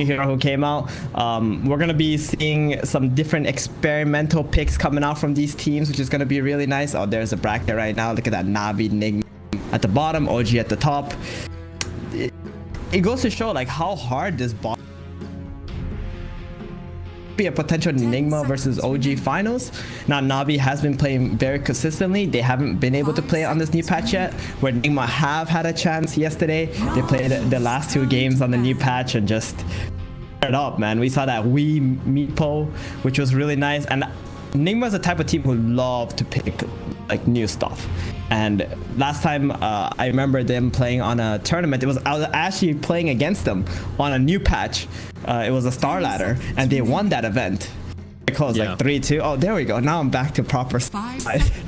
new hero who came out. We're gonna be seeing some different experimental picks coming out from these teams, which is gonna be really nice. Oh, there's a bracket right now. Look at that. Navi, Nigma at the bottom, OG at the top. It goes to show like how hard this boss be a potential Nigma versus OG finals. Now Navi has been playing very consistently. They haven't been able to play on this new patch yet, where Nigma have had a chance yesterday. They played the last 2 games on the new patch and just it up, man. We saw that Wii Meepo, which was really nice. And Nigma is the type of team who love to pick like new stuff. And last time I remember them playing on a tournament, I was actually playing against them on a new patch. It was a star ladder, and they won that event. Close, like 3-2. Oh, there we go. Now I'm back to proper.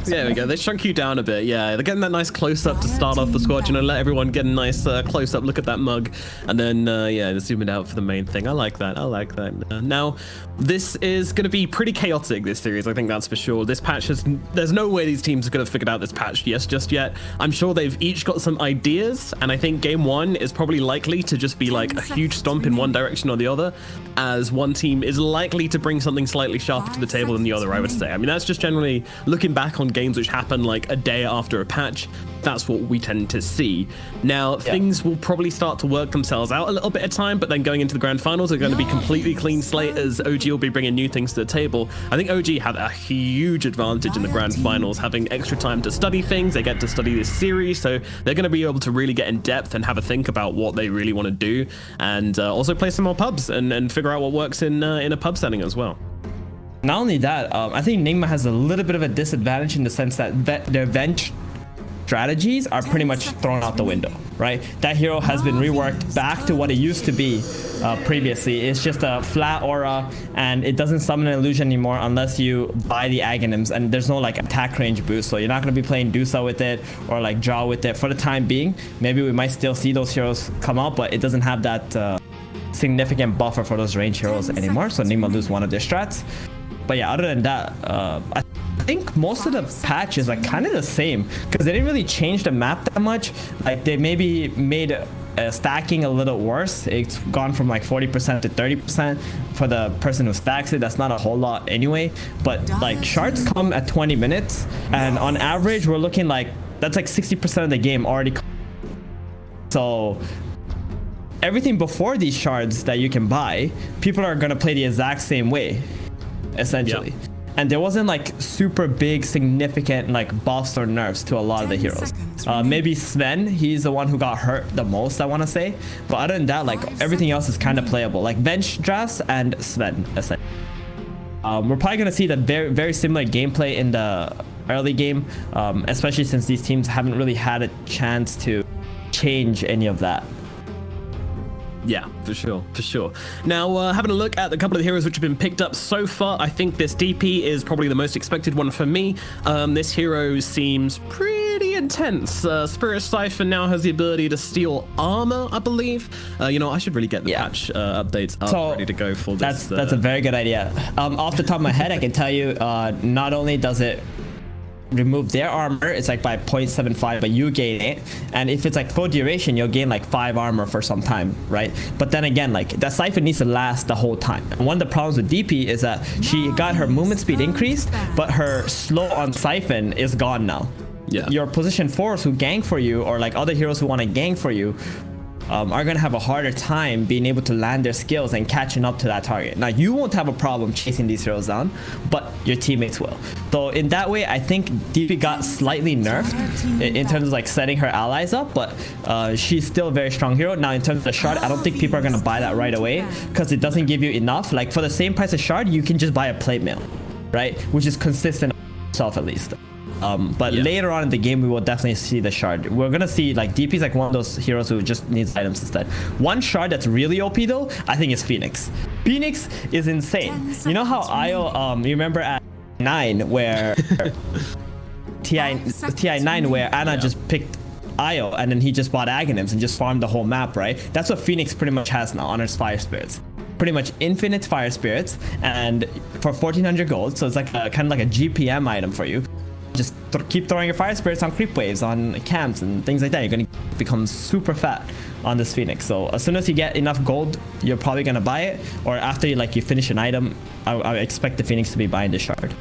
There we go. They shrunk you down a bit. Yeah, they're getting that nice close-up to start off the squad. You know, let everyone get a nice close-up look at that mug, and then yeah, zoom it out for the main thing. I like that. I like that. Now, this is going to be pretty chaotic, this series. I think that's for sure. This patch there's no way these teams are going to figure out this patch just yet. I'm sure they've each got some ideas, and I think game 1 is probably likely to just be like a huge stomp in one direction or the other, as one team is likely to bring something slightly sharper to the table than the other, I would say. I mean, that's just generally looking back on games which happen like a day after a patch. That's what we tend to see. Now, things will probably start to work themselves out a little bit of time, but then going into the grand finals are going to be completely clean slate, as OG will be bringing new things to the table. I think OG have a huge advantage in the grand finals, having extra time to study things. They get to study this series, so they're going to be able to really get in depth and have a think about what they really want to do, and also play some more pubs and figure out what works in a pub setting as well. Not only that, I think Nigma has a little bit of a disadvantage in the sense that their bench strategies are pretty much thrown out the window, right? That hero has been reworked back to what it used to be previously. It's just a flat aura, and it doesn't summon an illusion anymore unless you buy the Aghanims, and there's no like attack range boost, so you're not going to be playing Dusa with it or like draw with it for the time being. Maybe we might still see those heroes come out, but it doesn't have that significant buffer for those range heroes anymore, so Nigma lose one of their strats. But yeah, other than that, I think most of the patch is like kind of the same, because they didn't really change the map that much. Like they maybe made stacking a little worse. It's gone from like 40% to 30% for the person who stacks it. That's not a whole lot anyway, but like shards come at 20 minutes, and on average we're looking like that's like 60% of the game already. So everything before these shards that you can buy, people are gonna play the exact same way, essentially. And there wasn't like super big significant like buffs or nerfs to a lot of the heroes. Maybe Sven, he's the one who got hurt the most, I want to say, but other than that, like everything else is kind of playable, like bench drafts and Sven, essentially. We're probably going to see the very similar gameplay in the early game, especially since these teams haven't really had a chance to change any of that. Yeah, for sure. Now, having a look at a couple of the heroes which have been picked up so far, I think this DP is probably the most expected one for me. This hero seems pretty intense. Spirit Siphon now has the ability to steal armor, I believe. You know, I should really get the patch updates up ready to go for this. That's a very good idea. Off the top of my head, I can tell you, not only does it remove their armor, it's like by 0.75, but you gain it, and if it's like full duration, you'll gain like 5 armor for some time, right? But then again, like that Siphon needs to last the whole time. And one of the problems with DP is that she got her movement speed increased, but her slow on Siphon is gone now. Your position 4s who gank for you, or like other heroes who want to gank for you, are going to have a harder time being able to land their skills and catching up to that target. Now, you won't have a problem chasing these heroes down, but your teammates will. So in that way, I think DP got slightly nerfed in terms of like setting her allies up, but she's still a very strong hero. Now, in terms of the shard, I don't think people are going to buy that right away, because it doesn't give you enough. Like for the same price of shard, you can just buy a plate mail, right? Which is consistent itself at least. But later on in the game, we will definitely see the shard. We're gonna see like DP is like one of those heroes who just needs items instead. One shard that's really OP though, I think is Phoenix. Phoenix is insane. You know how Io, you remember at 9 where TI9 where Anna just picked Io and then he just bought Aghanims and just farmed the whole map, right? That's what Phoenix pretty much has now on her Fire Spirits. Pretty much infinite Fire Spirits, and for 1400 gold, so it's like kind of like a GPM item for you. just keep throwing your fire spirits on creep waves, on camps and things like that. You're gonna become super fat on this Phoenix. So as soon as you get enough gold, you're probably gonna buy it, or after you finish an item, I expect the Phoenix to be buying the shard.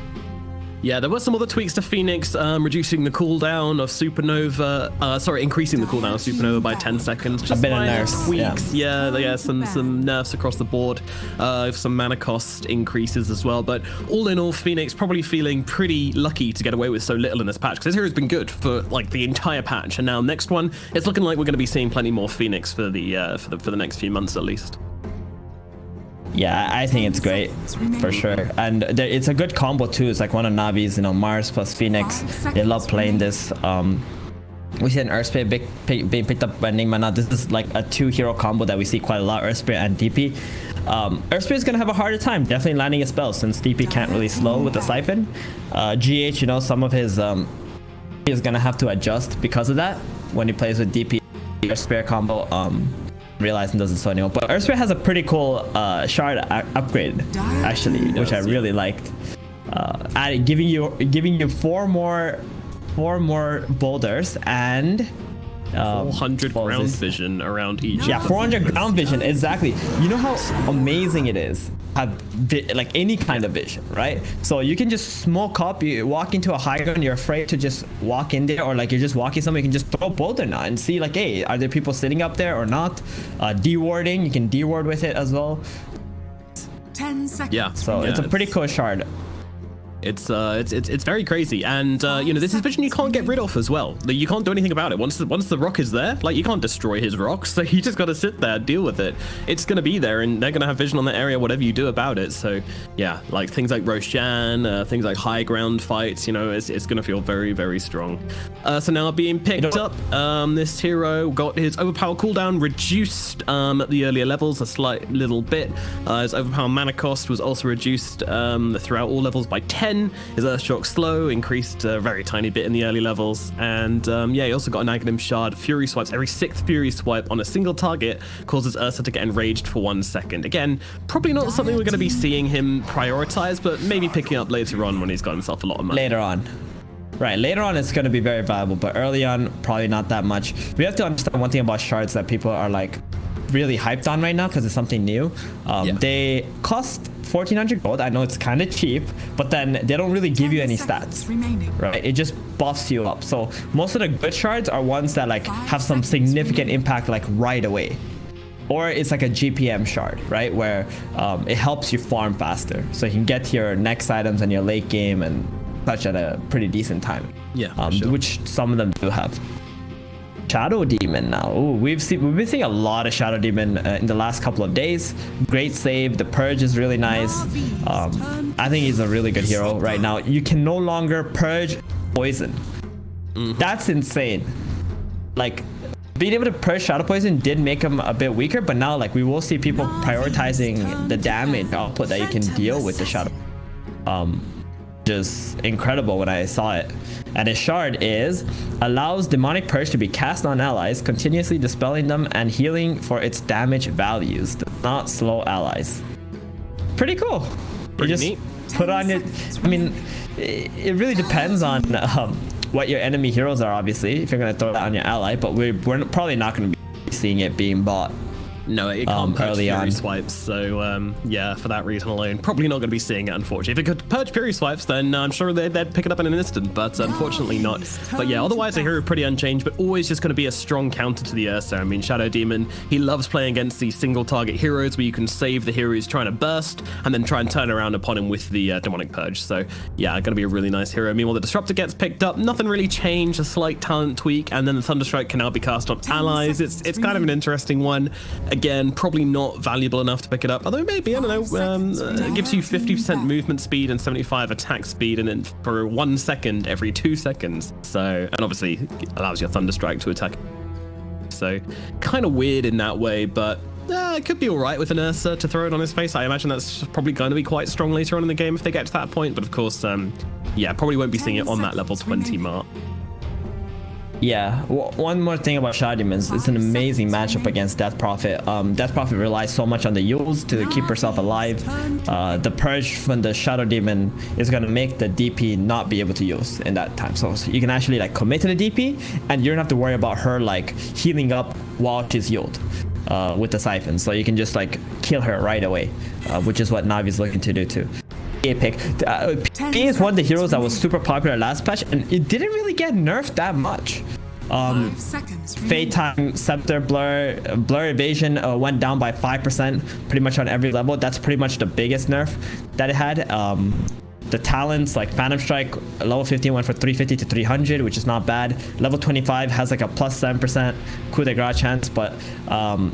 Yeah, there were some other tweaks to Phoenix, reducing the cooldown of Supernova, increasing the cooldown of Supernova by 10 seconds. Just a bit of minor nerfs, tweaks, yeah, some nerfs across the board, some mana cost increases as well. But all in all, Phoenix probably feeling pretty lucky to get away with so little in this patch, because this hero's been good for like the entire patch, and now next one, it's looking like we're going to be seeing plenty more Phoenix for the next few months at least. Yeah, I think it's great for sure, and it's a good combo too. It's like one of Navi's, Mars plus Phoenix. They love playing this. We see an Earth Spirit being picked up by Nigma now. This is like a 2-hero combo that we see quite a lot, Earth Spirit and DP. Earth Spirit is gonna have a harder time definitely landing a spell since DP can't really slow with the Siphon. GH, some of his is gonna have to adjust because of that when he plays with DP. Earth Spirit combo realizing doesn't slow anymore. But Earth Spirit has a pretty cool shard upgrade actually, which I really liked. Giving you four more boulders and 400 ground vision around each. Yeah, 400 ground vision, exactly. You know how amazing it is have like any kind of vision, right? So you can just smoke up, you walk into a high ground, you're afraid to just walk in there, or like you're just walking somewhere, you can just throw a boulder now and see like, hey, are there people sitting up there or not? Dewarding, you can deward with it as well. 10 seconds. Yeah. So it's a pretty cool shard. It's very crazy, and this is vision you can't get rid of as well. You can't do anything about it once the rock is there. Like, you can't destroy his rocks, so you just got to sit there, deal with it. It's gonna be there, and they're gonna have vision on that area whatever you do about it. So yeah, like things like Roshan, things like high ground fights, it's gonna feel very, very strong. So now being picked up, this hero got his overpower cooldown reduced at the earlier levels a slight little bit. His overpower mana cost was also reduced throughout all levels by 10. His Earthshock slow increased a very tiny bit in the early levels, and he also got an Aghanim shard. Fury swipes, every 6th Fury swipe on a single target causes Ursa to get enraged for 1 second. Again, probably not something we're going to be seeing him prioritize, but maybe picking up later on when he's got himself a lot of money. Later on. Right, later on it's going to be very valuable, but early on, probably not that much. We have to understand one thing about shards that people are like really hyped on right now because it's something new. They cost 1400 gold. I know it's kind of cheap, but then they don't really give you any stats, right? It just buffs you up. So most of the good shards are ones that like have some significant impact like right away, or it's like a GPM shard, right, where it helps you farm faster, so you can get to your next items and your late game and such at a pretty decent time. Yeah, sure. Which some of them do have. Shadow Demon now. Ooh, we've been seeing a lot of Shadow Demon in the last couple of days. Great save. The purge is really nice. I think he's a really good hero right now. You can no longer purge poison. That's insane. Like, being able to purge Shadow Poison did make him a bit weaker, but now like we will see people prioritizing the damage output that you can deal with the Shadow. Just incredible when I saw it. And his shard is allows demonic purge to be cast on allies, continuously dispelling them and healing for its damage values. Does not slow allies. Pretty cool. Pretty you just neat. Put on your, I mean, it really depends on what your enemy heroes are, obviously, if you're going to throw that on your ally, but we're probably not going to be seeing it being bought. No, it can't purge early Fury on. swipes, so yeah, for that reason alone, probably not going to be seeing it, unfortunately. If it could purge Fury swipes, then I'm sure they'd pick it up in an instant, but unfortunately not. But yeah, otherwise the hero pretty unchanged, but always just going to be a strong counter to the Ursa. I mean, Shadow Demon, he loves playing against these single target heroes where you can save the hero who's trying to burst and then try and turn around upon him with the demonic purge. So yeah, going to be a really nice hero. Meanwhile, the Disruptor gets picked up, nothing really changed, a slight talent tweak, and then the Thunderstrike can now be cast on allies. It's kind of an interesting one. Again, probably not valuable enough to pick it up, although maybe, I don't know, it gives you 50% movement speed and 75 attack speed, and then for 1 second every 2 seconds. So, and obviously allows your Thunderstrike to attack. So kind of weird in that way, but it could be all right with an Ursa to throw it on his face. I imagine that's probably going to be quite strong later on in the game if they get to that point, but of course, yeah, probably won't be seeing it on that level 20 mark. Yeah, one more thing about Shadow Demons, it's an amazing matchup against Death Prophet. Death Prophet relies so much on the Yules to keep herself alive. The Purge from the Shadow Demon is going to make the DP not be able to use in that time. So you can actually like commit to the DP, and you don't have to worry about her like healing up while she's healed with the Siphon. So you can just like kill her right away, which is what Navi's looking to do too. Pick. P is one of the heroes that was super popular last patch, and it didn't really get nerfed that much. Fade time, Scepter, Blur Evasion went down by 5% pretty much on every level. That's pretty much the biggest nerf that it had. The talents like Phantom Strike, level 15 went from 350 to 300, which is not bad. Level 25 has like a plus 7% coup de grace chance, but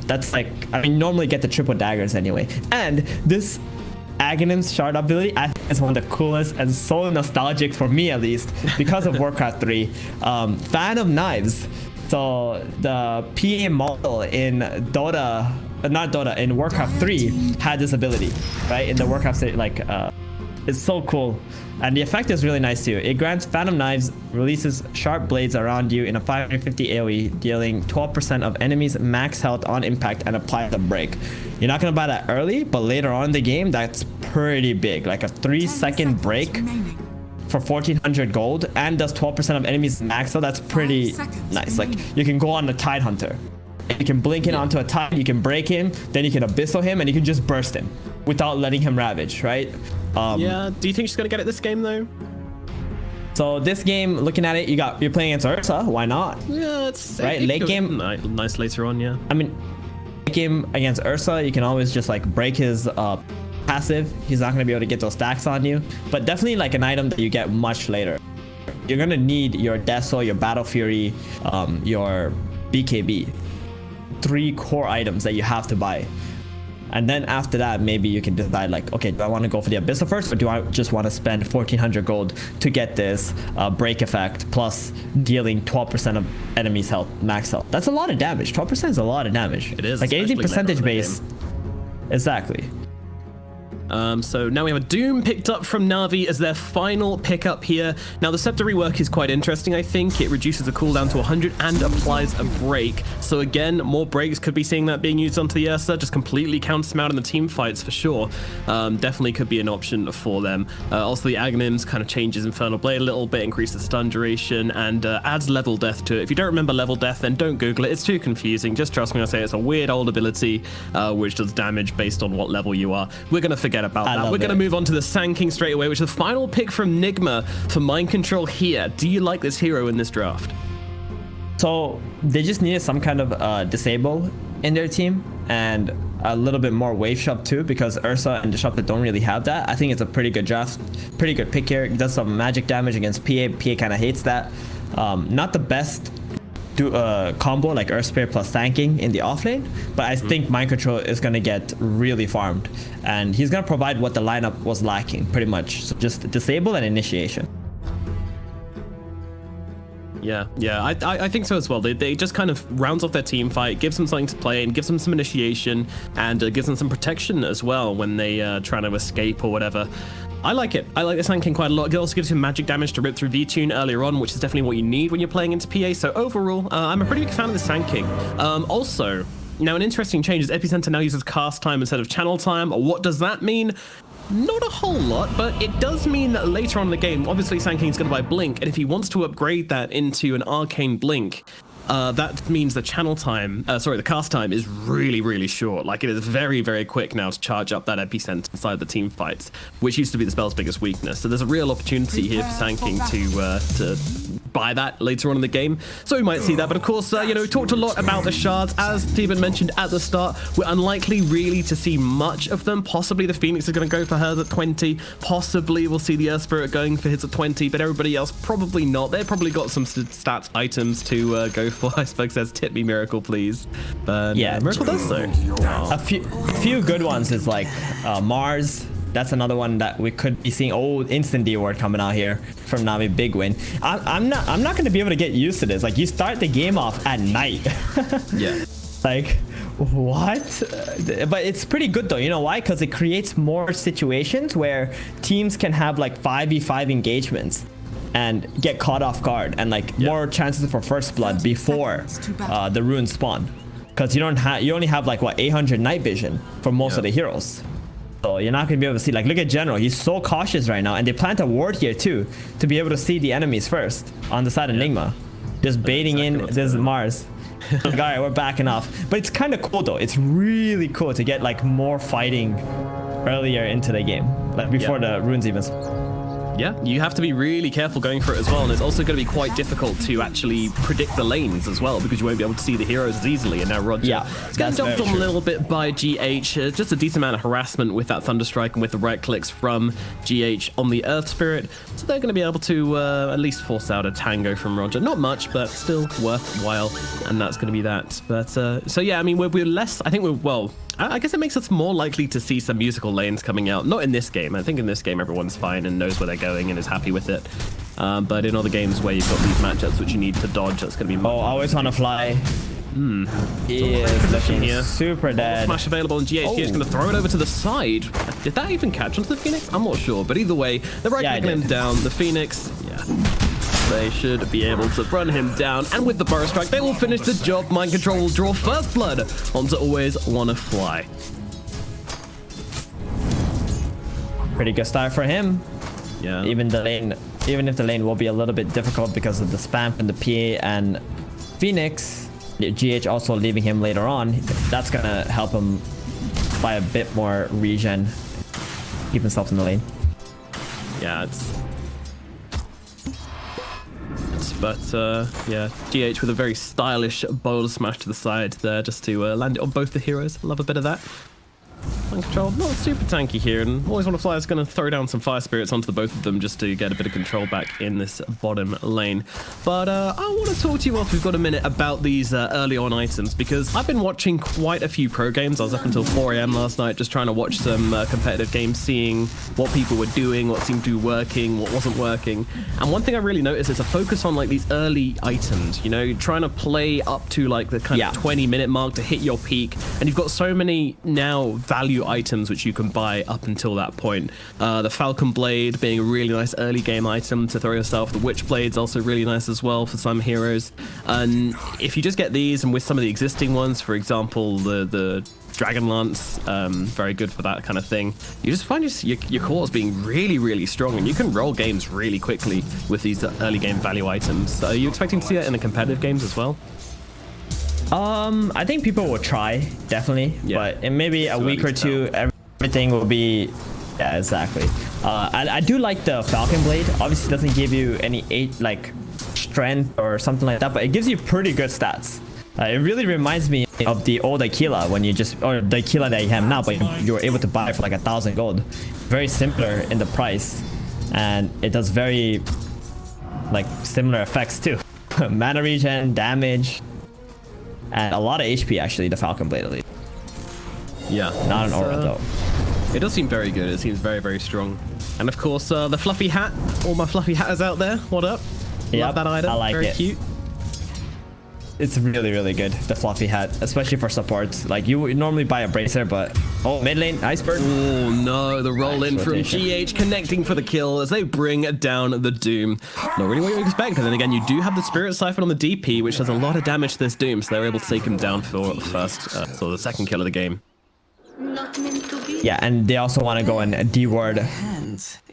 that's like, I mean, normally get the triple daggers anyway. And this Aghanim's shard ability, I think is one of the coolest and so nostalgic for me at least because of Warcraft 3. Fan of Knives. So the PA model in Dota, not Dota, in Warcraft 3 had this ability, right? In the Warcraft state, like it's so cool. And the effect is really nice too. It grants Phantom Knives, releases sharp blades around you in a 550 AoE, dealing 12% of enemies max health on impact, and applies a break. You're not gonna buy that early, but later on in the game, that's pretty big. Like a 3-second break for 1400 gold and does 12% of enemies max health. That's pretty nice. Like you can go on the Tide Hunter. You can blink in onto a Tide, you can break him, then you can Abyssal him, and you can just burst him without letting him ravage, right? Yeah, do you think she's gonna get it this game though? So this game, looking at it, you're playing against Ursa. Why not? Yeah, it's right. Late game, nice later on. Yeah. I mean, late game against Ursa, you can always just like break his passive. He's not gonna be able to get those stacks on you. But definitely like an item that you get much later. You're gonna need your Deso, your Battle Fury, your BKB. 3 core items that you have to buy. And then after that, maybe you can decide like, okay, do I want to go for the Abyssal first, or do I just want to spend 1400 gold to get this break effect plus dealing 12% of enemies health, max health? That's a lot of damage. 12% is a lot of damage. It is. Like anything percentage based. Exactly. So now we have a Doom picked up from Navi as their final pickup here. Now the Scepter rework is quite interesting, I think. It reduces the cooldown to 100 and applies a break. So again, more breaks, could be seeing that being used onto the Ursa, just completely counts them out in the team fights for sure. Definitely could be an option for them. Also the Aghanims kind of changes Infernal Blade a little bit, increases stun duration, and adds level death to it. If you don't remember level death, then don't Google it. It's too confusing. Just trust me when I say it's a weird old ability which does damage based on what level you are. We're going to forget about that. We're going to move on to the Sand King straight away, which is the final pick from Nigma for Mind Control here. Do you like this hero in this draft? So they just needed some kind of disable in their team and a little bit more wave shove too, because Ursa and Disruptor don't really have that. I think it's a pretty good draft, pretty good pick here. It does some magic damage against PA. PA kind of hates that. Not the best combo like Earth Spirit plus tanking in the offlane, but I think Mind Control is going to get really farmed, and he's going to provide what the lineup was lacking pretty much. So just disable and initiation. Yeah, I think so as well. They just kind of rounds off their team fight, gives them something to play, and gives them some initiation, and gives them some protection as well when they trying to escape or whatever. I like it. I like the Sand King quite a lot. It also gives him magic damage to rip through V-Tune earlier on, which is definitely what you need when you're playing into PA. So overall, I'm a pretty big fan of the Sand King. Also, now an interesting change is Epicenter now uses cast time instead of channel time. What does that mean? Not a whole lot, but it does mean that later on in the game, obviously Sand King's going to buy Blink, and if he wants to upgrade that into an Arcane Blink, that means the channel time, the cast time is really, really short. Like it is very, very quick now to charge up that epicenter inside the team fights, which used to be the spell's biggest weakness. So there's a real opportunity here for Sand King to buy that later on in the game. So we might see that. But of course, we talked a lot about the shards. As Steven mentioned at the start, we're unlikely really to see much of them. Possibly the Phoenix is going to go for hers at 20. Possibly we'll see the Earth Spirit going for his at 20, but everybody else probably not. They've probably got some stats items to go for. I suppose says tip me Miracle please, but yeah, Miracle does so. A few good ones is like Mars. That's another one that we could be seeing. Oh, instant D word coming out here from Navi, big win. I'm not going to be able to get used to this. Like you start the game off at night. Yeah. Like what? But it's pretty good though. You know why? Because it creates more situations where teams can have like 5v5 engagements. and get caught off guard and like more chances for first blood before the runes spawn, because you only have like what 800 night vision for most of the heroes. So you're not gonna be able to see. Like, look at General, he's so cautious right now, and they plant a ward here too to be able to see the enemies first on the side of Nigma, just baiting in this Mars. Like, all right, we're backing off, but it's kind of cool though. It's really cool to get like more fighting earlier into the game, like before the runes even. Yeah, you have to be really careful going for it as well, and it's also going to be quite difficult to actually predict the lanes as well, because you won't be able to see the heroes as easily. And now Roger is getting jumped on a little bit by GH. Just a decent amount of harassment with that Thunderstrike and with the right clicks from GH on the Earth Spirit, so they're going to be able to at least force out a tango from Roger. Not much, but still worthwhile, and that's going to be that. But so yeah, I mean, we're less. I think well, I guess it makes us more likely to see some musical lanes coming out. Not in this game. I think in this game everyone's fine and knows where they're going and is happy with it. But in other games where you've got these matchups which you need to dodge, that's going to be much. Oh, always on a fly. He is looking here. Super dead. Smash available on GH. GH is going to throw it over to the side. Did that even catch onto the Phoenix? I'm not sure. But either way, they're right-clicking him down. The Phoenix, they should be able to run him down, and with the Burrow Strike, they will finish the job. Mind Control will draw first blood onto Always Wanna Fly. Pretty good start for him. Yeah. Even if the lane will be a little bit difficult because of the spam from the PA and Phoenix, GH also leaving him later on, that's gonna help him buy a bit more regen, keep himself in the lane. Yeah, but yeah, GH with a very stylish boulder smash to the side there, just to land it on both the heroes. Love a bit of that. Mind Control, not super tanky here, and Always Wanna Fly is going to throw down some Fire Spirits onto the both of them just to get a bit of control back in this bottom lane. But I want to talk to you whilst we've got a minute about these early on items, because I've been watching quite a few pro games. I was up until 4 AM last night just trying to watch some competitive games, seeing what people were doing, what seemed to be working, what wasn't working. And one thing I really noticed is a focus on like these early items, you know, trying to play up to like the kind of 20-minute mark to hit your peak. And you've got so many now value items which you can buy up until that point. The Falcon Blade being a really nice early game item to throw yourself. The Witch Blade's also really nice as well for some heroes. And if you just get these, and with some of the existing ones, for example, the Dragon Lance, very good for that kind of thing, you just find your cores being really, really strong, and you can roll games really quickly with these early game value items. Are you expecting to see that in the competitive games as well? I think people will try, definitely, but in maybe a week or two, everything will be, exactly. I do like the Falcon Blade. Obviously, it doesn't give you any strength or something like that, but it gives you pretty good stats. It really reminds me of the old Aquila, when or the Aquila that you have now, but you were able to buy it for like 1,000 gold. Very similar in the price, and it does very similar effects too. Mana regen, damage, and a lot of HP actually, the Falcon Blade at least. Yeah. Not an aura though. It does seem very good. It seems very, very strong. And of course, the fluffy hat. All my fluffy hatters out there. What up? Love that item. I like very it. Cute. It's really, really good, the fluffy hat, especially for supports. Like, you would normally buy a bracer, but mid lane, Iceberg. Oh no, the roll in from GH connecting for the kill as they bring down the Doom. Not really what you expect, and then again, you do have the Spirit Siphon on the DP, which does a lot of damage to this Doom, so they're able to take him down for the second kill of the game. Yeah, and they also want to go and de-ward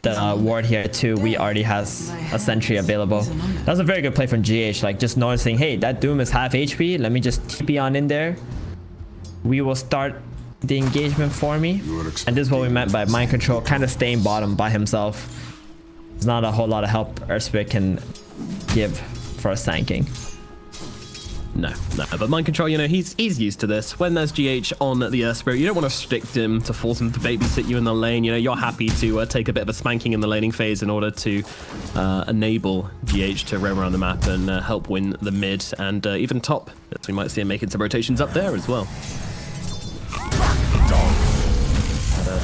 the ward here too. We already has a sentry available. That's a very good play from GH, like just noticing, hey, that Doom is half HP, let me just TP on in there. We will start the engagement for me. And this is what we meant by Mind Control kind of staying bottom by himself. There's not a whole lot of help Earthspirit can give for a sanking. No, but Mind Control, you know, he's used to this. When there's GH on the Earth Spirit, you don't want to restrict him to force him to babysit you in the lane. You know, you're happy to take a bit of a spanking in the laning phase in order to enable GH to roam around the map and help win the mid and even top. We might see him making some rotations up there as well.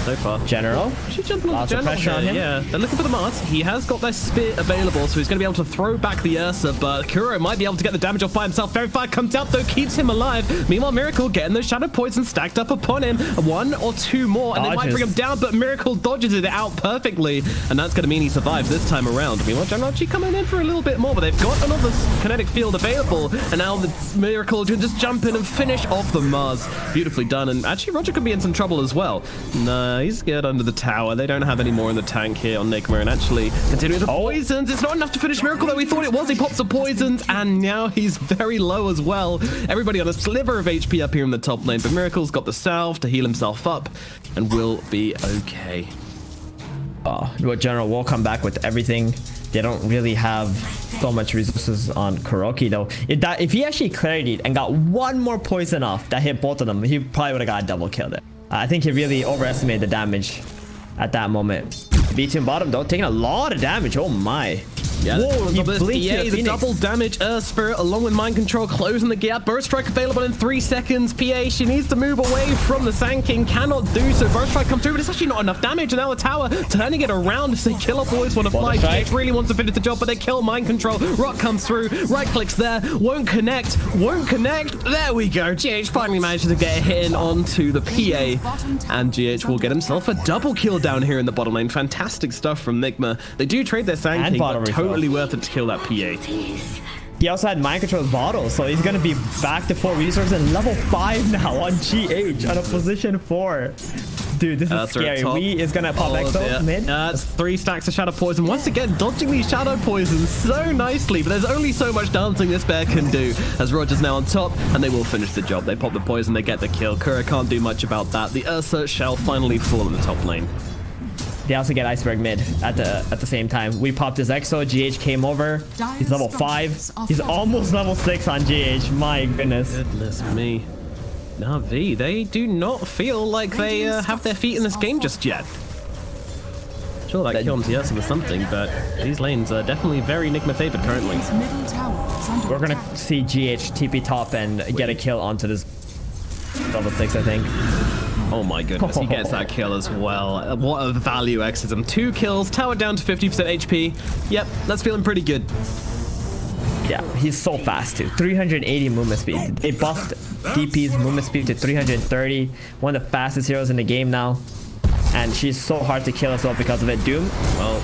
so far. General. She jumped on Lots the of general pressure on here, him. yeah. They're looking for the Mars. He has got their spear available, so he's going to be able to throw back the Ursa, but Kuro might be able to get the damage off by himself. Very far comes out, though, keeps him alive. Meanwhile, Miracle getting those Shadow Poison stacked up upon him. 1 or 2 more, and they might bring him down, but Miracle dodges it out perfectly, and that's going to mean he survives this time around. Meanwhile, General coming in for a little bit more, but they've got another kinetic field available, and now the Miracle can just jump in and finish off the Mars. Beautifully done, and actually Roger could be in some trouble as well. No, he's scared under the tower. They don't have any more in the tank here on Nigma, and actually continuing the poisons. It's not enough to finish Miracle that we thought it was. He pops the poisons, and now he's very low as well. Everybody on a sliver of HP up here in the top lane, but Miracle's got the salve to heal himself up and will be okay. Well, General will come back with everything. They don't really have so much resources on Kuroki though. If he actually cleared it and got 1 more poison off that hit both of them, he probably would have got a double kill there. I think he really overestimated the damage at that moment. B2 bottom though, taking a lot of damage. Oh my. Yeah, whoa, he blinked PA, the double damage Spirit along with Mind Control closing the gap. Burst Strike available in 3 seconds. PA, she needs to move away from the Sand King, cannot do so. Burst Strike comes through, but it's actually not enough damage. And now the tower turning it around as they kill off always want to fly. GH really wants to finish the job, but they kill Mind Control. Rock comes through, right clicks there, won't connect. There we go. GH finally manages to get a hit in onto the PA, and GH will get himself a double kill down here in the bottom lane. Fantastic stuff from Nigma. They do trade their Sand King, but totally worth it to kill that PA. He also had Mind Control's bottle, so he's gonna be back to 4 resources and level 5 now on GH on a position 4. Dude, this is scary. We is gonna pop Exo mid. It's 3 stacks of Shadow Poison. Once again, dodging these Shadow Poisons so nicely, but there's only so much dancing this bear can do, as Roger's now on top, and they will finish the job. They pop the poison, they get the kill. Kura can't do much about that. The Ursa shall finally fall in the top lane. They also get Iceberg mid at the same time. We popped his Exo. GH came over. He's level 5. He's almost level 6 on GH. My goodness. Goodness me. Navi, they do not feel like they have their feet in this game just yet. Sure, that kill on Tiersa was something, but these lanes are definitely very Nigma favored currently. We're gonna see GH TP top and get a kill onto this level 6, I think. Oh my goodness, he gets that kill as well. What a value exism. 2 kills, tower down to 50% HP. Yep, that's feeling pretty good. Yeah, he's so fast too. 380 movement speed. They buffed DP's movement speed to 330. One of the fastest heroes in the game now. And she's so hard to kill as well because of it. Doom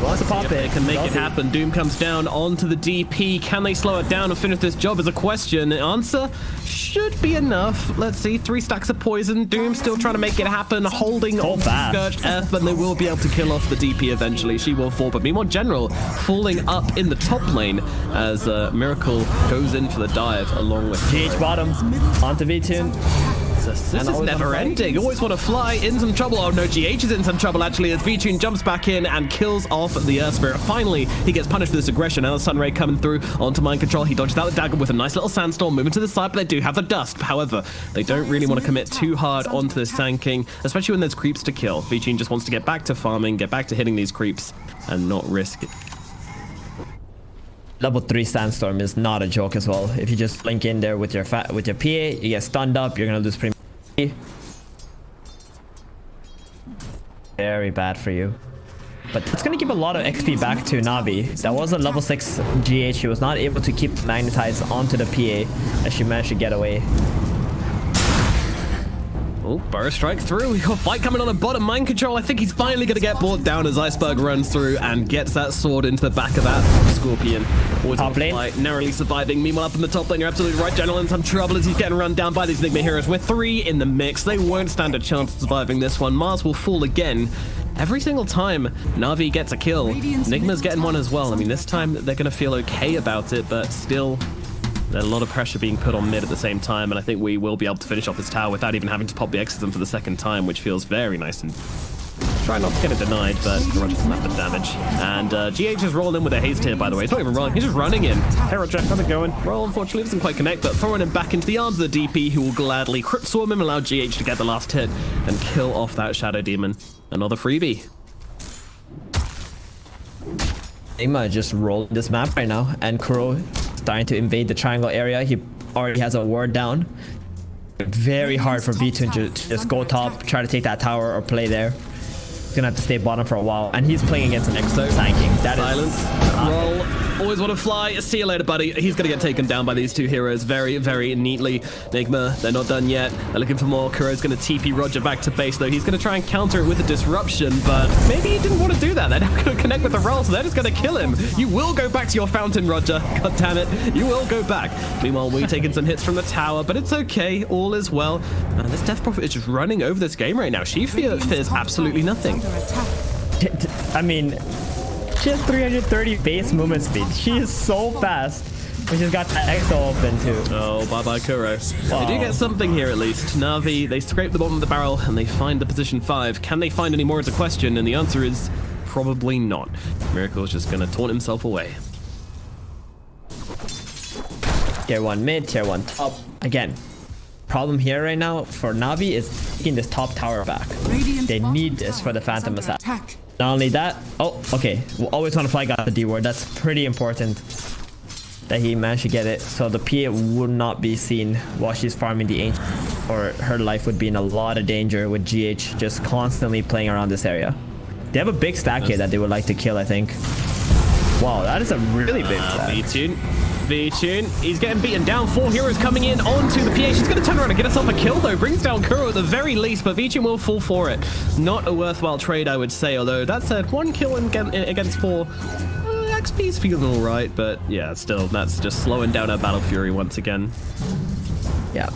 wants to pop it. They can make it happen. Doom comes down onto the DP. Can they slow it down and finish this job is a question. The answer should be enough. Let's see. 3 stacks of poison. Doom still trying to make it happen. Holding on Scourge F, but they will be able to kill off the DP eventually. She will fall. But meanwhile, General falling up in the top lane as Miracle goes in for the dive along with GH bottom onto V-Tune. This is never ending. Always want to fly. In some trouble. Oh no, GH is in some trouble actually as V-Tune jumps back in and kills off the Earth Spirit. Finally, he gets punished for this aggression. Now the Sunray coming through onto Mind Control. He dodges out the dagger with a nice little sandstorm. Moving to the side, but they do have the dust. However, they don't really want to commit too hard onto this Sand King, especially when there's creeps to kill. V-Tune just wants to get back to farming, get back to hitting these creeps, and not risk it. Level 3 Sandstorm is not a joke as well. If you just blink in there with your PA, you get stunned up, you're gonna lose pretty much. Very bad for you. But that's gonna give a lot of XP back to Navi. That was a level 6 GH. She was not able to keep magnetized onto the PA as she managed to get away. Oh, Burst Strike through. We got a fight coming on the bottom. Mind Control. I think he's finally going to get brought down as Iceberg runs through and gets that sword into the back of that Scorpion. Always top lane. Fight, narrowly surviving. Meanwhile, up in the top lane, you're absolutely right. General in some trouble as he's getting run down by these Nigma heroes. With 3 in the mix, they won't stand a chance of surviving this one. Mars will fall again. Every single time Navi gets a kill, Nigma's getting one as well. I mean, this time they're going to feel okay about it, but still... There's a lot of pressure being put on mid at the same time, and I think we will be able to finish off this tower without even having to pop the Exorcism for the second time, which feels very nice. And try not to get it denied, but Roger doesn't have the damage. And GH is rolling in with a haste here, by the way. He's not even rolling, he's just running in. Hey Roger, how's it going? Roll, unfortunately, doesn't quite connect, but throwing him back into the arms of the DP, who will gladly crit swarm him, allow GH to get the last hit, and kill off that Shadow Demon. Another freebie. Nigma just rolled this map right now, and Kuro starting to invade the triangle area. He already has a ward down. Very hard for V2 to just go top, try to take that tower or play there. gonna have to stay bottom for a while, and he's playing against an EXO tanking. That Silence. is Roll. Always want to fly. See you later, buddy. He's going to get taken down by these two heroes very, very neatly. Nigma, they're not done yet. They're looking for more. Kuro's going to TP Roger back to base, though. He's going to try and counter it with a disruption, but maybe he didn't want to do that. They're not going to connect with the roll, so they're just going to kill him. You will go back to your fountain, Roger. God damn it. You will go back. Meanwhile, we're taking some hits from the tower, but it's okay. All is well. And this Death Prophet is just running over this game right now. She fears absolutely nothing. I mean, she has 330 base movement speed. She is so fast. We just got that EXO open too. Oh, bye-bye, Kuro. Wow. They do get something here at least. Navi, they scrape the bottom of the barrel and they find the position 5. Can they find any more is a question, and the answer is probably not. Miracle's just gonna taunt himself away. Tier 1 mid, tier 1 top. Again, problem here right now for Navi is taking this top tower back. They need this for the Phantom Assassin. Not only that, oh, okay. We'll always want to flag out the D word. That's pretty important that he managed to get it. So the PA would not be seen while she's farming the Ancient, or her life would be in a lot of danger with GH just constantly playing around this area. They have a big stack here that they would like to kill, I think. Wow, that is a really big stack. V-Tune, he's getting beaten down. 4 heroes coming in onto the PA. She's going to turn around and get herself a kill, though. Brings down Kuro at the very least, but V-Tune will fall for it. Not a worthwhile trade, I would say, although that said, 1 kill against 4. XP's feeling all right, but yeah, still, that's just slowing down her Battle Fury once again. Yeah.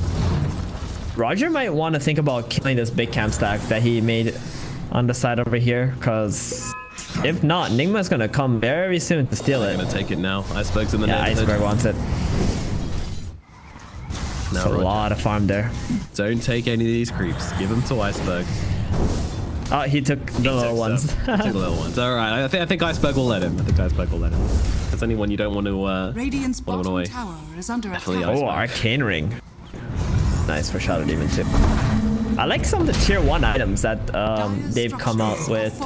Roger might want to think about killing this big camp stack that he made on the side over here, because if not, Nigma's gonna come very soon to steal it. I'm gonna take it now. Iceberg's in the Yeah, neighborhood. Iceberg wants it. Now, It's a lot of farm there. Don't take any of these creeps. Give them to Iceberg. Oh, he took the little ones. Took the little ones. All right. I think Iceberg will let him. If there's anyone you don't want to Radiant's want bottom away. tower is under Definitely attack. Oh, Arcane Ring. Nice for Shadow Demon too. I like some of the tier 1 items that they've come out with.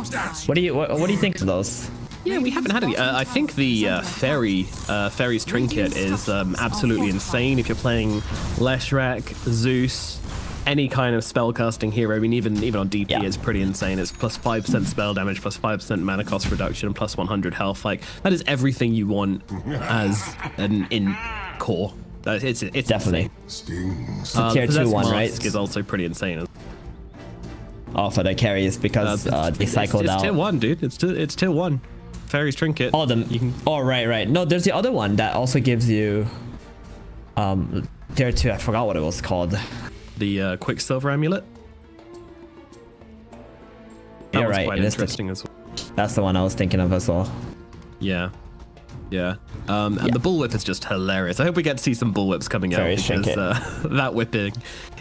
What do you think of those? Yeah, we haven't had any. I think the Fairy's Trinket is absolutely insane if you're playing Leshrac, Zeus, any kind of spellcasting hero. I mean, even on DP, Yeah. it's pretty insane. It's plus 5% spell damage, plus 5% mana cost reduction, plus 100 health. Like, that is everything you want as an in core. It's Definitely. insane. It's a tier 2 one, right? Is also pretty insane. Oh, for the carries because they cycled it's out. tier 1, dude. It's tier 1. Fairy's Trinket. Oh, right. No, there's the other one that also gives you tier 2. I forgot what it was called. The Quicksilver Amulet. That You're was right. quite It is interesting as well. That's the one I was thinking of as well. Yeah. And the bullwhip is just hilarious. I hope we get to see some bullwhips coming out, Very because that whipping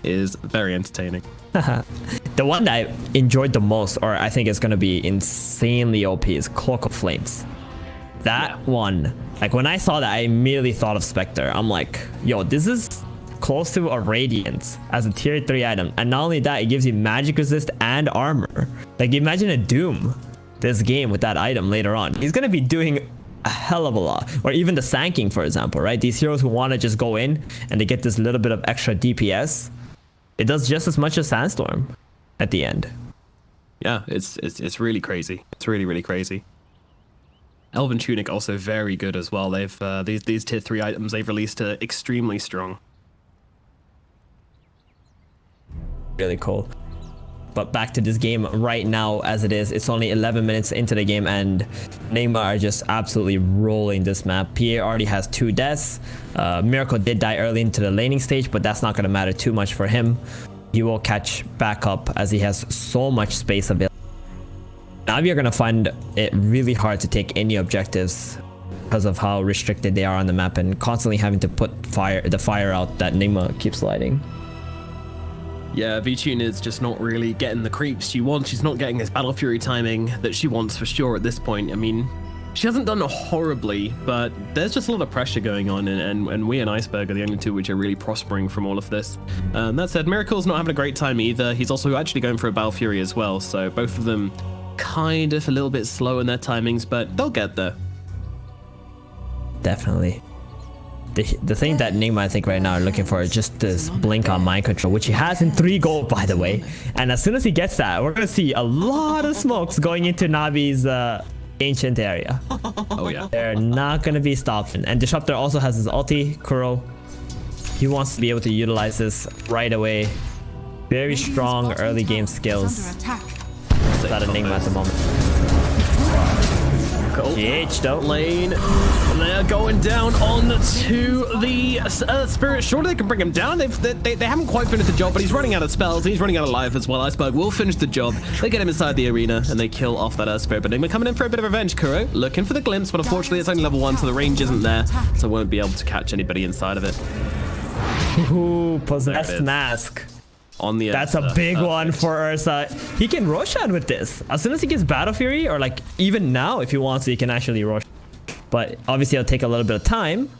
is very entertaining. The one that I enjoyed the most, or I think is going to be insanely OP, is Cloak of Flames. That one, like when I saw that, I immediately thought of Spectre. I'm like, yo, this is close to a Radiance as a tier 3 item. And not only that, it gives you magic resist and armor. Like, imagine a Doom this game with that item later on. He's going to be doing a hell of a lot. Or even the Sanking, for example, right? These heroes who want to just go in and they get this little bit of extra DPS. It does just as much as Sandstorm at the end. Yeah, it's really crazy. It's really crazy. Elven Tunic also very good as well. They've these tier 3 items they've released are extremely strong. Really cool. But back to this game right now as it is. It's only 11 minutes into the game and Nigma are just absolutely rolling this map. PA already has 2 deaths. Miracle did die early into the laning stage, but that's not going to matter too much for him. He will catch back up as he has so much space available. Now you're going to find it really hard to take any objectives because of how restricted they are on the map and constantly having to put the fire out that Nigma keeps lighting. Yeah, V-Tune is just not really getting the creeps she wants. She's not getting this Battle Fury timing that she wants for sure at this point. I mean, she hasn't done horribly, but there's just a lot of pressure going on, and we and Iceberg are the only two which are really prospering from all of this. That said, Miracle's not having a great time either. He's also actually going for a Battle Fury as well, so both of them kind of a little bit slow in their timings, but they'll get there. Definitely. The thing that Nigma I think right now are looking for is just this blink on mind control, which he has in 3 gold, by the way. And as soon as he gets that, we're gonna see a lot of smokes going into Navi's ancient area. Oh yeah. They're not gonna be stopping. And Disruptor also has his ulti. Kuro, he wants to be able to utilize this right away. Very strong early game skills out of Nigma at the moment. GH though. Lane, they're going down on to the Spirit. Surely they can bring him down. They haven't quite finished the job, but he's running out of spells. He's running out of life as well. Iceberg will finish the job. They get him inside the arena and they kill off that Spirit. But Nigma coming in for a bit of revenge. Kuro looking for the glimpse, but unfortunately it's only level 1, so the range isn't there, so won't be able to catch anybody inside of it. Ooh, possessed mask. On the That's a big one for Ursa. He can Roshan with this. As soon as he gets Battle Fury, or like even now if he wants to, he can actually Roshan. But obviously it'll take a little bit of time.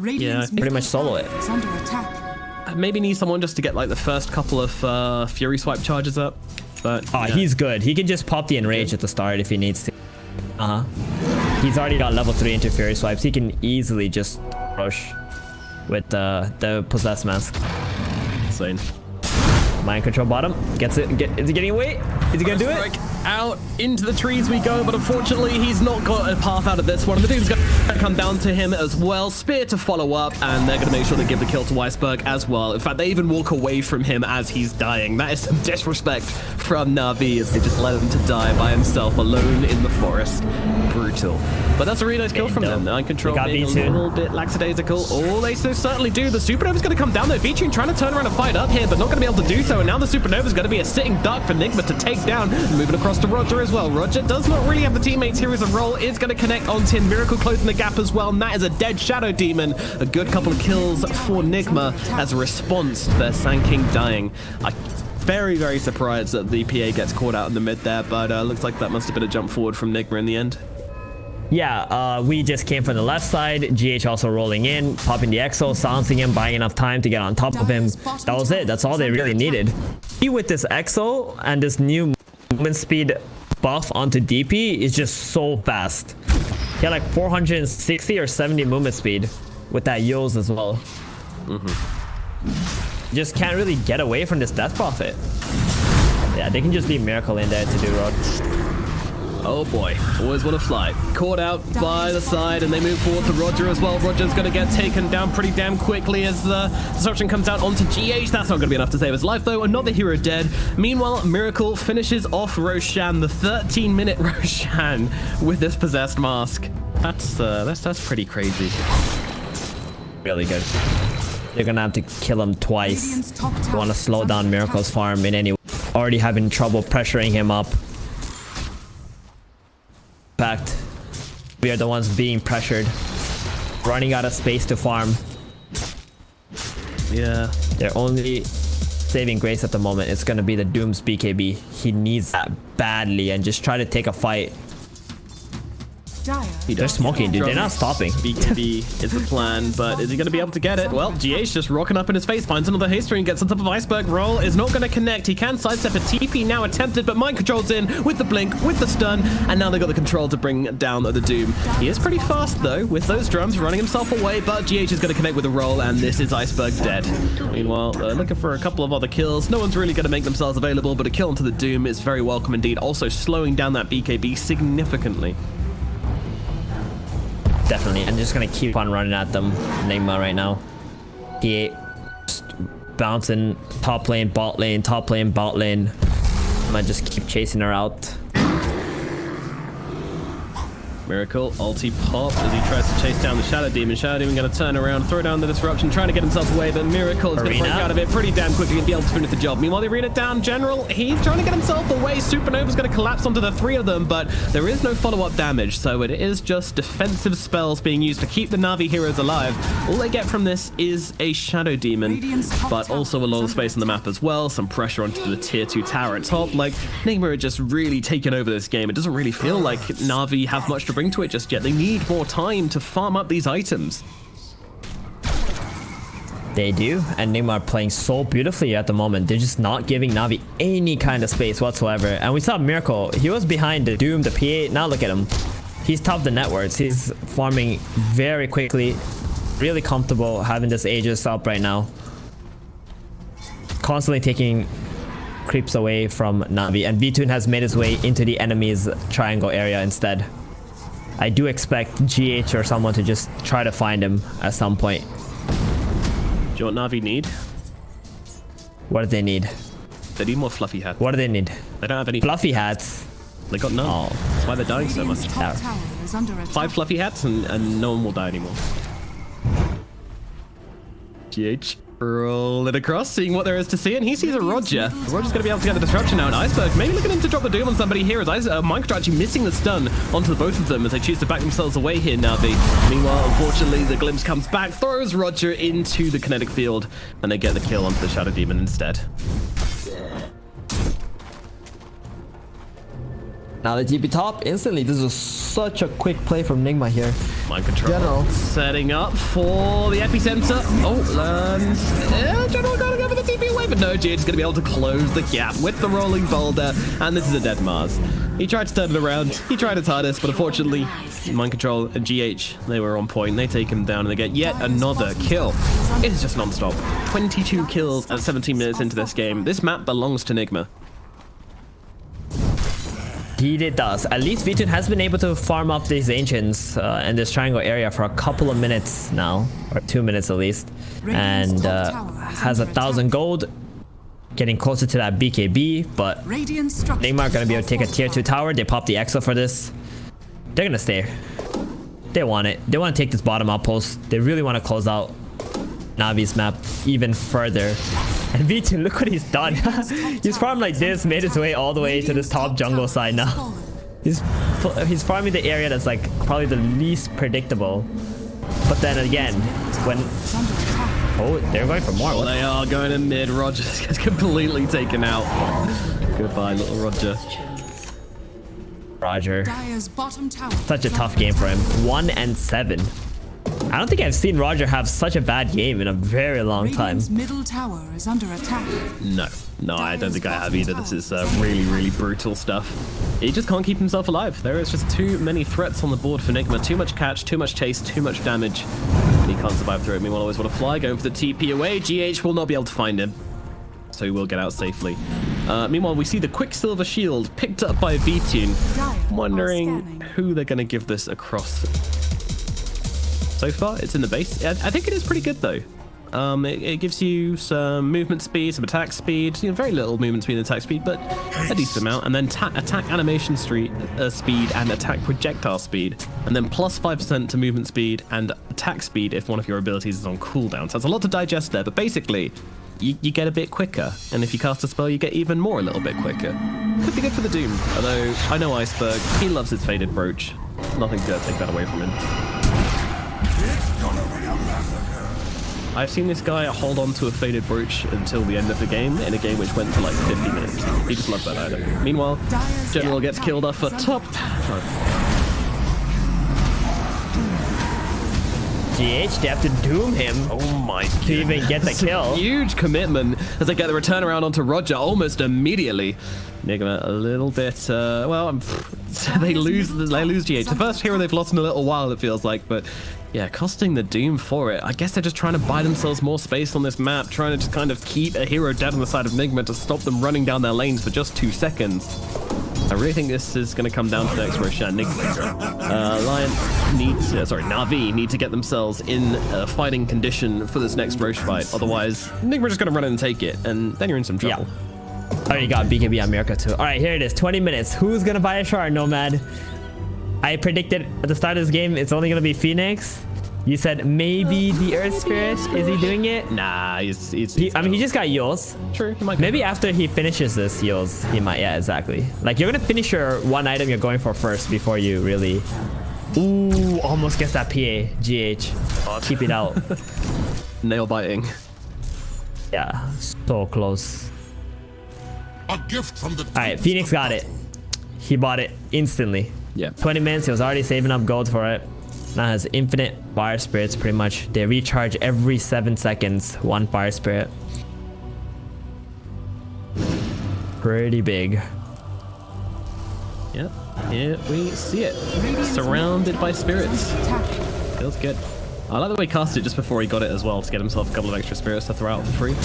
Yeah, pretty much solo it. Under attack. Maybe need someone just to get like the first couple of Fury swipe charges up. But yeah. He's good. He can just pop the Enrage at the start if he needs to. He's already got level 3 into Fury swipes. He can easily just rush with the Possessed Mask. Insane. Mind control bottom. Gets it. Is he getting away? Is he gonna do it? Out into the trees we go, but unfortunately he's not got a path out of this one. The dude's gonna come down to him as well. Spear to follow up, and they're gonna make sure they give the kill to Iceberg as well. In fact, they even walk away from him as he's dying. That is some disrespect from Navi as they just let him to die by himself alone in the forest. Brutal. But that's a really nice kill from them. Mind control being a little bit lackadaisical. Oh, they so certainly do. The Supernova's gonna come down there. Featuring trying to turn around and fight up here, but not gonna be able to do so. And now the Supernova's gonna be a sitting duck for Nigma to take down. Moving across to Roger as well. Roger does not really have the teammates here as a roll. Is going to connect on Tin. Miracle closing the gap as well. And that is a dead Shadow Demon. A good couple of kills for Nigma as a response to their Sand King dying. Very, very surprised that the PA gets caught out in the mid there, but looks like that must have been a jump forward from Nigma in the end. Yeah, we just came from the left side. GH also rolling in, popping the Exo, silencing him, buying enough time to get on top of him. That was it. That's all they really needed. With this Exo and this new movement speed buff onto DP is just so fast. He had like 460 or 70 movement speed with that Yos as well. Just can't really get away from this Death Prophet. Yeah, they can just leave Miracle in there to do road. Oh boy, always want to fly. Caught out by the side, and they move forward to Roger as well. Roger's going to get taken down pretty damn quickly as the disruption comes out onto GH. That's not going to be enough to save his life, though. Another hero dead. Meanwhile, Miracle finishes off Roshan, the 13-minute Roshan, with this possessed mask. That's pretty crazy. Really good. They're going to have to kill him twice. They want to slow down Miracle's farm in any way. Already having trouble pressuring him up. In fact, we are the ones being pressured, running out of space to farm. Yeah, they're only saving grace at the moment. It's gonna be the Doom's BKB. He needs that badly, and just try to take a fight. They're smoking, dude. They're not stopping. BKB is the plan, but is he going to be able to get it? Well, GH just rocking up in his face, finds another haste ring, gets on top of Iceberg. Roll is not going to connect. He can sidestep a TP now attempted, but mind control's in with the blink, with the stun, and now they got the control to bring down the Doom. He is pretty fast though, with those drums running himself away, but GH is going to connect with a roll, and this is Iceberg dead. Meanwhile, they're looking for a couple of other kills. No one's really going to make themselves available, but a kill onto the Doom is very welcome indeed. Also slowing down that BKB significantly. Definitely. I'm just gonna keep on running at them. Nigma right now. He just bouncing top lane, bot lane, top lane, bot lane. I might just keep chasing her out. Miracle ulti popped as he tries to chase down the Shadow Demon. Shadow Demon going to turn around, throw down the disruption, trying to get himself away, but Miracle is going to break out of it pretty damn quickly and be able to finish the job. Meanwhile, the arena down general, he's trying to get himself away. Supernova's going to collapse onto the 3 of them, but there is no follow-up damage, so it is just defensive spells being used to keep the Navi heroes alive. All they get from this is a Shadow Demon, but also a lot of space on the map as well. Some pressure onto the tier 2 tower at top. Like, Nigma are just really taking over this game. It doesn't really feel like Navi have much to bring to it just yet. They need more time to farm up these items. They do, and Nigma are playing so beautifully at the moment. They're just not giving Navi any kind of space whatsoever. And we saw Miracle. He was behind the Doom, the PA. Now look at him. He's top the networks. He's farming very quickly. really comfortable having this Aegis up right now. Constantly taking creeps away from Navi, and Vtune has made his way into the enemy's triangle area instead. I do expect GH or someone to just try to find him at some point. Do you know what Navi need? What do they need? They need more fluffy hats. What do they need? They don't have any Fluffy hats. They got none. Oh. That's why they're dying so much. Radiant's top tower is under attack. 5 fluffy hats and no one will die anymore. GH rolling across, seeing what there is to see, and he sees a Roger. Roger's going to be able to get the disruption now, and Iceberg maybe looking to drop the doom on somebody here as Minecraft actually missing the stun onto the both of them as they choose to back themselves away here, Navi. Meanwhile, unfortunately, the glimpse comes back, throws Roger into the kinetic field, and they get the kill onto the Shadow Demon instead. Now the TP top instantly. This is such a quick play from Nigma here. Mind control. General. Setting up for the epicenter. Oh, and General gotta go for the TP away, but no, GH is gonna be able to close the gap with the rolling boulder, and this is a dead Mars. He tried to turn it around, he tried his hardest, but unfortunately, Mind Control and GH, they were on point. They take him down and they get yet another kill. It's just non-stop. 22 kills at 17 minutes into this game. This map belongs to Nigma. It does. At least Vtune has been able to farm up these ancients in this triangle area for a couple of minutes now, or 2 minutes at least, and has 1,000 gold, getting closer to that BKB. But Nigma are gonna be able to take a tier 2 tower. They pop the Exo for this. They're gonna stay. They want it. They want to take this bottom outpost. They really want to close out Navi's map even further. And Vtune, look what he's done. He's farmed like this, made his way all the way to this top jungle side now. He's farming the area that's like probably the least predictable. But then again, when... Oh, they're going for more. Well, they are going in mid. Roger gets completely taken out. Goodbye, little Roger. Roger. Dire's bottom tower. Such a tough game for him. 1-7. I don't think I've seen Roger have such a bad game in a very long time. Radiant's middle tower is under attack. No, I don't think I have either. This is really, really brutal stuff. He just can't keep himself alive. There is just too many threats on the board for Nigma. Too much catch, too much chase, too much damage. He can't survive through it. Meanwhile, always want to fly, going for the TP away. GH will not be able to find him, so he will get out safely. Meanwhile, we see the Quicksilver Shield picked up by Vtune. I'm wondering who they're going to give this across. So far, it's in the base. I think it is pretty good though. It gives you some movement speed, some attack speed, very little movement speed and attack speed, but a decent amount. And then attack animation speed and attack projectile speed. And then plus 5% to movement speed and attack speed if one of your abilities is on cooldown. So it's a lot to digest there, but basically, you get a bit quicker. And if you cast a spell, you get even more a little bit quicker. Could be good for the Doom. Although, I know Iceberg, he loves his Faded Brooch. Nothing's gonna take that away from him. I've seen this guy hold on to a Faded Brooch until the end of the game in a game which went for like 50 minutes. He just loves that item. Meanwhile, General gets killed off at top. GH, they have to doom him. Oh my god. To even get the kill. Huge commitment as they get the return around onto Roger almost immediately. Nigma a little bit, they lose GH. The first hero they've lost in a little while, it feels like, but yeah, costing the Doom for it. I guess they're just trying to buy themselves more space on this map, trying to just kind of keep a hero dead on the side of Nigma to stop them running down their lanes for just 2 seconds. I really think this is going to come down to the next Roshan. Navi need to get themselves in a fighting condition for this next Rosh fight. Otherwise, Nigma's just going to run in and take it, and then you're in some trouble. Yeah. Oh, you got BKB on America too. All right, here it is. 20 minutes. Who's going to buy a shard, Nomad? I predicted at the start of this game, it's only going to be Phoenix. You said maybe the Earth Spirit. Is he doing it? Nah, he's I mean, he just got Yules. True, he might. Maybe after he finishes this Yules, he might. Yeah, exactly. Like, you're going to finish your one item you're going for first before you really... Ooh, almost gets that PA. GH. Keep it out. Nail biting. Yeah, so close. A gift from the... All right, Phoenix got it. He bought it instantly. Yeah. 20 minutes, he was already saving up gold for it. Now has infinite fire spirits pretty much. They recharge every 7 seconds, 1 fire spirit. Pretty big. Yep, here we see it. Surrounded by spirits. Feels good. I like the way he cast it just before he got it as well to get himself a couple of extra spirits to throw out for free.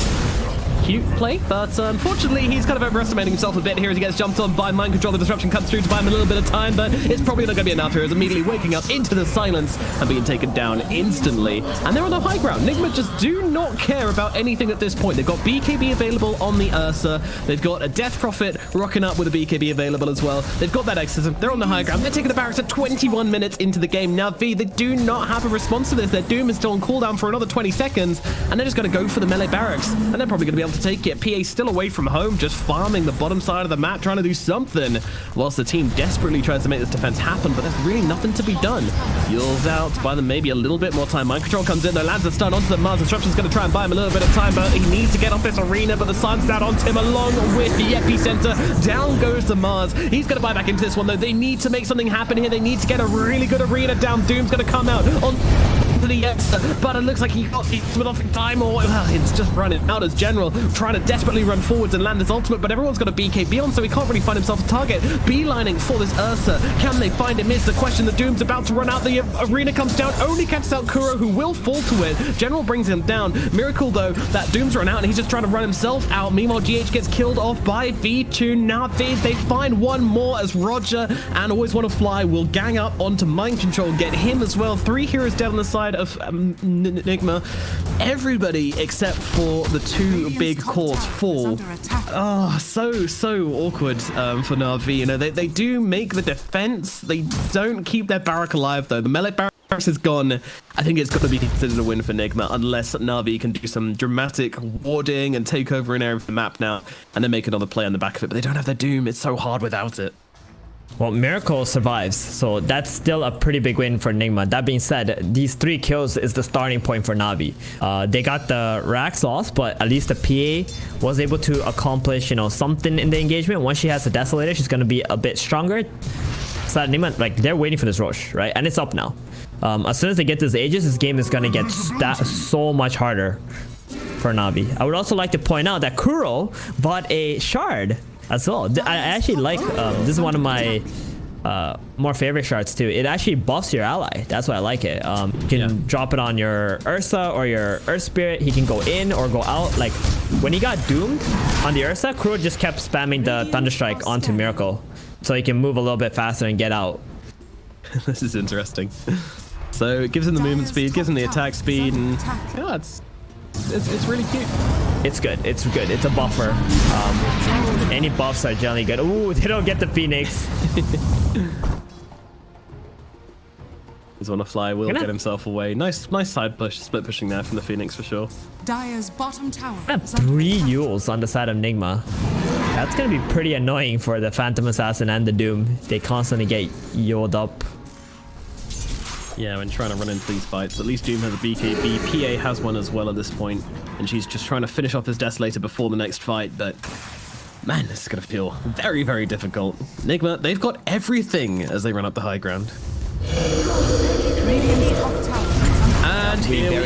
Cute play, but unfortunately he's kind of overestimating himself a bit here as he gets jumped on by mind control. The disruption comes through to buy him a little bit of time, but it's probably not going to be enough here as immediately waking up into the silence and being taken down instantly. And they're on the high ground. Nigma just do not care about anything at this point. They've got BKB available on the Ursa. They've got a Death Prophet rocking up with a BKB available as well. They've got that exorcism. They're on the high ground. They're taking the barracks at 21 minutes into the game. Navi, they do not have a response to this. Their Doom is still on cooldown for another 20 seconds, and they're just going to go for the melee barracks, and they're probably going to be able to take it. PA still away from home, just farming the bottom side of the map, trying to do something, whilst the team desperately tries to make this defense happen, but there's really nothing to be done. Fuels out, buy them maybe a little bit more time. Mind control comes in, though, lands a stun onto the Mars. Disruption's going to try and buy him a little bit of time, but he needs to get off this arena, but the sun's down onto him along with the epicenter. Down goes the Mars. He's going to buy back into this one, though. They need to make something happen here. They need to get a really good arena down. Doom's going to come out on the Extra, but it looks like he got with off in time, or well, it's just running out as General, trying to desperately run forwards and land his ultimate, but everyone's got a BKB on, so he can't really find himself a target. Beelining for this Ursa. Can they find him? Is the question. The Doom's about to run out. The arena comes down, only catches out Kuro, who will fall to it. General brings him down. Miracle, though, that Doom's run out, and he's just trying to run himself out. Meanwhile, GH gets killed off by V2. Navi, they find one more as Roger and Always Want to Fly will gang up onto Mind Control, get him as well. 3 heroes dead on the side of Nigma. Everybody except for the 2 big cores fall. Oh, so awkward for Navi. You know, they do make the defense. They don't keep their barrack alive, though. The melee barracks is gone. I think it's got to be considered a win for Nigma, unless Navi can do some dramatic warding and take over an area of the map now, and then make another play on the back of it. But they don't have their Doom. It's so hard without it. Well, Miracle survives, so that's still a pretty big win for Nigma. That being said, these 3 kills is the starting point for Navi. They got the racks lost, but at least the PA was able to accomplish, you know, something in the engagement. Once she has the Desolator, she's going to be a bit stronger. So Nigma, like, they're waiting for this rush, right? And it's up now. As soon as they get this Aegis, this game is going to get so much harder for Navi. I would also like to point out that Kuro bought a shard as well. I actually like, this is one of my more favorite shards too. It actually buffs your ally. That's why I like it. You can drop it on your Ursa or your Earth Spirit. He can go in or go out. Like when he got doomed on the Ursa, Kuro just kept spamming the Thunderstrike onto Miracle, so he can move a little bit faster and get out. This is interesting. So it gives him the movement speed, gives him the attack speed, and yeah, it's really cute. It's good. It's good. It's a buffer. Any buffs are generally good. Ooh, they don't get the Phoenix. He's on a fly, will get himself away. Nice side push, split pushing there from the Phoenix for sure. Dire's bottom tower. I have 3 Yules on the side of Nigma. That's gonna be pretty annoying for the Phantom Assassin and the Doom. They constantly get Yuled up. Yeah, when trying to run into these fights, at least Doom has a BKB. PA has one as well at this point, and she's just trying to finish off this Desolator before the next fight, but man, this is going to feel very, very difficult. Nigma, they've got everything as they run up the high ground. And here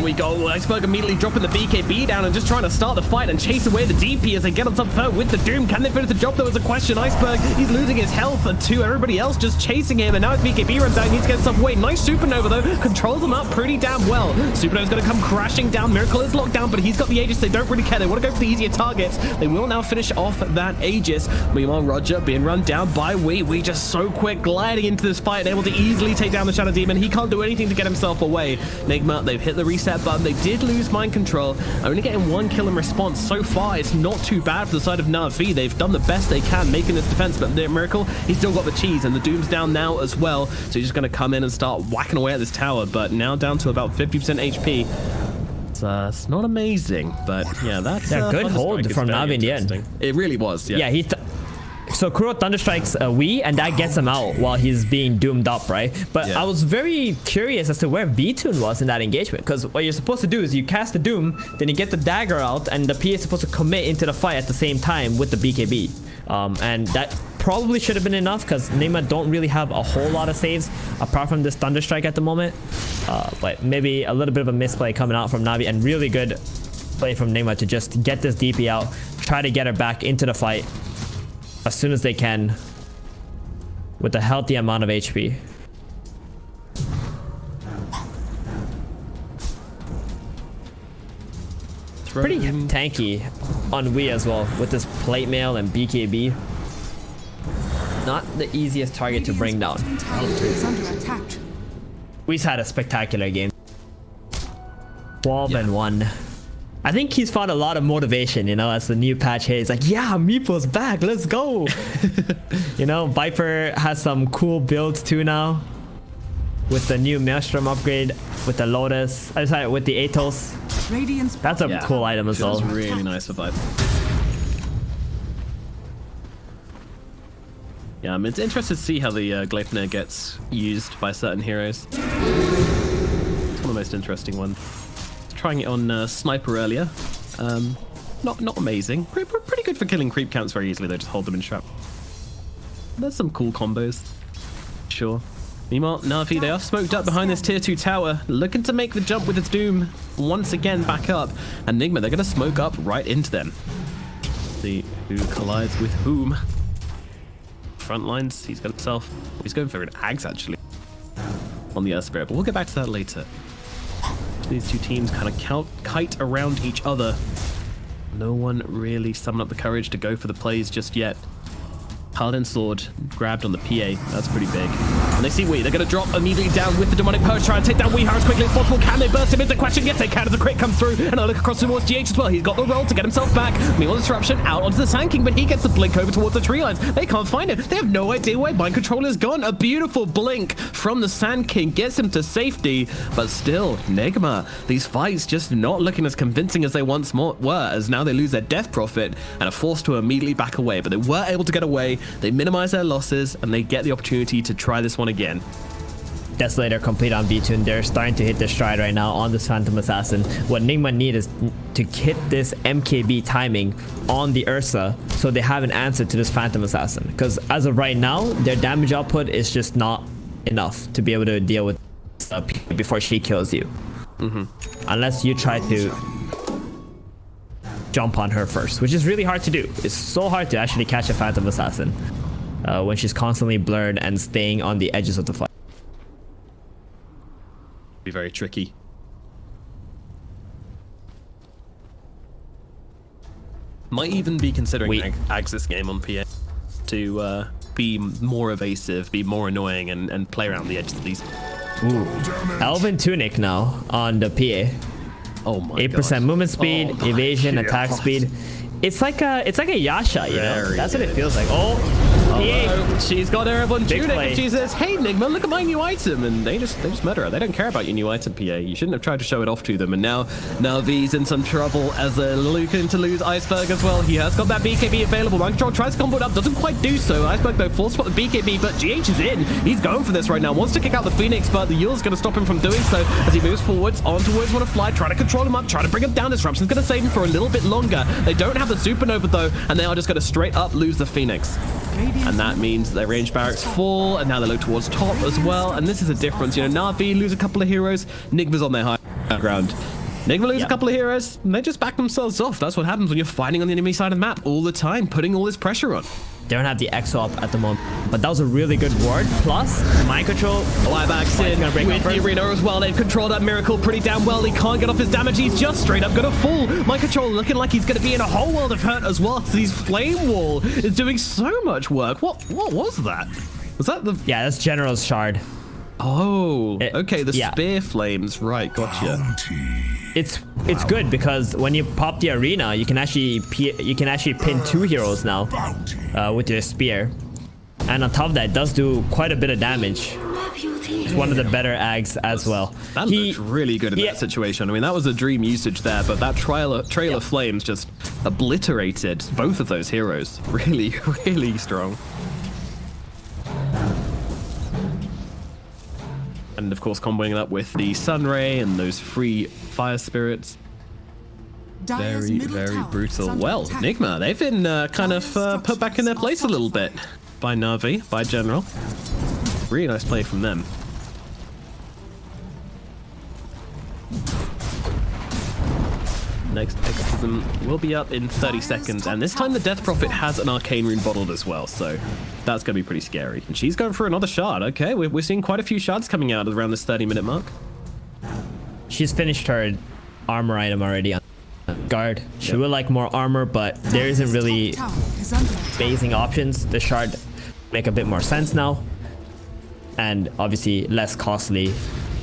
we go. Iceberg immediately dropping the BKB down and just trying to start the fight and chase away the DP as they get on top of her with the Doom. Can they finish the job? There was a question. Iceberg, he's losing his health to everybody else just chasing him, and now his BKB runs out. He needs to get himself away. Nice Supernova, though. Controls him up pretty damn well. Supernova's going to come crashing down. Miracle is locked down, but he's got the Aegis. They don't really care. They want to go for the easier targets. They will now finish off that Aegis. Meanwhile, Roger being run down by We just so quick, gliding into this fight and able to easily take down the Shadow Demon. He can't do anything to get himself away. Nigma, they've hit the reset button. They did lose mind control, only getting 1 kill in response. So far, it's not too bad for the side of Navi. They've done the best they can making this defense, but Miracle, he's still got the cheese, and the Doom's down now as well. So he's just going to come in and start whacking away at this tower, but now down to about 50% HP. It's not amazing, but yeah, that's a good hold from Navi in the end. It really was, yeah. Yeah, so Kuro Thunderstrikes Wii, and that gets him out while he's being doomed up, right? But I was very curious as to where V-Tune was in that engagement, because what you're supposed to do is you cast the Doom, then you get the dagger out, and the P is supposed to commit into the fight at the same time with the BKB. And that probably should have been enough, because Nigma don't really have a whole lot of saves apart from this Thunderstrike at the moment. But maybe a little bit of a misplay coming out from Navi, and really good play from Nigma to just get this DP out, try to get her back into the fight as soon as they can with a healthy amount of HP. pretty tanky on Wii as well with this plate mail and BKB. Not the easiest target to bring down. Radiant's bottom tower is under attack. We've had a spectacular game. 12 and 1. I think he's found a lot of motivation, you know, as the new patch hits. Like, yeah, Meeple's back, let's go. You know, Viper has some cool builds too now. With the new Maelstrom upgrade, with the Lotus, sorry, with the Atos. Radiant's That's a cool item as well. Feels really nice for Viper. Yeah, I'm interested to see how the Gleipnir gets used by certain heroes. It's one of the most interesting ones. Trying it on Sniper earlier. Not amazing. Pretty good for killing creep counts very easily though, just hold them in trap. There's some cool combos. Sure. Meanwhile, Navi, they are smoked up behind this tier 2 tower, looking to make the jump with its doom once again back up. And Nigma, they're going to smoke up right into them. See who collides with whom. Front lines, he's got himself. He's going for an Axe actually on the Earth Spirit, but we'll get back to that later. These two teams kind of kite around each other. No one really summoned up the courage to go for the plays just yet. Paladin Sword grabbed on the PA. That's pretty big. And they see Wii. They're going to drop immediately down with the Demonic Purge. Try and take down Wii as quickly as possible. Can they burst him into question? Yes, they can as a crit comes through. And I look across towards GH as well. He's got the roll to get himself back. Meanwhile, Disruption out onto the Sand King, but he gets the blink over towards the tree lines. They can't find it. They have no idea where Mind Control is gone. A beautiful blink from the Sand King gets him to safety. But still, Nigma, these fights just not looking as convincing as they once were, as now they lose their Death Prophet and are forced to immediately back away. But they were able to get away. They minimize their losses, and they get the opportunity to try this one again. Desolator complete on B2, they're starting to hit their stride right now on this Phantom Assassin. What Nigma need is to hit this MKB timing on the Ursa so they have an answer to this Phantom Assassin. Because as of right now, their damage output is just not enough to be able to deal with before she kills you. Unless you try to jump on her first, which is really hard to do. It's so hard to actually catch a Phantom Assassin when she's constantly blurred and staying on the edges of the fight. Be very tricky. Might even be considering Ags this game on PA to be more evasive, be more annoying, and play around the edges of these. Ooh, Elven Tunic now on the PA. Oh my 8% movement speed, evasion, attack speed. It's like a Yasha, you know? That's what it feels like. Oh, no. She's got her Elven Tunic play. and she says, hey Nigma, look at my new item, and they just murder her. They don't care about your new item, PA. You shouldn't have tried to show it off to them. And now V's in some trouble as they're looking to lose Iceberg as well. He has got that BKB available. Mind Control tries to combo it up, doesn't quite do so. Iceberg though force spot the BKB, but GH is in. He's going for this right now. Wants to kick out the Phoenix, but the Yule's going to stop him from doing so as he moves forwards on towards Wanna Fly, trying to control him up, trying to bring him down. Disruption's going to save him for a little bit longer. They don't have the Supernova though, and they are just going to straight up lose the Phoenix. And that means their range barracks fall, and now they look towards top as well. And this is a difference. You know, Navi lose a couple of heroes, Nigma's on their high ground. Nigma lose a couple of heroes, and they just back themselves off. That's what happens when you're fighting on the enemy side of the map all the time, putting all this pressure on. they don't have the EXO up at the moment, but that was a really good ward. Plus, Mind Control. Lieback's in with the arena as well. They've controlled that Miracle pretty damn well. He can't get off his damage. He's just straight up gonna fall. Mind Control looking like he's gonna be in a whole world of hurt as well. So his Flame Wall is doing so much work. What was that? Was that the... Yeah, that's General's Shard. Oh, okay, the spear flames, right, gotcha. It's good because when you pop the arena, you can actually pin 2 heroes now with your spear, and on top of that, it does do quite a bit of damage. It's one of the better Ags as well. That looked really good in that situation. I mean, that was a dream usage there, but that trail of flames just obliterated both of those heroes. Really, really strong. And of course, comboing it up with the Sunray and those free fire spirits. Very, very brutal. Well, Nigma, they've been kind of put back in their place a little bit by Navi, by General. Really nice play from them. Next Exorcism will be up in 30 seconds, and this time the Death Prophet has an Arcane Rune bottled as well, so that's going to be pretty scary. And she's going for another shard. Okay, we're seeing quite a few shards coming out around this 30-minute mark. She's finished her armor item already. guard. She would like more armor, but there isn't really Top tower is under attack. phasing options. The shard make a bit more sense now, and obviously less costly,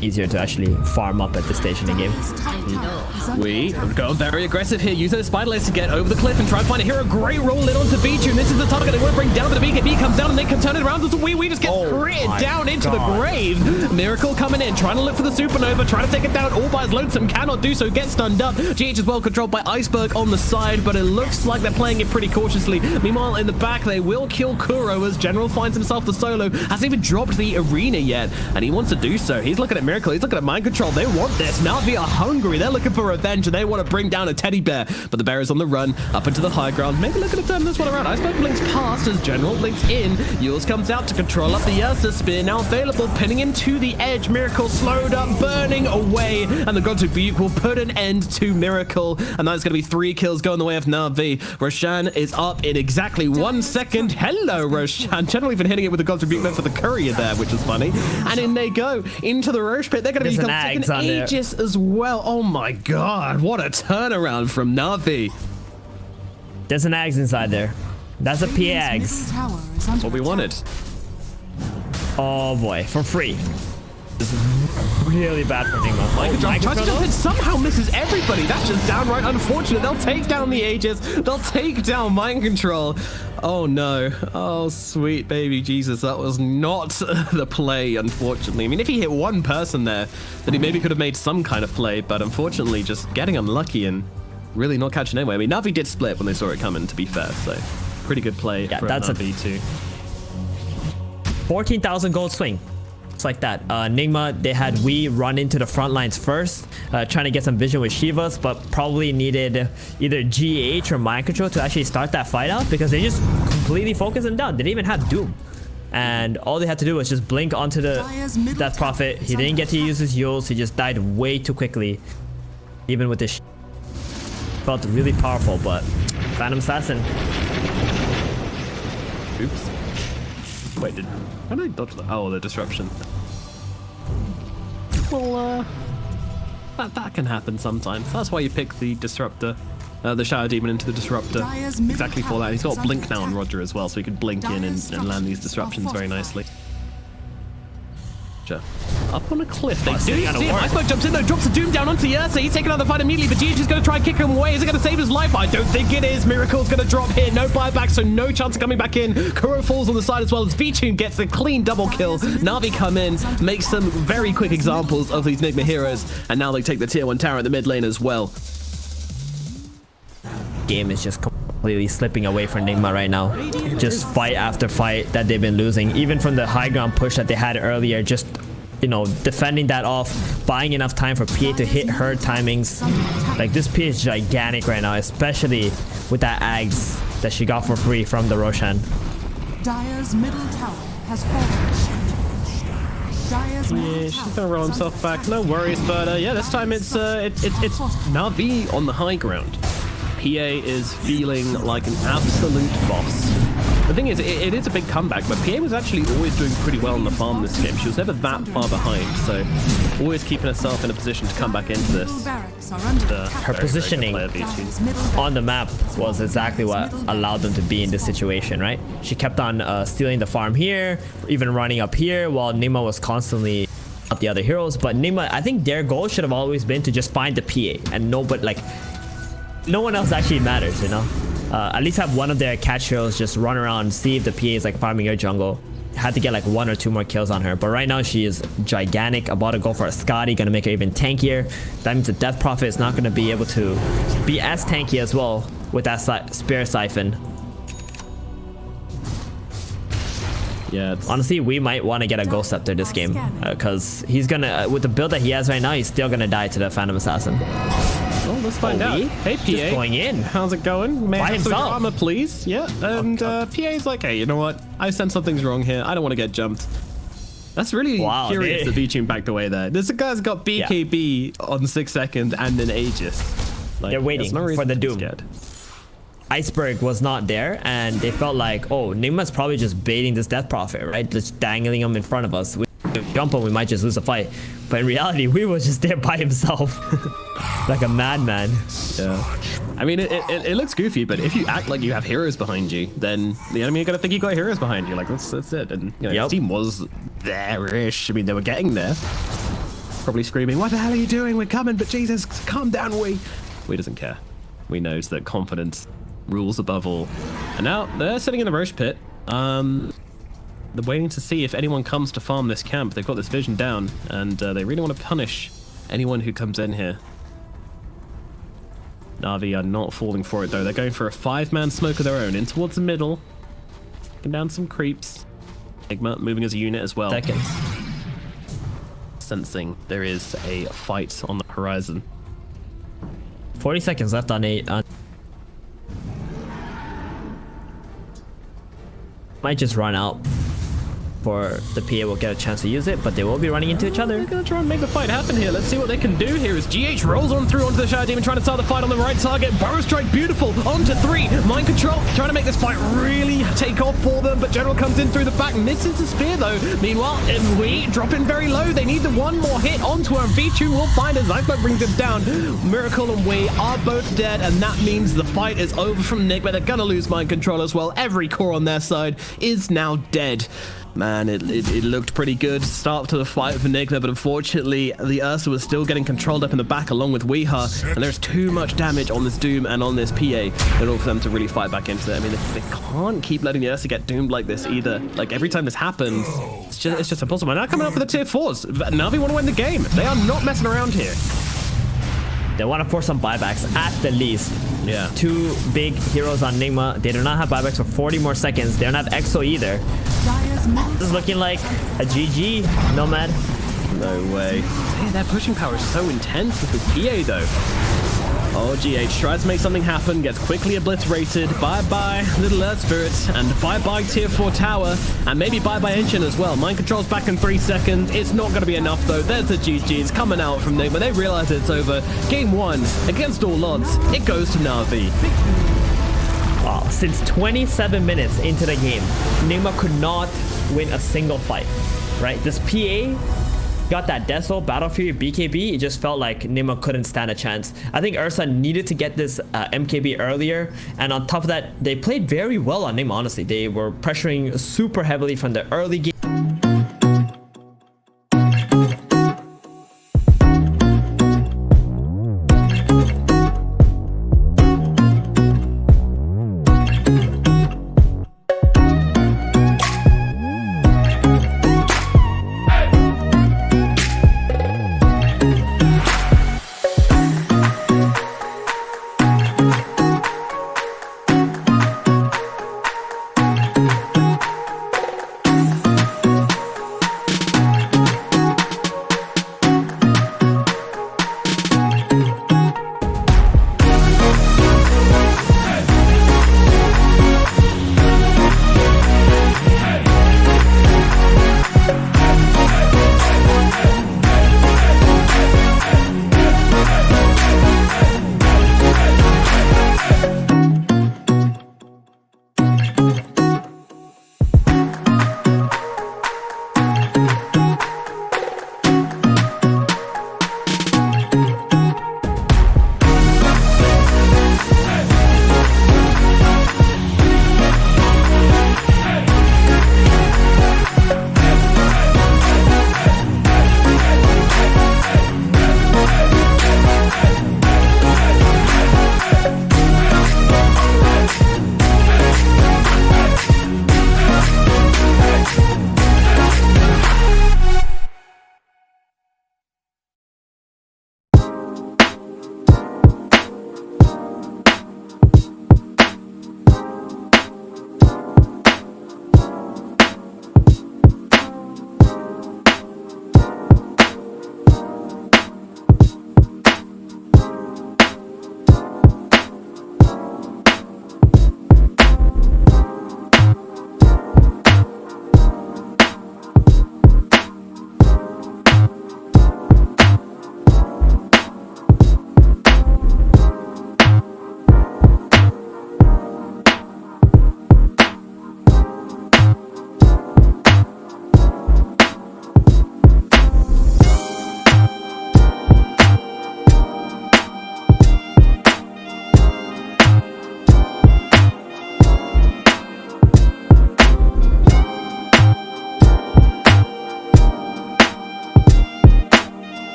easier to actually farm up at this stage in the game. Dire's top tower is under We attack. go very aggressive here, using the spider legs to get over the cliff and try and find a hero. Great roll in onto Vichu. This is the target they want to bring down, but the BKB comes down and they can turn it around. As we just get critted my down into the God. grave. Miracle coming in, trying to look for the supernova, trying to take it down all by his lonesome. Cannot do so, gets stunned up. GH is well controlled by Iceberg on the side, but it looks like they're playing it pretty cautiously. Meanwhile, in the back, they will kill Kuro as General finds himself the solo. Hasn't even dropped the arena yet, and he wants to do so. He's looking at Miracle, he's looking at Mind Control. They want this. Navi are hungry. They're looking for revenge, and they want to bring down a teddy bear. But the bear is on the run, up into the high ground. Maybe looking to turn this one around. Iceberg blinks past as General blinks in. Yules comes out to control up the Ursa Spear. Now available, pinning him to the edge. Miracle slowed up, burning away. And the Gods of Buke will put an end to Miracle. And that's going to be 3 kills going the way of Navi. Roshan is up in exactly 1 second. Hello, Roshan. General even hitting it with the Gods of Buke for the courier there, which is funny. And in they go into the Roche pit. They're going to There's be an taking Ags on there. Aegis as well. Oh my god, what a turnaround from Navi. There's an Ags inside there. That's a PA Radiant's Ags. middle tower is under What we attack. wanted. Oh boy, for free. This is really bad for Nigma. Mind Control tries to jump in, somehow misses everybody. That's just downright unfortunate. They'll take down the Aegis. They'll take down Mind Control. Oh no. Oh sweet baby Jesus. That was not the play, unfortunately. I mean, if he hit one person there, then he maybe could have made some kind of play, but unfortunately just getting unlucky and really not catching anyway. I mean, Navi did split when they saw it coming, to be fair, so pretty good play from that's a- Navi too. 14,000 gold swing. It's like that. Nigma, they had we run into the front lines first, trying to get some vision with Shivas, but probably needed either GH or Mind Control to actually start that fight out, because they just completely focused him down. They didn't even have Doom. And all they had to do was just blink onto the Dire's middle Death tower Prophet. is He didn't under get to use his Yules. He just died way too quickly. Even with this felt really powerful, but Phantom Assassin. Oops. Wait, how did I dodge that? Oh, the disruption. Well, that can happen sometimes. That's why you pick the disruptor, the Shadow Demon into the disruptor. Dire's middle Exactly for that. tower He's got is blink under now on attack. Roger as well, so he could blink in Dire's and land these structures are disruptions very fortified. nicely. Sure. Up on a cliff. They do sitting see on a him. ward. Iceberg jumps in though, drops a Doom down onto Ursa. He's taking out the fight immediately, but GH is going to try and kick him away. Is it going to save his life? I don't think it is. Miracle's going to drop here. No buyback, so no chance of coming back in. Kuro falls on the side as well as Vichu gets the clean double kill. Navi come in, make some very quick examples of these Nigma heroes, and now they take the tier 1 tower at the mid lane as well. Game is just completely slipping away from Nigma right now. Just fight after fight that they've been losing. Even from the high ground push that they had earlier, just, you know, defending that off, buying enough time for PA to hit her timings. Like, this PA is gigantic right now, especially with that Ags that she got for free from the Roshan. Dire's middle tower has fallen. Dire's middle Yeah, she's tower gonna roll is himself under back. No worries, but yeah, this time it's Navi on the high ground. PA is feeling like an absolute boss. The thing is, it is a big comeback, but PA was actually always doing pretty well on the farm this game. She was never that far behind, so always keeping herself in a position to come back into this. Middle barracks are under attack. Her positioning Dire's middle on the map was exactly what allowed them to be in this situation, right? She kept on stealing the farm here, even running up here, while Nigma was constantly up the other heroes. But Nigma, I think their goal should have always been to just find the PA, and no one else actually matters, you know? At least have one of their catch heroes just run around, see if the PA is like farming your jungle. Had to get like 1 or 2 more kills on her, but right now she is gigantic. About to go for a Scotty, gonna make her even tankier. That means the Death Prophet is not gonna be able to be as tanky as well with that Spear Siphon. Yeah, Honestly, we might want to get a Ghost Scepter this game, because he's gonna, with the build that he has right now, he's still gonna die to the Phantom Assassin. well, let's find out. Hey, PA. Just going in. How's it going? May I By have some himself. drama, please? Yeah, and PA's like, hey, you know what? I sense something's wrong here. I don't want to get jumped. That's really Wow, curious they- that Vichu backed away there. This guy's got BKB on 6 seconds and an Aegis. Like, They're waiting there's no for reason the to be Doom. scared. Iceberg was not there, and they felt like, oh, Nigma's probably just baiting this Death Prophet, right? Just dangling him in front of us. We jump him, we might just lose the fight. But in reality, we was just there by himself. Like a madman. Yeah. I mean, it looks goofy, but if you act like you have heroes behind you, then the enemy are going to think you got heroes behind you. Like, that's it. And, you know, the team was there-ish. I mean, they were getting there. Probably screaming, what the hell are you doing? We're coming, but Jesus, calm down, we. We doesn't care. We knows that confidence rules above all. And now, they're sitting in the Roche pit. They're waiting to see if anyone comes to farm this camp. They've got this vision down, and they really want to punish anyone who comes in here. Navi are not falling for it, though. They're going for a 5-man smoke of their own in towards the middle. Taking down some creeps. Nigma moving as a unit as well. Seconds. Sensing there is a fight on the horizon. 40 seconds left on a... might just run out for the PA will get a chance to use it, but they will be running into each other. They're gonna try and make the fight happen here. Let's see what they can do here as GH rolls on through onto the Shadow Demon, trying to start the fight on the right target. Burrow Strike, beautiful, onto 3. Mind Control, trying to make this fight really take off for them, but General comes in through the back, misses the spear though. Meanwhile, we drop in very low. They need the one more hit onto her. V2 will find it. Zyklop brings him down. Miracle and we are both dead, and that means the fight is over from Nigma. They're gonna lose Mind Control as well. Every core on their side is now dead. Man, it looked pretty good start to the fight for Nigma, but unfortunately the Ursa was still getting controlled up in the back along with Weeha, and there's too much damage on this Doom and on this PA in order for them to really fight back into it. I mean, they can't keep letting the Ursa get doomed like this either. Like, every time this happens, it's just impossible. And now coming up for the tier 4s. Navi want to win the game. They are not messing around here. They want to force some buybacks at the least. Yeah. 2 big heroes on Nigma. They do not have buybacks for 40 more seconds. They don't have Exo either. This is looking like a GG, Nomad. No way. Man, their pushing power is so intense with this PA though. OGA tries to make something happen, gets quickly obliterated. Bye-bye, Little Earth Spirits, and bye-bye Tier 4 Tower, and maybe bye-bye Engine as well. Mind Control's back in 3 seconds. It's not going to be enough, though. There's the GG's coming out from Nigma. They realize it's over. Game 1, against all odds, it goes to Navi. Wow, since 27 minutes into the game, Nigma could not win a single fight, right? This PA got that Deso, Battle Fury, BKB, it just felt like Nigma couldn't stand a chance. I think Ursa needed to get this MKB earlier, and on top of that, they played very well on Nigma, honestly. They were pressuring super heavily from the early game.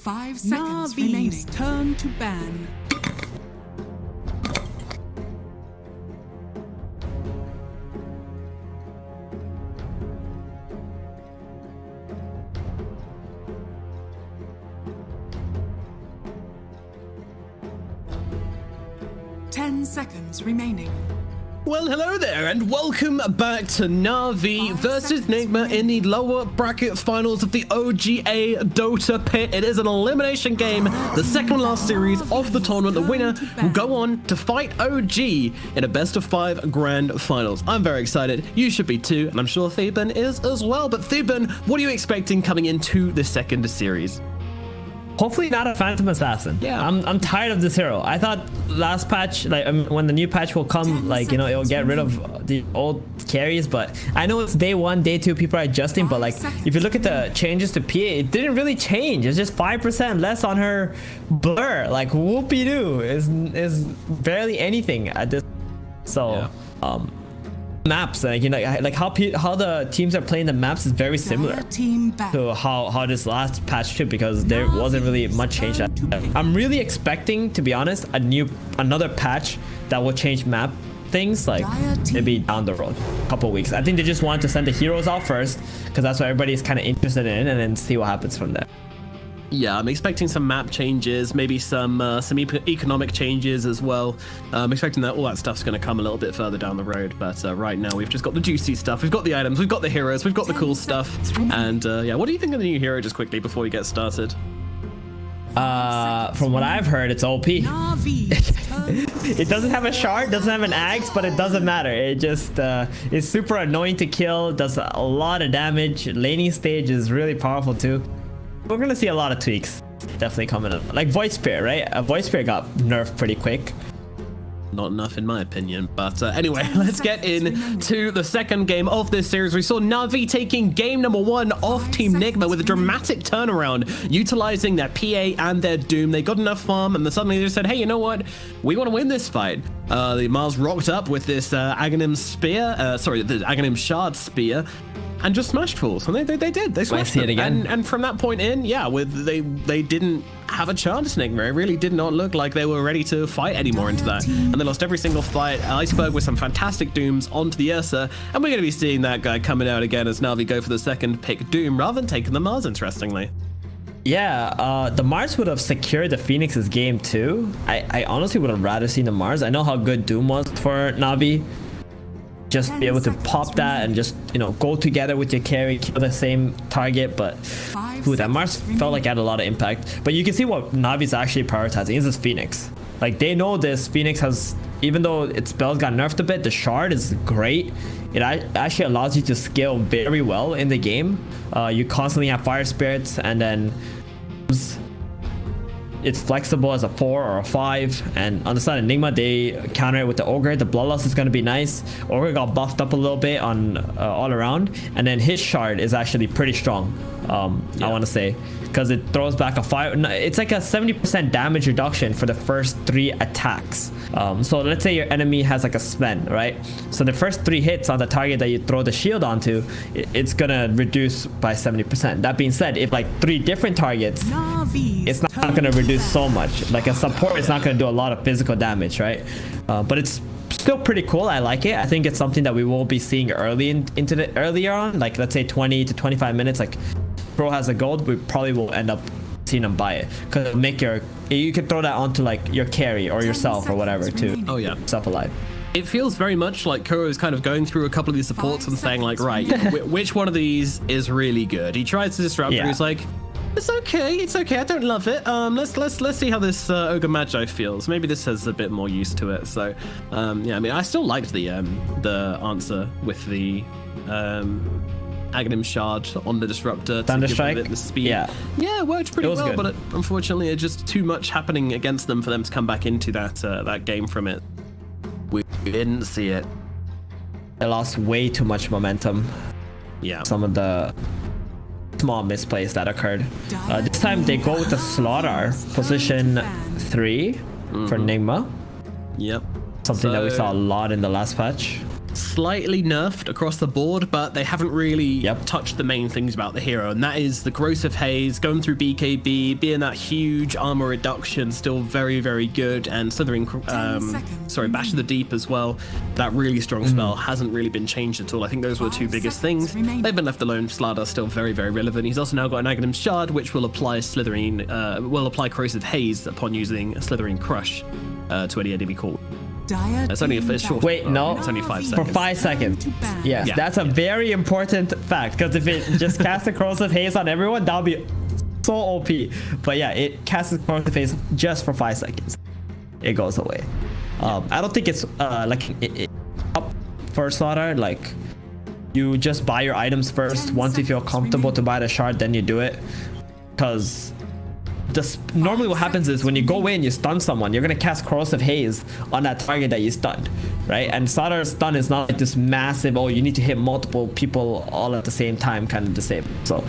5 seconds remaining. Navi's turn to ban. Ten seconds remaining. Well, hello there, and welcome back to Navi versus Nigma in the lower bracket finals of the OGA Dotapit. It is an elimination game, the second last series of the tournament. The winner will go on to fight OG in a best of 5 grand finals. I'm very excited. You should be too, and I'm sure Theban is as well. But Theban, what are you expecting coming into the second series? Hopefully not a Phantom Assassin. Yeah. I'm tired of this hero. I thought last patch, like when the new patch will come, like, you know, it'll get rid of the old carries, but I know it's day 1, day 2, people are adjusting, but like if you look at the changes to PA, it didn't really change. It's just 5% less on her blur. Like whoopie-doo is barely anything at this. So maps, like, you know, like how the teams are playing the maps is very similar to how this last patch too, because there wasn't really much change. I'm really expecting, to be honest, another patch that will change map things, like maybe down the road, a couple weeks. I think they just wanted to send the heroes out first because that's what everybody's kind of interested in, and then see what happens from there. Yeah, I'm expecting some map changes, maybe some economic changes as well. I'm expecting that all that stuff's going to come a little bit further down the road. But right now, we've just got the juicy stuff. We've got the items, we've got the heroes, we've got the cool stuff. And yeah, what do you think of the new hero, just quickly before we get started? From what I've heard, it's OP. It doesn't have a shard, doesn't have an axe, but it doesn't matter. It just is super annoying to kill, does a lot of damage. Laning stage is really powerful too. We're gonna see a lot of tweaks definitely coming up. Like Void Spear, right? A Void Spear got nerfed pretty quick. Not enough in my opinion, but anyway, let's get into the second game of this series. We saw Navi taking game number 1 off Team Nigma with a dramatic turnaround, utilizing their PA and their Doom. They got enough farm and then suddenly they said, hey, you know what? We want to win this fight. The Mars rocked up with this Aghanim Spear, the Aghanim Shard Spear, and just smashed fools. And they did. They smashed it again. And from that point in, yeah, they didn't have a chance, Nigma. It really did not look like they were ready to fight anymore into that. And they lost every single fight. Iceberg with some fantastic Dooms onto the Ursa. And we're going to be seeing that guy coming out again as Navi go for the second pick Doom rather than taking the Mars, interestingly. Yeah, the Mars would have secured the Phoenix's game too. I honestly would have rather seen the Mars. I know how good Doom was for Navi. Just be able to pop that and just, you know, go together with your carry, kill the same target. But ooh, that Mars felt like it had a lot of impact. But you can see what Navi's actually prioritizing is this Phoenix. Like, they know this Phoenix has, even though its spells got nerfed a bit, the shard is great. It actually allows you to scale very well in the game. You constantly have fire spirits, and then it's flexible as a 4 or a 5. And on the side of Nigma, they counter it with the Ogre. The Bloodlust is going to be nice. Ogre got buffed up a little bit on all around, and then his shard is actually pretty strong. I want to say, because it throws back a fire. It's like a 70% damage reduction for the first 3 attacks. So let's say your enemy has like a Sven, right? So the first 3 hits on the target that you throw the shield onto, it's gonna reduce by 70%. That being said, if like 3 different targets, it's not gonna reduce so much. Like a support is not gonna do a lot of physical damage, right? But it's still pretty cool. I like it. I think it's something that we will be seeing earlier on, like let's say 20 to 25 minutes. Like Pro has a gold, we probably will end up seeing them buy it, because you can throw that onto like your carry or yourself or whatever to oh yeah, self alive. It feels very much like Kuro is kind of going through a couple of these supports and saying like, right, which one of these is really good? He tries to disrupt her. He's like, it's okay, I don't love it. Let's see how this Ogre Magi feels. Maybe this has a bit more use to it. So yeah, I mean, I still liked the answer with the Aghanim Shard on the Disruptor to give it the speed. Yeah, it worked pretty well, but unfortunately it's just too much happening against them for them to come back into that game from it. We didn't see it. They lost way too much momentum. Yeah. Some of the small misplays that occurred. This time they go with the Slaughter, position 3 for Nigma. Yep. Something that we saw a lot in the last patch. Slightly nerfed across the board, but they haven't really touched the main things about the hero, and that is the Corrosive Haze, going through BKB, being that huge armor reduction, still very, very good, and Slithering, Bash of the Deep as well. That really strong spell hasn't really been changed at all. I think those were the 2 biggest things. They've been left alone. Slardar still very, very relevant. He's also now got an Aghanim Shard, which will apply Corrosive Haze upon using Slithering Crush to any enemy call. It's only a short. Wait, no, it's only 5 seconds. For 5 seconds. Yes, that's a very important fact, because if it just casts a Corrosive Haze on everyone, that'll be so OP. But yeah, it casts a Corrosive Haze just for 5 seconds. It goes away. I don't think it's up for Slaughter. Like, you just buy your items first. Once you feel comfortable to buy the shard, then you do it. Because normally what happens is when you go in, you stun someone, you're gonna cast Corrosive Haze on that target that you stunned, right? And Slaughter's stun is not like this massive, oh, you need to hit multiple people all at the same time kind of disable. So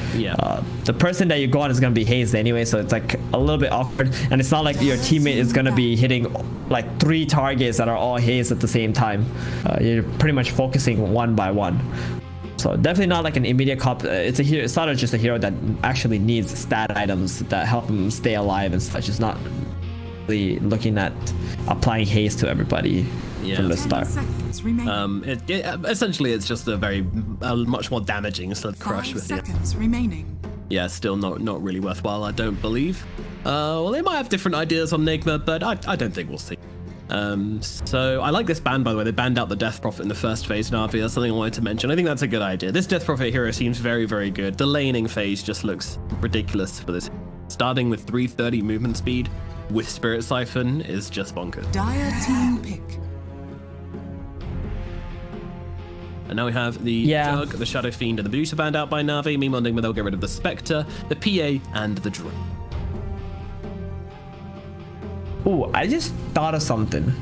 the person that you go on is gonna be hazed anyway, so it's like a little bit awkward, and it's not like your teammate is gonna be hitting like 3 targets that are all hazed at the same time. You're pretty much focusing one by one. So definitely not like an immediate cop. It's not just a hero that actually needs stat items that help him stay alive and such. It's not really looking at applying haste to everybody from the start. Essentially, it's just a much more damaging Slith Crush with it. Remaining. yeah, still not really worthwhile, I don't believe. Well, they might have different ideas on Nigma, but I don't think we'll see. So I like this ban, by the way. They banned out the Death Prophet in the first phase, Navi. That's something I wanted to mention. I think that's a good idea. This Death Prophet hero seems very, very good. The laning phase just looks ridiculous for this. Starting with 330 movement speed with Spirit Siphon is just bonkers. Dire team pick. And now we have the Jug, the Shadow Fiend, and the Medusa banned out by Navi. Meanwhile, Nigma, they'll get rid of the Spectre, the PA, and the Drone. Ooh, I just thought of something.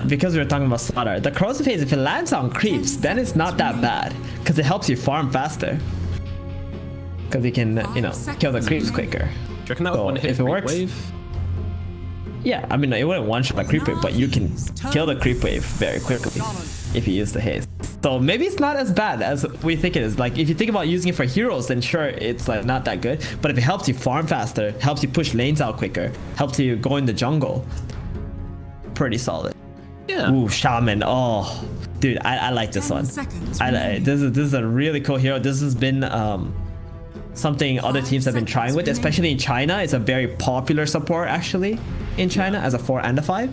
Because we were talking about slaughter. The corrosive haze, if it lands on creeps, then it's not that bad. Because it helps you farm faster. Because you can, kill the creeps quicker. Do you reckon that would one hit if it works, wave? Yeah, I mean, it wouldn't one-shot a creep wave, but you can kill the creep wave very quickly if you use the haze. So maybe it's not as bad as we think it is. Like, if you think about using it for heroes, then sure, it's like not that good. But if it helps you farm faster, helps you push lanes out quicker, helps you go in the jungle, pretty solid. Yeah. Ooh, Shaman. Oh, dude, I like this one. This is a really cool hero. This has been something other teams have been trying with, especially in China. It's a very popular support actually in China as a 4 and a 5.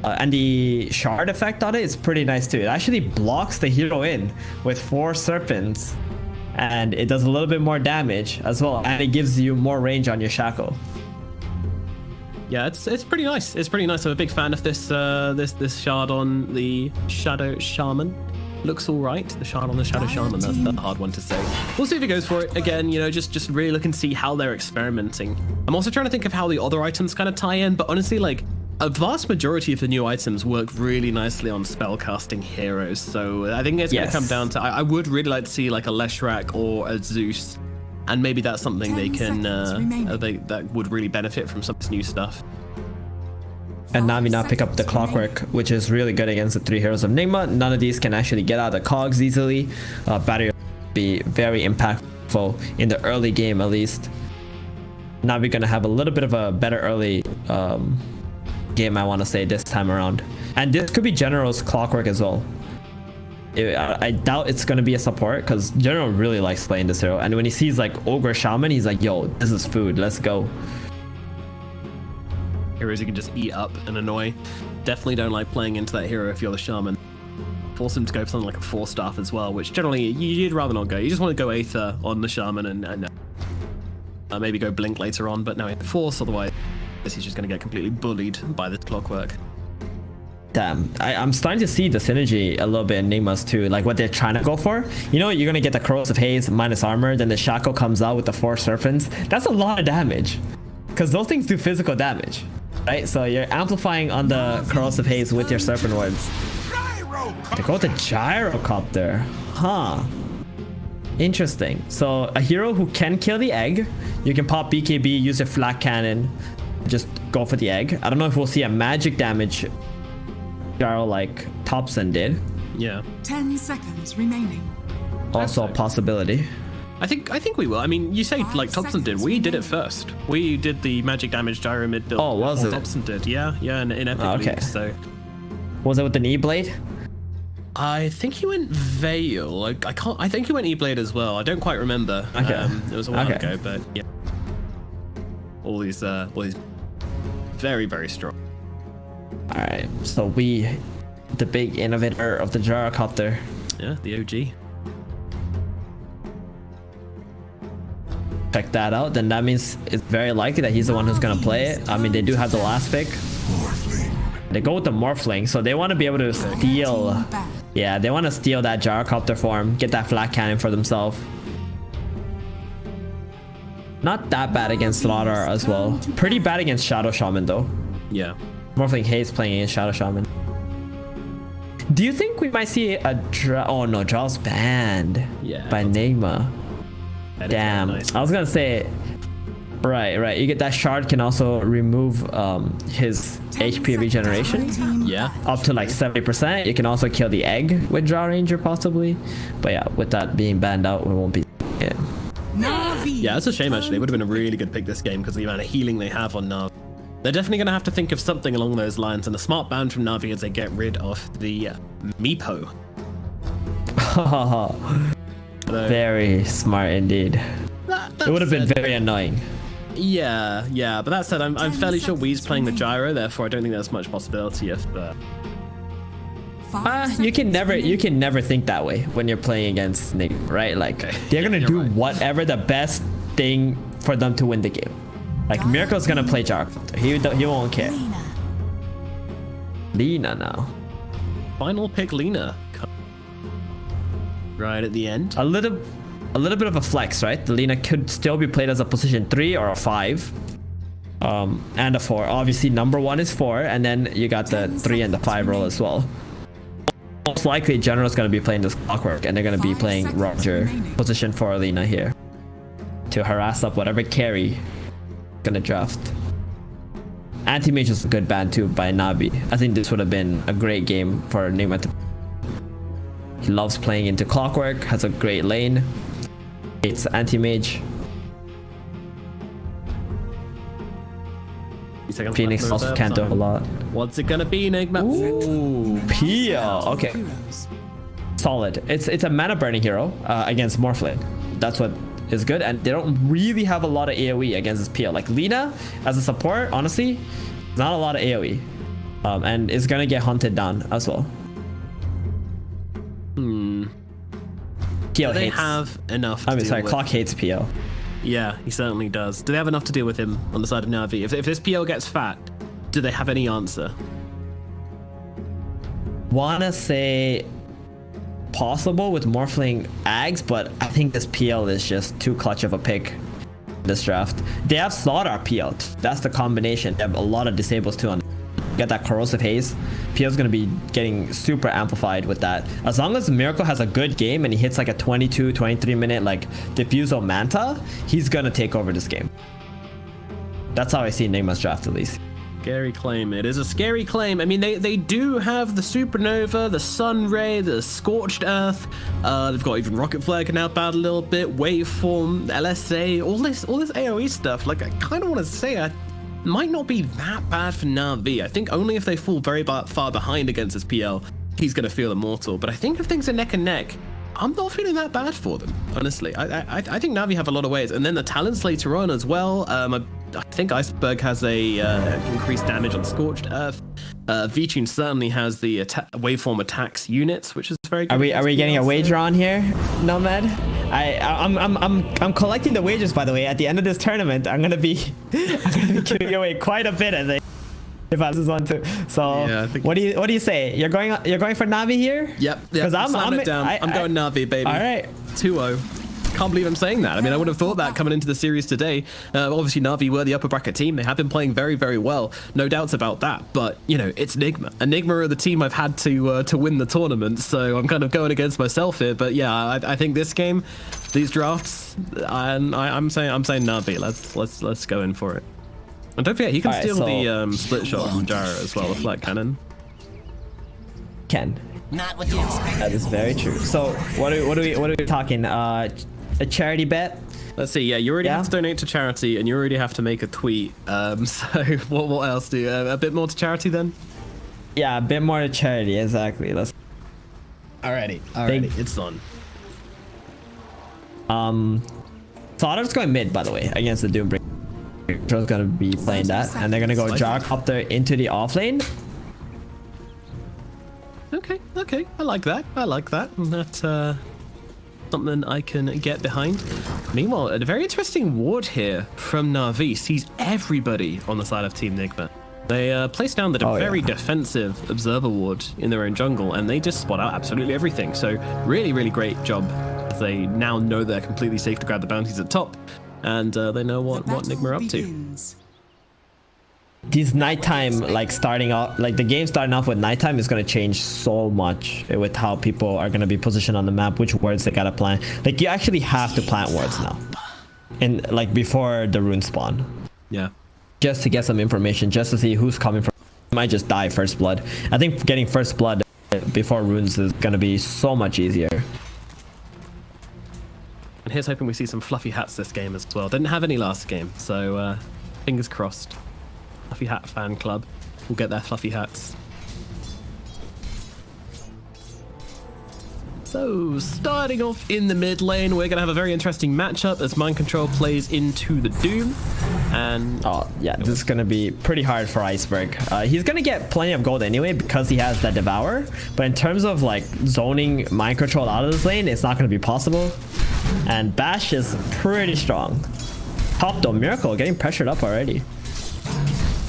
And the shard effect on it is pretty nice too. It actually blocks the hero in with 4 serpents, and it does a little bit more damage as well, and it gives you more range on your shackle. Yeah, it's pretty nice. It's pretty nice. I'm a big fan of this this shard on the Shadow Shaman. Looks all right. The shard on the Shadow Shaman. That's the hard one to say. We'll see if he goes for it again. Just really look and see how they're experimenting. I'm also trying to think of how the other items kind of tie in, but honestly, like, a vast majority of the new items work really nicely on spellcasting heroes. So I think it's going to come down to, I would really like to see like a Leshrac or a Zeus, and maybe that's something they can that would really benefit from some of this new stuff. And Navi now pick up the Clockwork, which is really good against the 3 heroes of Nigma. None of these can actually get out of the cogs easily. Battery will be very impactful in the early game at least. Navi gonna have a little bit of a better early game, I want to say, this time around. And this could be General's Clockwork as well. I doubt it's going to be a support, because General really likes playing this hero, and when he sees like Ogre Shaman, he's like, yo, this is food, let's go. Heroes you can just eat up and annoy. Definitely don't like playing into that hero if you're the Shaman. Force him to go for something like a 4-staff as well, which generally you'd rather not go. You just want to go Aether on the Shaman and maybe go Blink later on, but no, Force, otherwise he's just going to get completely bullied by this Clockwork. Damn, I'm starting to see the synergy a little bit in Nigma's too, like what they're trying to go for. You're going to get the Corrosive Haze minus armor, then the Shackle comes out with the 4 serpents. That's a lot of damage, because those things do physical damage, right? So you're amplifying on the Corrosive Haze with your Serpent Wards. They go with the Gyrocopter, huh? Interesting. So a hero who can kill the egg, you can pop BKB, use a flat cannon, just go for the egg. I don't know if we'll see a magic damage Gyro like Thompson did. Yeah. 10 seconds remaining. Also a possibility. I think we will. I mean, you say like Thompson did. We did it first. We did the magic damage gyro mid build. Oh, was it? Thompson did. Yeah, in Epic okay. League, so. Was it with the knee blade? I think he went Veil. I think he went E-Blade as well. I don't quite remember. Okay. It was a while ago, but yeah. All these very, very strong. All right, so the big innovator of the Gyrocopter. Yeah, the OG. Check that out. Then that means it's very likely that he's the one who's gonna play it. I mean, they do have the last pick. They go with the Morphling, so they want to be able to steal. Yeah, they want to steal that Gyrocopter form, get that flat cannon for themselves. Not that bad against Slaughter as well. Pretty bad against Shadow Shaman though. Yeah. Morphling hates playing against Shadow Shaman. Do you think we might see a oh no, Draw's banned by Nigma. Damn. Nice. I was gonna say, right. You get that shard can also remove his HP regeneration. Yeah. Up to like 70%. You can also kill the egg with Draw Ranger possibly. But yeah, with that being banned out, we won't be. Yeah. Navi. Yeah, it's a shame actually. It would have been a really good pick this game because of the amount of healing they have on Navi. They're definitely going to have to think of something along those lines, and a smart ban from Navi is they get rid of the Meepo. Very smart indeed. That It would have been very annoying. Yeah, but that said, I'm fairly sure Wee's playing the gyro, therefore I don't think there's much possibility of. You can never think that way when you're playing against Nigma, right? Like they're gonna do whatever the best thing for them to win the game. Like Miracle's gonna play gyro. He won't care. Lina now. Final pick Lina. Right at the end. A little bit of a flex, right? The Lina could still be played as a position 3 or a 5. And a 4. Obviously number 1 is 4, and then you got the 3 and the 5 role as well. Most likely General's gonna be playing this Clockwork, and they're gonna be playing Roger position 4 Lina here to harass up whatever carry gonna draft. Anti-Mage is a good ban too by Navi. I think this would have been a great game for Nigma to. He loves playing into Clockwork, has a great lane. It's Anti-Mage. Phoenix also can't do a lot. What's it gonna be, Nigma? Ooh, Pio. Okay. Heroes. Solid. It's a mana burning hero against Morphlin. That's what is good, and they don't really have a lot of AoE against this Pio. Like Lina as a support, honestly, not a lot of AoE, and is gonna get hunted down as well. Pio Do they hates. have enough to deal sorry, with? Clock hates Pio. Yeah, he certainly does. Do they have enough to deal with him on the side of Navi? If this PO gets fat, do they have any answer? Wanna say possible with Morphling Ags, but I think this PL is just too clutch of a pick this draft. They have Slaughter PL. That's the combination. They have a lot of disables too on. Get that Corrosive Haze. PL's gonna be getting super amplified with that. As long as Miracle has a good game and he hits like a 22-23 minute like Diffusal Manta, he's gonna take over this game. That's how I see Nigma's draft at least. Scary claim. It is a scary claim. I mean, they do have the Supernova, the Sun Ray, the Scorched Earth. They've got even Rocket Flare can help out a little bit. Waveform, LSA, all this AoE stuff. Like I kind of want to say, it might not be that bad for Navi. I think only if they fall very far behind against this PL, he's gonna feel immortal. But I think if things are neck and neck, I'm not feeling that bad for them, honestly. I think Navi have a lot of ways, and then the talents later on as well. I think Iceberg has a increased damage on Scorched Earth. V-Tune certainly has the waveform attacks units, which is very good. Are we getting a wager on here, Nomad? I'm collecting the wagers, by the way. At the end of this tournament, I'm gonna be giving away quite a bit, I think. If I was on too. So yeah, what do you say? You're going for Navi here? Yep. Because I'm going Navi, baby. All right. 2-0. Can't believe I'm saying that. I mean, I would have thought that coming into the series today. Obviously, Navi were the upper bracket team. They have been playing very, very well. No doubts about that. But, you know, it's Nigma. And Nigma are the team I've had to win the tournament. So I'm kind of going against myself here. But yeah, I think this game, these drafts, I'm saying Navi. Let's go in for it. And don't forget, he can steal the split shot from Gyro as well, the flat cannon. Can. Not what you expect. That is very true. So what are we talking? A charity bet? Let's see. Yeah, you already have to donate to charity, and you already have to make a tweet. So what else do you? A bit more to charity then? Yeah, a bit more to charity. Exactly. Let's. Alrighty. It's on. Slaughter's going mid, by the way, against the Doombreaker. Joe's gonna be playing that, and they're gonna go Gyrocopter into the offlane. Okay. I like that. That's something I can get behind. Meanwhile, a very interesting ward here from Navi sees everybody on the side of Team Nigma. They place down the very defensive observer ward in their own jungle, and they just spot out absolutely everything. So really, really great job. They now know they're completely safe to grab the bounties at top, and they know what Nigma are up to. These nighttime, like starting off, like the game starting off with nighttime is gonna change so much with how people are gonna be positioned on the map, which wards they gotta plant. Like you actually have to plant wards now, and like before the rune spawn. Yeah. Just to get some information, just to see who's coming from. You might just die first blood. I think getting first blood before runes is gonna be so much easier. And here's hoping we see some fluffy hats this game as well. Didn't have any last game, so fingers crossed. Fluffy Hat fan club will get their fluffy hats. So, starting off in the mid lane, we're going to have a very interesting matchup as Mind Control plays into the Doom. And oh, yeah, this is going to be pretty hard for Iceberg. He's going to get plenty of gold anyway because he has that Devour. But in terms of like zoning Mind Control out of this lane, it's not going to be possible. And Bash is pretty strong. Top though, Miracle getting pressured up already.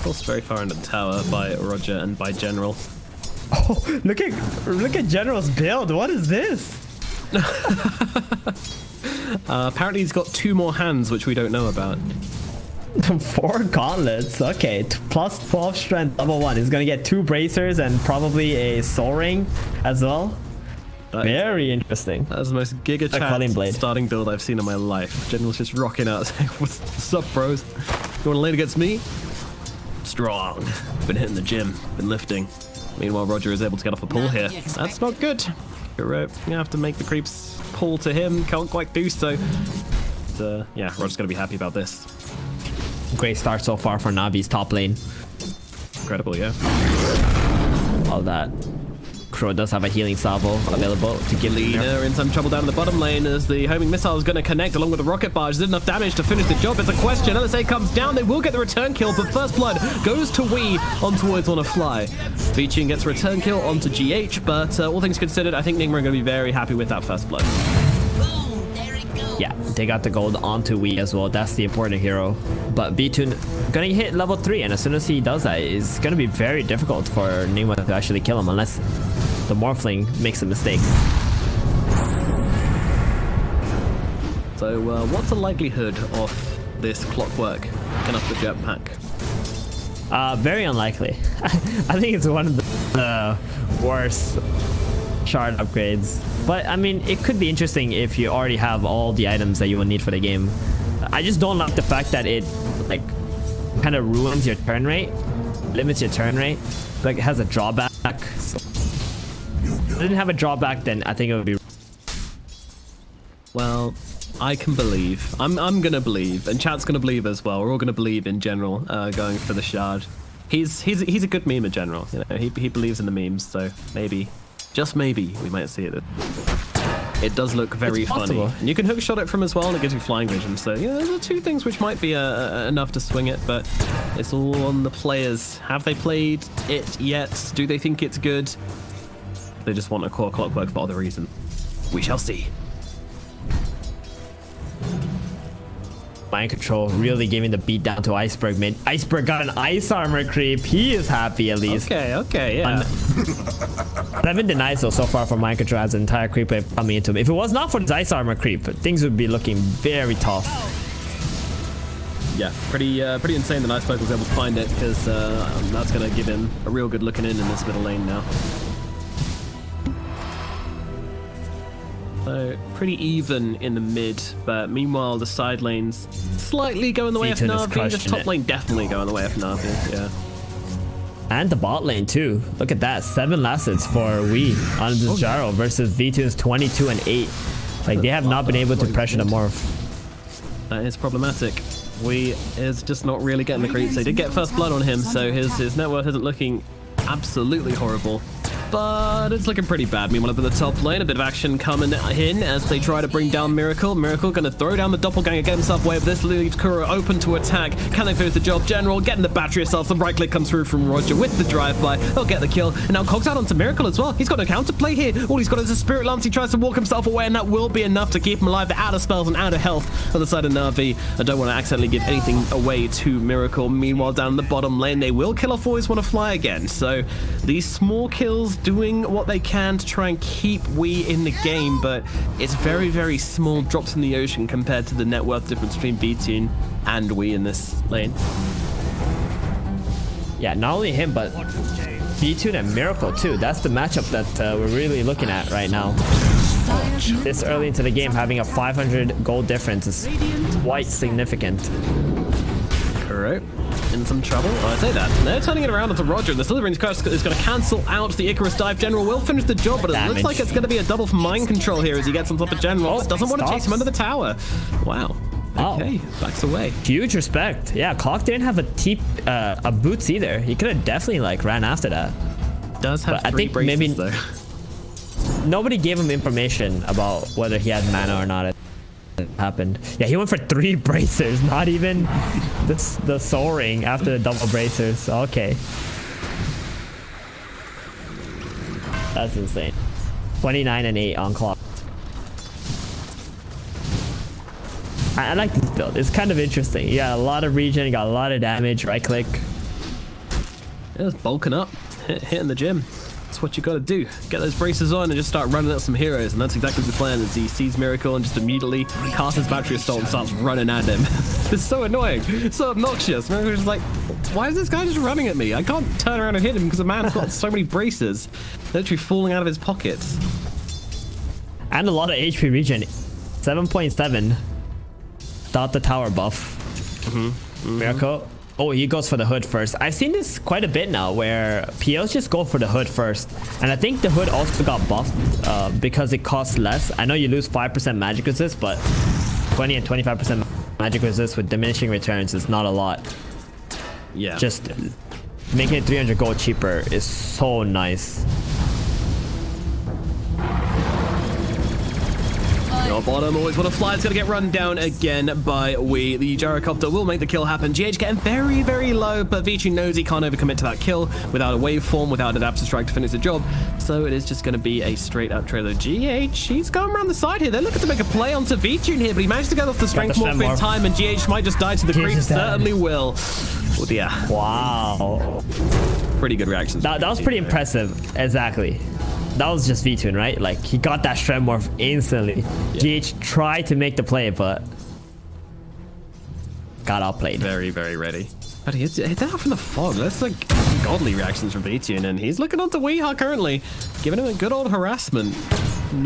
Forced very far into the tower by Roger and by General. Oh, look at General's build. What is this? Apparently he's got 2 more hands, which we don't know about. 4 gauntlets. Okay, plus 12 strength, level 1. He's gonna get 2 bracers and probably a soul ring as well. Very interesting. That was the most giga chat starting build I've seen in my life. General's just rocking out saying, what's up, bros? You want to lane against me? Strong. Been hitting the gym, been lifting. Meanwhile, Roger is able to get off a pull here. That's not good. You're gonna have to make the creeps pull to him. Can't quite do so. But, yeah, Roger's gonna be happy about this. Great start so far for Navi's top lane. Incredible, yeah. All that. Crow does have a healing salvo available to give Lina in some trouble down in the bottom lane as the homing missile is going to connect along with the rocket barge. Is it enough damage to finish the job? It's a question. LSA comes down. They will get the return kill, but first blood goes to Wii on towards on a fly. Beachin gets a return kill onto GH, but all things considered, I think Nigma are going to be very happy with that first blood. Yeah, they got the gold onto Wii as well. That's the important hero. But B-Tune gonna hit level 3, and as soon as he does that, it's gonna be very difficult for Nigma to actually kill him unless the Morphling makes a mistake. So what's the likelihood of this Clockwork picking up the jetpack? Very unlikely. I think it's one of the worst shard upgrades. But I mean, it could be interesting if you already have all the items that you will need for the game. I just don't like the fact that it like kind of ruins your turn rate, limits your turn rate. Like it has a drawback. So if it didn't have a drawback, then I think it would be. Well, I can believe. I'm gonna believe, and chat's gonna believe as well. We're all gonna believe in general, going for the shard. He's a good meme in general. You know, he believes in the memes, so maybe. Just maybe we might see it. It does look very funny. And you can hookshot it from as well, and it gives you flying vision. So, yeah, those are 2 things which might be enough to swing it, but it's all on the players. Have they played it yet? Do they think it's good? They just want a core Clockwork for other reason. We shall see. Mind Control really giving the beat down to Iceberg mid. Iceberg got an ice armor creep. He is happy at least. Okay, yeah. 7 denies so far for Mind Control has an entire creep wave coming into him. If it was not for his ice armor creep, things would be looking very tough. Yeah, pretty insane that Iceberg was able to find it, because that's going to give him a real good looking in this middle lane now. So pretty even in the mid, but meanwhile the side lanes slightly going the way of Navi. The top lane definitely going the way of Navi, yeah. And the bot lane too. Look at that, 7 last hits for Wii on this Jaro versus V2's 22 and 8. Like they have not been able to pressure the morph. That is problematic. Wii is just not really getting the creeps. They did get first blood on him, so his net worth isn't looking absolutely horrible. But it's looking pretty bad. Meanwhile, up in the top lane, a bit of action coming in as they try to bring down Miracle. Miracle going to throw down the doppelganger, get himself away, but this leaves Kuro open to attack. Can they finish the job? General getting the battery itself. The right click comes through from Roger with the drive-by. They'll get the kill. And now Cog's out onto Miracle as well. He's got a counterplay here. All he's got is a Spirit Lance. He tries to walk himself away, and that will be enough to keep him alive. They're out of spells and out of health on the side of Navi. I don't want to accidentally give anything away to Miracle. Meanwhile, down the bottom lane, they will kill off Always Want to Fly again. So these small kills doing what they can to try and keep Wii in the game, but it's very, very small drops in the ocean compared to the net worth difference between B-Tune and Wii in this lane. Yeah, not only him, but B-Tune and Miracle too. That's the matchup that we're really looking at right now. This early into the game, having a 500 gold difference is quite significant. Correct. In some trouble. Oh, I say that. They're turning it around onto Roger, and the Slithereen's curse is going to cancel out the Icarus dive. General will finish the job, but it looks like it's going to be a double for Mind Control here as he gets on top of General. Doesn't want to chase him under the tower. Wow. Okay, backs away. Huge respect. Yeah, Clock didn't have a boots either. He could have definitely like ran after that. Does have but 3 braces, maybe though. nobody gave him information about whether he had mana or not. It happened. Yeah, he went for 3 bracers, not even the soaring after the double bracers. Okay. That's insane. 29 and 8 on clock. I like this build. It's kind of interesting. You got a lot of regen, you got a lot of damage, right click. Yeah, it's bulking up, hitting the gym. That's what you gotta do. Get those braces on and just start running at some heroes, and that's exactly the plan. As he sees Miracle and just immediately casts his battery assault and starts running at him. It's so annoying, so obnoxious. Miracle's just like, why is this guy just running at me? I can't turn around and hit him because the man's got so many braces, literally falling out of his pockets. And a lot of HP regen. 7.7. Without the tower buff. Miracle. Oh, he goes for the hood first. I've seen this quite a bit now where POs just go for the hood first. And I think the hood also got buffed because it costs less. I know you lose 5% magic resist, but 20 and 25% magic resist with diminishing returns is not a lot. Yeah. Just making it 300 gold cheaper is so nice. Your bottom always want to fly. It's going to get run down again by Wii. The gyrocopter will make the kill happen. GH getting very, very low, but Vici knows he can't overcommit to that kill without a waveform, without adaptive strike to finish the job. So it is just going to be a straight up trailer. GH, he's going around the side here. They're looking to make a play onto Vici here, but he managed to get off the strength morph in time, and GH might just die to the creep. Certainly will. Oh dear. Wow. Pretty good reactions. That was pretty impressive. Exactly. That was just V-Tune, right? Like, he got that strength morph instantly. Yeah. GH tried to make the play, but got outplayed. Very, very ready. But he hit that from the fog. That's like godly reactions from V-Tune, and he's looking onto Weeha currently, giving him a good old harassment.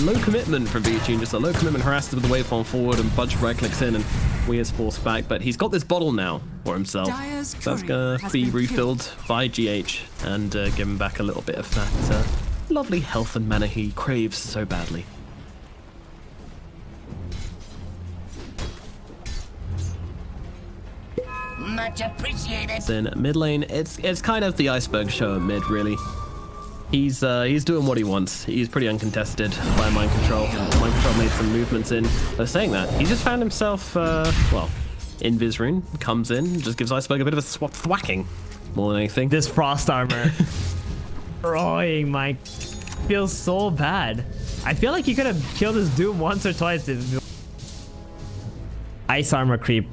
Low commitment from V-Tune, just a low commitment harassment with the waveform forward and bunch of right clicks in, and Wii is forced back, but he's got this bottle now for himself. So that's gonna be refilled by GH and give him back a little bit of that lovely health and mana he craves so badly. Much appreciated. In mid lane, it's kind of the iceberg show at mid, really. He's doing what he wants. He's pretty uncontested by mind control. Mind control made some movements in. But saying that, he just found himself, well, in Vizrune, comes in, just gives Iceberg a bit of a thwacking more than anything. This frost armor. Destroying my... Feels so bad. I feel like you could have killed this Doom once or twice. Ice armor creep.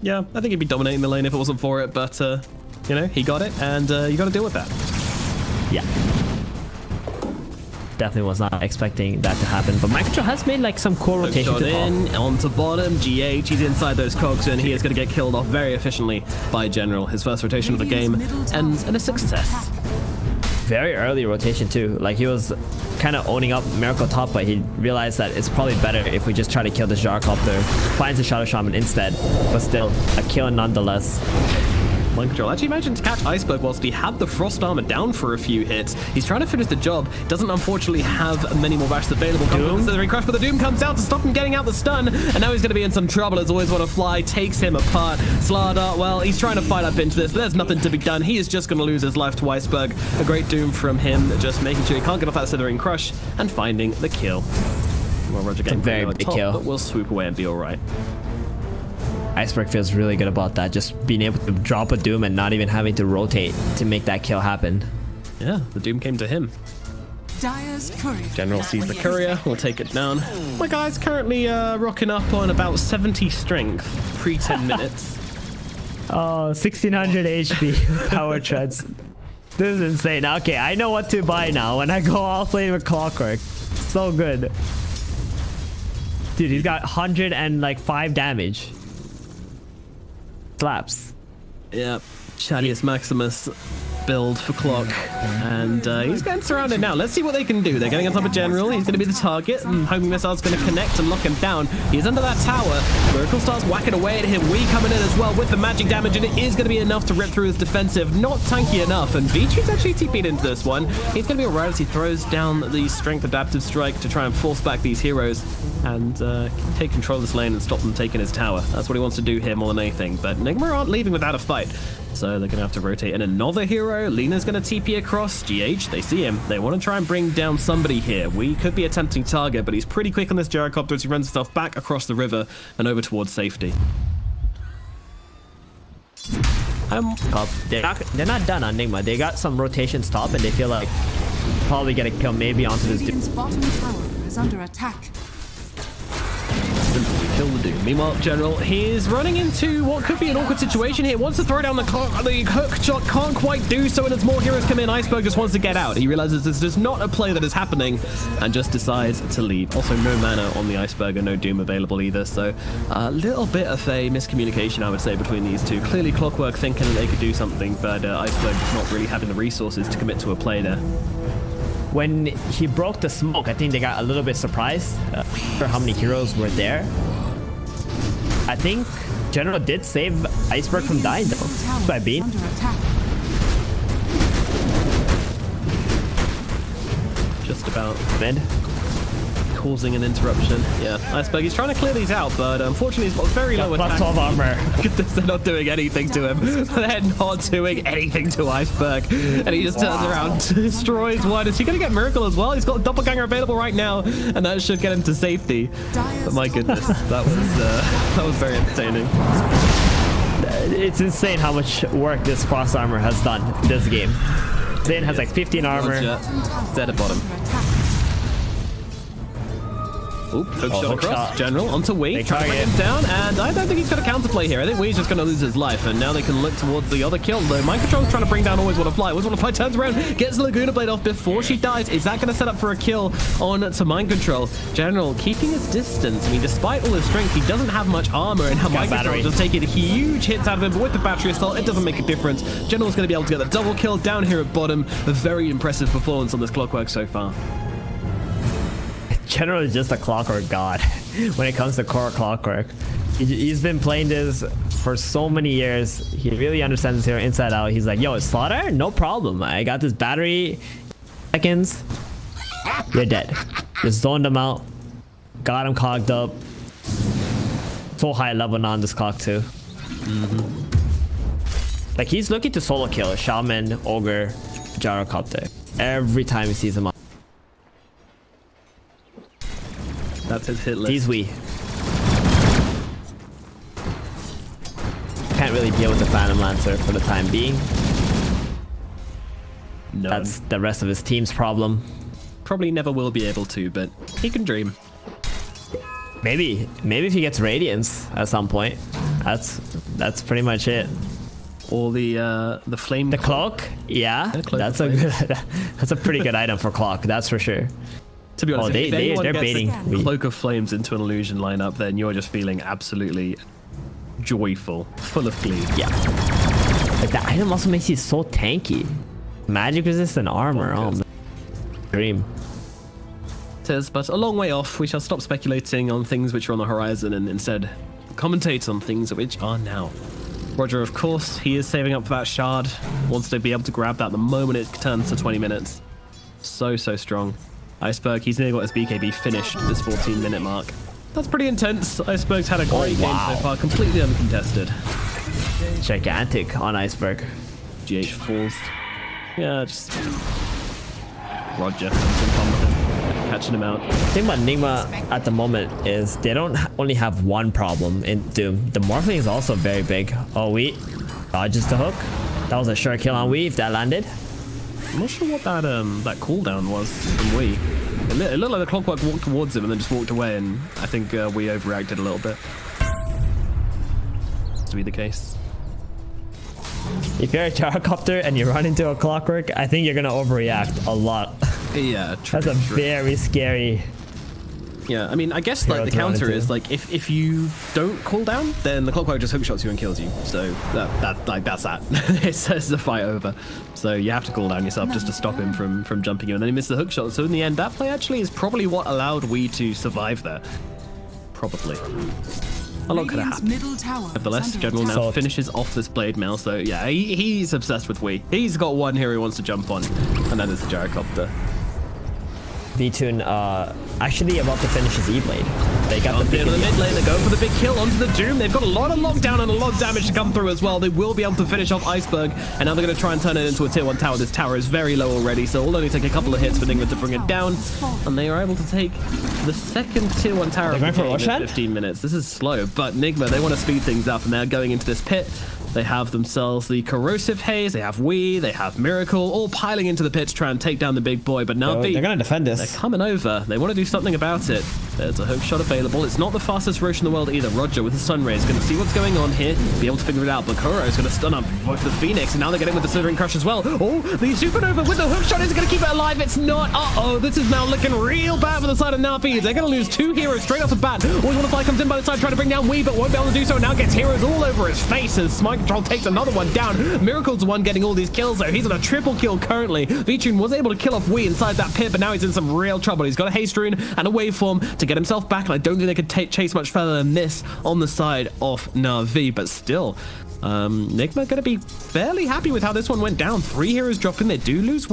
Yeah, I think he'd be dominating the lane if it wasn't for it, but, you know, he got it, and you got to deal with that. Yeah. Definitely was not expecting that to happen, but Micro has made like some cool rotations. In, onto bottom, GH, he's inside those cogs, and he is going to get killed off very efficiently by General. His first rotation of the game ends in a success. Very early rotation too. Like, he was kind of owning up Miracle top, but he realized that it's probably better if we just try to kill this Gyrocopter. Finds the Shadow Shaman instead, but still a kill nonetheless. Mind control actually managed to catch Iceberg whilst he had the Frost Armor down for a few hits. He's trying to finish the job. Doesn't unfortunately have many more bashes available. Doom. Crush, but the Doom comes out to stop him getting out the stun, and now he's going to be in some trouble as Always Want to Fly takes him apart. Slardar, well, he's trying to fight up into this, but there's nothing to be done. He is just going to lose his life to Iceberg. A great Doom from him, just making sure he can't get off that Slithering Crush and finding the kill. Well, Roger getting very big kill, but we'll swoop away and be all right. Iceberg feels really good about that, just being able to drop a Doom and not even having to rotate to make that kill happen. Yeah, the Doom came to him. Dire's courier. General sees the courier, we'll take it down. My guy's currently rocking up on about 70 strength, pre 10 minutes. Oh, 1600 HP power treads. This is insane. Okay, I know what to buy now when I go all flame with Clockwork. So good. Dude, he's got 105 damage. Slaps. Yep, Shadius Maximus build for Clock, and he's getting surrounded now. Let's see what they can do. They're getting on top of General. He's going to be the target, and Homing Missile's going to connect and lock him down. He's under that tower. Miracle starts whacking away at him. Wii coming in as well with the magic damage, and it is going to be enough to rip through his defensive. Not tanky enough, and Vichi's actually TP'd into this one. He's going to be alright as he throws down the Strength Adaptive Strike to try and force back these heroes and take control of this lane and stop them taking his tower. That's what he wants to do here more than anything, but Nigma aren't leaving without a fight. So they're going to have to rotate in another hero hero. Lena's going to TP across. GH, they see him. They want to try and bring down somebody here. We could be a tempting target, but he's pretty quick on this gyrocopter as he runs himself back across the river and over towards safety. They're not done on Nigma. They got some rotation stop, and they feel like probably get a kill maybe onto this dude. Radiant's bottom tower is under attack. Simply kill the dude. Meanwhile, General, he's running into what could be an awkward situation here. Wants to throw down the hook shot, can't quite do so, and as more heroes come in, Iceberg just wants to get out. He realizes this is not a play that is happening and just decides to leave. Also, no mana on the Iceberg and no Doom available either, so a little bit of a miscommunication, I would say, between these two. Clearly, Clockwork thinking that they could do something, but Iceberg just not really having the resources to commit to a play there. When he broke the smoke, I think they got a little bit surprised for how many heroes were there. I think General did save Iceberg from dying though by being. Under attack. Just about Mid. causing an interruption. Yeah, Iceberg, he's trying to clear these out, but unfortunately he's got very low Plus attack. 12 armor. Look at this, they're not doing anything to him. They're not doing anything to Iceberg. And he just turns around, destroys one. Is he going to get Miracle as well? He's got a doppelganger available right now, and that should get him to safety. But my goodness, that was very entertaining. It's insane how much work this cross armor has done this game. Zane has like 15 armor. Dead at bottom. Oop, hook shot hook across. shot. General onto Wee. Big Trying to bring target. him down, and I don't think he's got a counterplay here. I think Wee's just going to lose his life, and now they can look towards the other kill. Though Mind Control's trying to bring down Always Wanna Fly. Always Wanna Fly turns around, gets the Laguna Blade off before she dies. Is that going to set up for a kill on to Mind Control? General keeping his distance. I mean, despite all his strength, he doesn't have much armor, and now Mind Control battery. just taking huge hits out of him. But with the battery assault, it doesn't make a difference. General's going to be able to get the double kill down here at bottom. A very impressive performance on this Clockwork so far. General is just a Clockwork god when it comes to core Clockwork. He's been playing this for so many years. He really understands this hero inside out. He's like, yo, Slaughter? No problem. I got this battery. Seconds. You're dead. Just zoned him out. Got him clogged up. So high level on this clock too. Like he's looking to solo kill Shaman, Ogre, Gyrocopter every time he sees him on. That's his hit list. These we can't really deal with the Phantom Lancer for the time being. None. That's the rest of his team's problem. Probably never will be able to, but he can dream. Maybe if he gets Radiance at some point. That's pretty much it. Or the flame. The cloak, yeah, The cloak that's of a good. That's a pretty good item for clock. That's for sure. To be honest, Oh, if anyone they're gets baiting a me. Cloak of Flames into an illusion lineup, then you're just feeling absolutely joyful, full of glee. Yeah. Like that item also makes you so tanky. Magic resistant armor. Oh, man. Dream. It is, but a long way off. We shall stop speculating on things which are on the horizon and instead commentate on things which are now. Roger, of course, he is saving up for that shard. Wants to be able to grab that the moment it turns to 20 minutes. So strong. Iceberg, he's nearly got his BKB finished at this 14-minute mark. That's pretty intense. Iceberg's had a great game so far, completely uncontested. Gigantic on Iceberg. GH falls. Yeah, just Roger having some fun with him, catching him out. The thing about Nigma at the moment is they don't only have one problem in Doom. The Morphling is also very big. Oh, Wee dodges the hook. That was a sure kill on Wee if that landed. I'm not sure what that cooldown was from Wee. It looked like the Clockwork walked towards him and then just walked away, and I think Wee overreacted a little bit. To be the case. If you're a Gyrocopter and you run into a Clockwork, I think you're gonna overreact a lot. Yeah, true. That's a very scary. Yeah, I mean, I guess like the counter is like if you don't cool down, then the Clockwork just hookshots you and kills you. So that's that. It says the fight over. So you have to cool down yourself just to stop him from jumping you, and then he missed the hookshot. So in the end, that play actually is probably what allowed Wee to survive there. Probably. A lot could have happened. Nevertheless, General now finishes off this blade mail. So yeah, he's obsessed with Wee. He's got one here he wants to jump on, and that is the Gyrocopter. V-Tune actually about to finish his E-Blade. They got the in the mid lane, they go for the big kill onto the Doom. They've got a lot of lockdown and a lot of damage to come through as well. They will be able to finish off Iceberg, and now they're going to try and turn it into a tier 1 tower. This tower is very low already, so it'll only take a couple of hits for Nigma to bring it down, and they are able to take the second tier 1 tower of the game in 15 minutes. This is slow, but Nigma, they want to speed things up, and they're going into this pit. They have themselves the Corrosive Haze, they have they have Miracle, all piling into the pit to try and take down the big boy, but now they're going to defend this. They're coming over. They want to do something about it. There's a hook shot available. It's not the fastest Rosh in the world either. Roger with the Sun Ray is going to see what's going on here, be able to figure it out, but Kuro is going to stun up both the Phoenix, and now they're getting with the Slithering Crush as well. Oh, the Supernova with the hook shot is going to keep it alive. It's not. Uh-oh, this is now looking real bad for the side of Navi. They're going to lose 2 heroes straight off the bat. Always want to fly comes in by the side, trying to bring down but won't be able to do so. Now gets heroes all over his face as Smite Control takes another one down. Miracle's the one getting all these kills though. He's on a triple kill currently. V-Tune was able to kill off inside that pit, but now he's in some real trouble. He's got a haste rune and a waveform to get himself back, and I don't think they could chase much further than this on the side of Navi, but still. Nigma going to be fairly happy with how this one went down. 3 heroes dropping. They do lose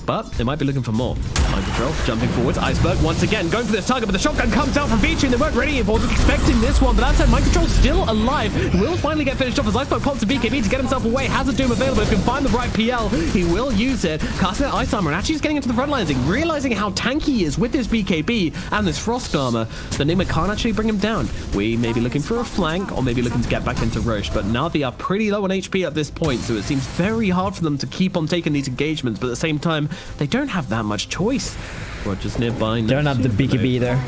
but they might be looking for more. Mind Control jumping forwards. Iceberg once again going for this target, but the shotgun comes out from V-Tune. They weren't ready. Wasn't expecting this one, but that said, Mind Control still alive. Will finally get finished off as Iceberg pops a BKB to get himself away. Has a Doom available. If he can find the right PL, he will use it. Casting out Ice Armor and actually just getting into the front lines, realizing how tanky he is with this BKB and this Frost Armor. The Nigma can't actually bring him down. We may be looking for a flank or maybe looking to get back into Roche, but now they are pretty low on HP at this point, so it seems very hard for them to keep on taking these engagements, but at the same time, they don't have that much choice. Roger's nearby. They don't have the BKB either.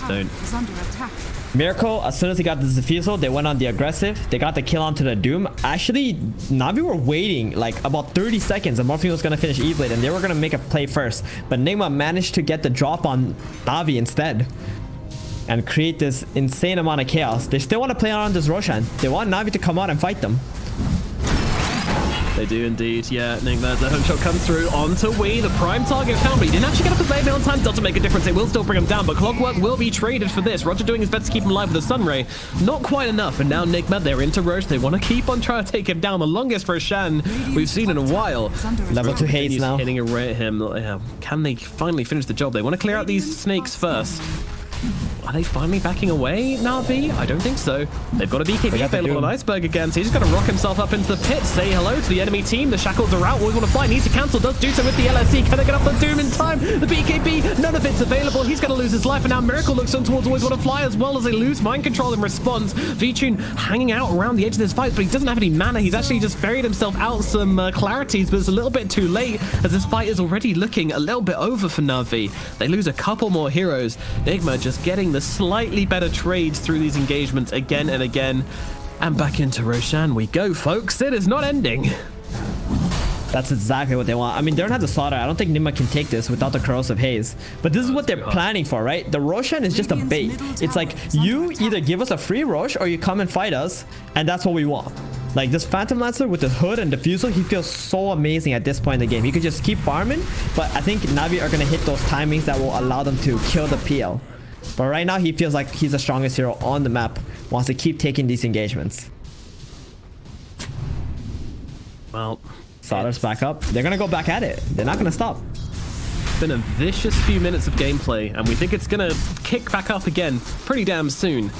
Don't. Is under attack. Miracle, as soon as he got the defusal, they went on the aggressive. They got the kill onto the Doom. Actually, Navi were waiting like about 30 seconds. And Morphine was going to finish E-Blade, and they were going to make a play first. But Nigma managed to get the drop on Navi instead and create this insane amount of chaos. They still want to play around this Roshan. They want Navi to come out and fight them. They do indeed, yeah. Nigma, the hook shot comes through onto the prime target found, but he didn't actually get up the blade on time. Doesn't make a difference. They will still bring him down, but Clockwork will be traded for this. Roger doing his best to keep him alive with the Sun Ray. Not quite enough, and now Nigma, they're into Roche. They want to keep on trying to take him down. The longest Roshan we've seen in a while. Level 2 haze now. Hitting away at him. Can they finally finish the job? They want to clear out these snakes first. Are they finally backing away, Navi? I don't think so. They've got a BKB available on Iceberg again, so he's just going to rock himself up into the pit, say hello to the enemy team. The shackles are out. Always want to fly. Needs to cancel. Does do so with the LSC. Can they get up the Doom in time? The BKB, none of it's available. He's going to lose his life, and now Miracle looks on towards Always Want to Fly as well as they lose Mind Control in response. V-Tune hanging out around the edge of this fight, but he doesn't have any mana. He's actually just buried himself out some clarities, but it's a little bit too late as this fight is already looking a little bit over for Navi. They lose a couple more heroes. Nigma just getting the slightly better trades through these engagements again and again. And back into Roshan we go, folks. It is not ending. That's exactly what they want. I mean, they don't have the slaughter. I don't think Nigma can take this without the corrosive haze. But this is what they're planning for, right? The Roshan is just a bait. It's like, you either give us a free Rosh or you come and fight us, and that's what we want. Like, this Phantom Lancer with his hood and diffusal, he feels so amazing at this point in the game. He could just keep farming, but I think Navi are going to hit those timings that will allow them to kill the PL. But right now, he feels like he's the strongest hero on the map. Wants to keep taking these engagements. Well, Sauter's back up. They're going to go back at it. They're not going to stop. It's been a vicious few minutes of gameplay, and we think it's going to kick back up again pretty damn soon.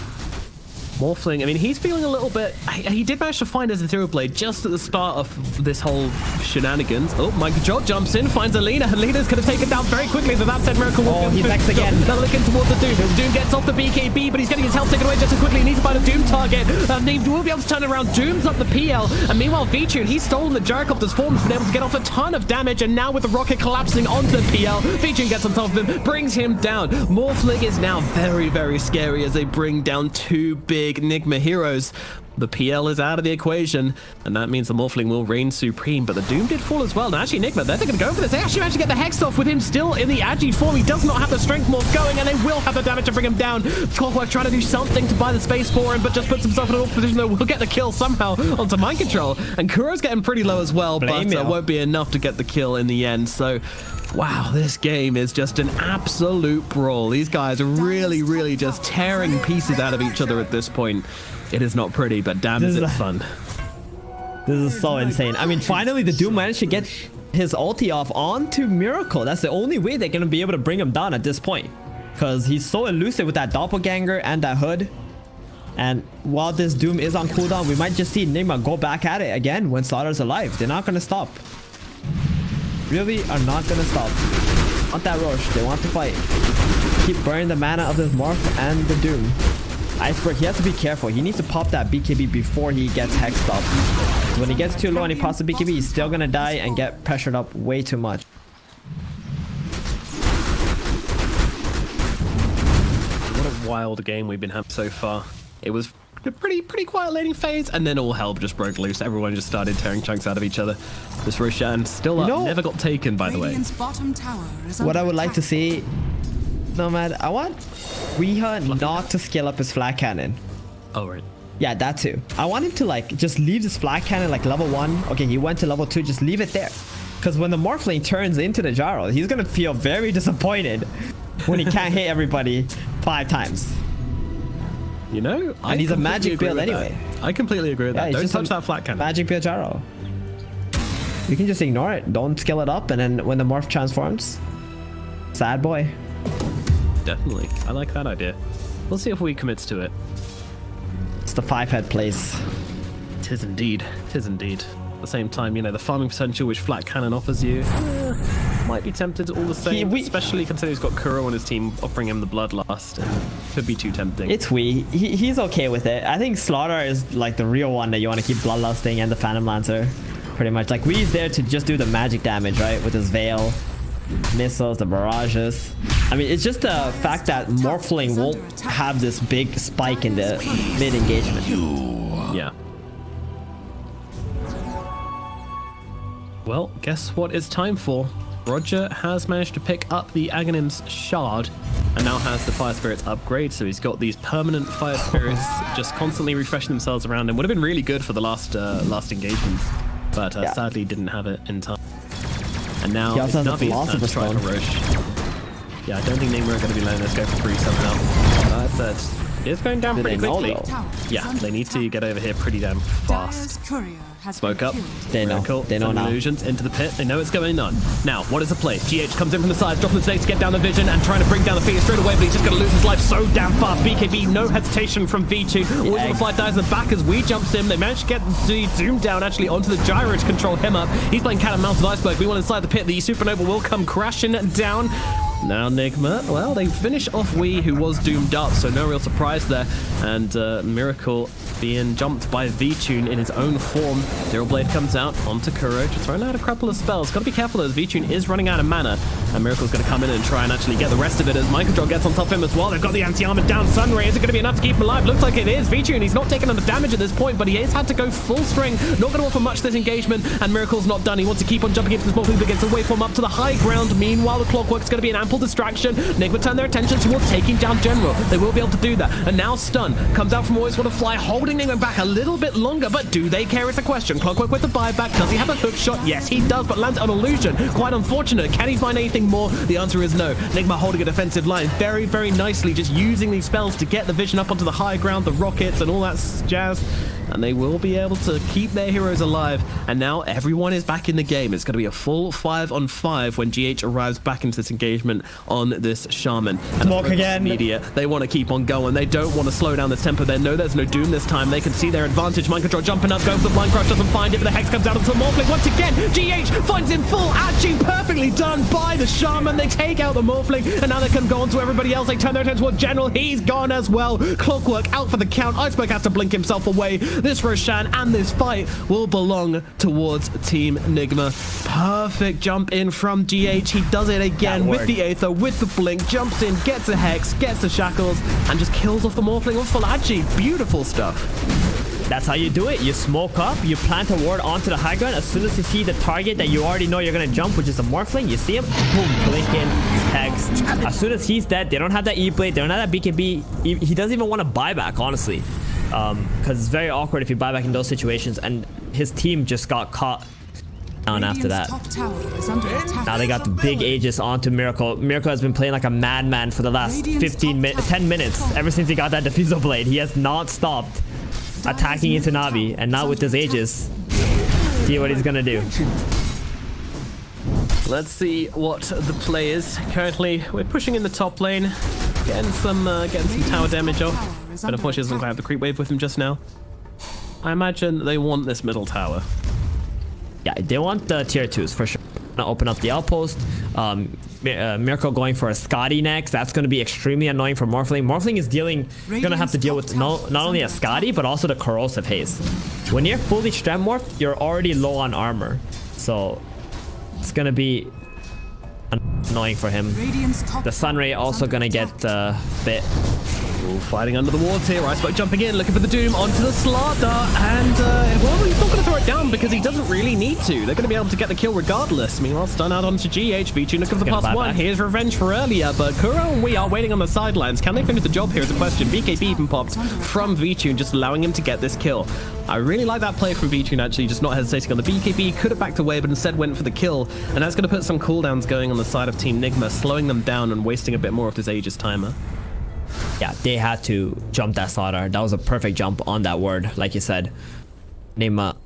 Morphling, I mean, he's feeling a little bit... He did manage to find his Ethereal Blade just at the start of this whole shenanigans. Oh, Mike Joe jumps in, finds Alina, and Alina's going to take it down very quickly. So that said, Miracle will he's next again. Now looking towards the Doom. Doom gets off the BKB, but he's getting his health taken away just as quickly. He needs to find a Doom target. He will be able to turn it around. Doom's up the PL, and meanwhile, V-Tune, he's stolen the Gyrocopter's form, has been able to get off a ton of damage, and now with the rocket collapsing onto the PL, V-Tune gets on top of him, brings him down. Morphling is now very, very scary as they bring down 2 big Nigma heroes. The PL is out of the equation, and that means the Morphling will reign supreme, but the Doom did fall as well. Now, actually, Nigma, they're going to go for this. They actually managed to get the Hex off with him still in the Agi form. He does not have the Strength Morph going, and they will have the damage to bring him down. Clockwork trying to do something to buy the space for him, but just puts himself in an awful position, though. Will get the kill somehow onto Mind Control, and Kuro's getting pretty low as well, but won't be enough to get the kill in the end, so... Wow, this game is just an absolute brawl. These guys are really, really just tearing pieces out of each other at this point. It is not pretty, but damn is it fun. This is so insane. I mean, finally the Doom managed to get his ulti off onto Miracle. That's the only way they're gonna be able to bring him down at this point, because he's so elusive with that doppelganger and that hood. And while this Doom is on cooldown, we might just see Nigma go back at it again when Slaughter's alive. They're not gonna stop. Really are not gonna stop. Want that rush. They want to fight. Keep burning the mana of this Morph and the Doom. Iceberg, he has to be careful. He needs to pop that BKB before he gets hexed up. When he gets too low and he pops the BKB, he's still gonna die and get pressured up way too much. What a wild game we've been having so far. It was a pretty quiet laning phase, and then all hell just broke loose. Everyone just started tearing chunks out of each other. This Roshan still up, never got taken, by the way. Radiant's bottom tower is What under I would like to attack. see, Nomad, I want Riha not to scale up his flat cannon. Oh, right. Yeah, that too. I want him to like just leave this flat cannon like level 1. Okay, he went to level 2, just leave it there. Because when the Morphling turns into the Gyro, he's gonna feel very disappointed when he can't hit everybody 5 times. You know, And he's a magic build anyway. I completely agree with that. he's Don't just touch a that flat cannon. Magic build Gyro. You can just ignore it. Don't scale it up, and then when the Morph transforms, sad boy. Definitely. I like that idea. We'll see if we commits to it. It's the 5-head place. Tis indeed. Tis indeed. At the same time, you know, the farming potential which Flat Cannon offers you might be tempted all the same, especially considering he's got Kuro on his team offering him the Bloodlust, and could be too tempting. It's he's okay with it. I think Slaughter is like the real one that you want to keep Bloodlusting, and the Phantom Lancer. Pretty much. Like, Wee's there to just do the magic damage, right? With his Veil, missiles, the barrages. I mean, it's just the fact that Morphling won't have this big spike in the mid-engagement. Yeah. Well, guess what it's time for? Roger has managed to pick up the Aghanim's Shard and now has the Fire Spirits upgrade, so he's got these permanent Fire Spirits just constantly refreshing themselves around him. Would have been really good for the last engagements, but sadly didn't have it in time. And now He also it's has a Navi's turn to try Philosopher's for Roche. Yeah, I don't think Nigma are going to be letting this go for free somehow. But it's going down pretty quickly. Yeah, they need to get over here pretty damn fast. Dyer's courier has Smoke been up. killed. They know. Miracle, They know send now. illusions into the pit. They know it's going on. Now, what is the play? GH comes in from the side, dropping the snake to get down the vision and trying to bring down the Phoenix straight away, but he's just going to lose his life so damn fast. BKB, no hesitation from V2. Always want to fly dies in the back as we jumps in. They managed to get the Doom down actually onto the Gyro to control him up. He's playing cat and mouse with Iceberg. We want inside the pit. The Supernova will come crashing down. Now Nigma, well, they finish off Wii, who was doomed up, so no real surprise there. And Miracle being jumped by V-Tune in his own form. Zero Blade comes out onto Kuro, just throwing out a couple of spells. Got to be careful as V-Tune is running out of mana, and Miracle's going to come in and try and actually get the rest of it as Microdrop gets on top of him as well. They've got the anti-armor down. Sunray, is it going to be enough to keep him alive? Looks like it is. V-Tune, he's not taking enough damage at this point, but he has had to go full string. Not going to offer much this engagement, and Miracle's not done. He wants to keep on jumping into the small thing, but gets away from up to the high ground. Meanwhile, the Clockwork's going to be an ample distraction. Nigma turn their attention towards taking down General. They will be able to do that. And now Stun comes out from Always Want to Fly, holding Nigma back a little bit longer, but do they care is the question. Clockwork with the buyback. Does he have a hook shot? Yes, he does, but lands an illusion. Quite unfortunate. Can he find anything more? The answer is no. Nigma holding a defensive line very, very nicely, just using these spells to get the vision up onto the high ground, the rockets and all that jazz. And they will be able to keep their heroes alive. And now everyone is back in the game. It's going to be a full 5-on-5 when GH arrives back into this engagement on this Shaman. And Smoke again. Media, they want to keep on going. They don't want to slow down this tempo. They know there's no Doom this time. They can see their advantage. Mind Control jumping up, going for the Blind Crush, doesn't find it, but the Hex comes out onto the Morphling once again. GH finds him full. Actually perfectly done by the Shaman. They take out the Morphling, and now they can go on to everybody else. They turn their attention toward General. He's gone as well. Clockwork out for the count. Iceberg has to blink himself away. This Roshan and this fight will belong towards Team Nigma. Perfect jump in from GH. He does it again with the Aether, with the blink, jumps in, gets a Hex, gets the Shackles, and just kills off the Morphling with Falachi. Beautiful stuff. That's how you do it. You smoke up, you plant a ward onto the high ground. As soon as you see the target that you already know you're going to jump, which is the Morphling, you see him, boom, blinking, Hex. As soon as he's dead, they don't have that E-Blade, they don't have that BKB. He doesn't even want to buy back, honestly. Because it's very awkward if you buy back in those situations, and his team just got caught down after that. Top tower is under attack. Now they got the big Aegis onto Miracle. Miracle has been playing like a madman for the last 10 minutes. Ever since he got that Diffusal Blade, he has not stopped attacking into Navi, and now with this Aegis, see what he's gonna do. Let's see what the play is. Currently, we're pushing in the top lane, getting some tower damage off. But unfortunately, doesn't quite have the creep wave with him just now. I imagine they want this middle tower. Yeah, they want the tier 2s for sure. Gonna open up the outpost. Miracle going for a Scotty next. That's going to be extremely annoying for Morphling. Morphling is gonna have to deal with not only a Scotty, but also the corrosive haze. When you're fully strength morphed, you're already low on armor, so it's gonna be annoying for him. The Sunray also gonna get bit. Ooh, fighting under the wards here. Iceberg jumping in, looking for the Doom onto the Slardar, and well, he's not going to throw it down because he doesn't really need to. They're going to be able to get the kill regardless. Meanwhile, stun out onto GH. Vichu looking for the +1. Here's revenge for earlier, but Kuro and we are waiting on the sidelines. Can they finish the job here is a question. BKB even popped from Vichu, just allowing him to get this kill. I really like that play from Vichu, actually, just not hesitating on the BKB. Could have backed away, but instead went for the kill, and that's going to put some cooldowns going on the side of Team Nigma, slowing them down and wasting a bit more of this Aegis timer. Yeah, they had to jump that Slaughter. That was a perfect jump on that word, like you said. Nigma,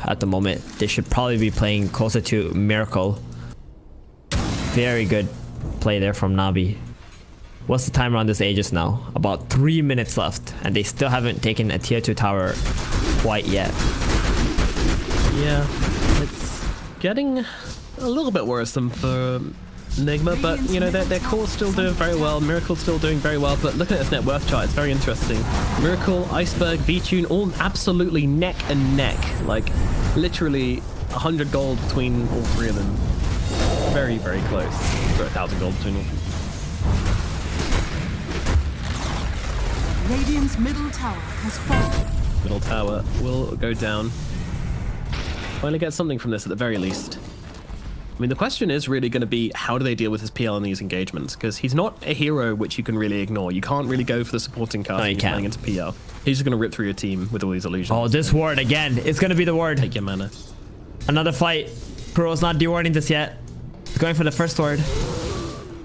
at the moment, they should probably be playing closer to Miracle. Very good play there from Navi. What's the timer on this Aegis now? About 3 minutes left, and they still haven't taken a tier 2 tower quite yet. Yeah, it's getting a little bit worrisome for Nigma, but you know, their core's still doing very well. Miracle's still doing very well, but looking at this net worth chart, it's very interesting. Miracle, Iceberg, V-Tune, all absolutely neck and neck. Like, literally 100 gold between all three of them. Very, very close. For 1,000 gold between all of them. Radiant's middle tower has fallen. Middle tower will go down. Finally get something from this at the very least. I mean, the question is really going to be, how do they deal with his PL in these engagements? Because he's not a hero which you can really ignore. You can't really go for the supporting cast when you're playing into PL. He's just going to rip through your team with all these illusions. Oh, this ward again. It's going to be the ward. Take your mana. Another fight. Kuro's not dewarding this yet. He's going for the first ward.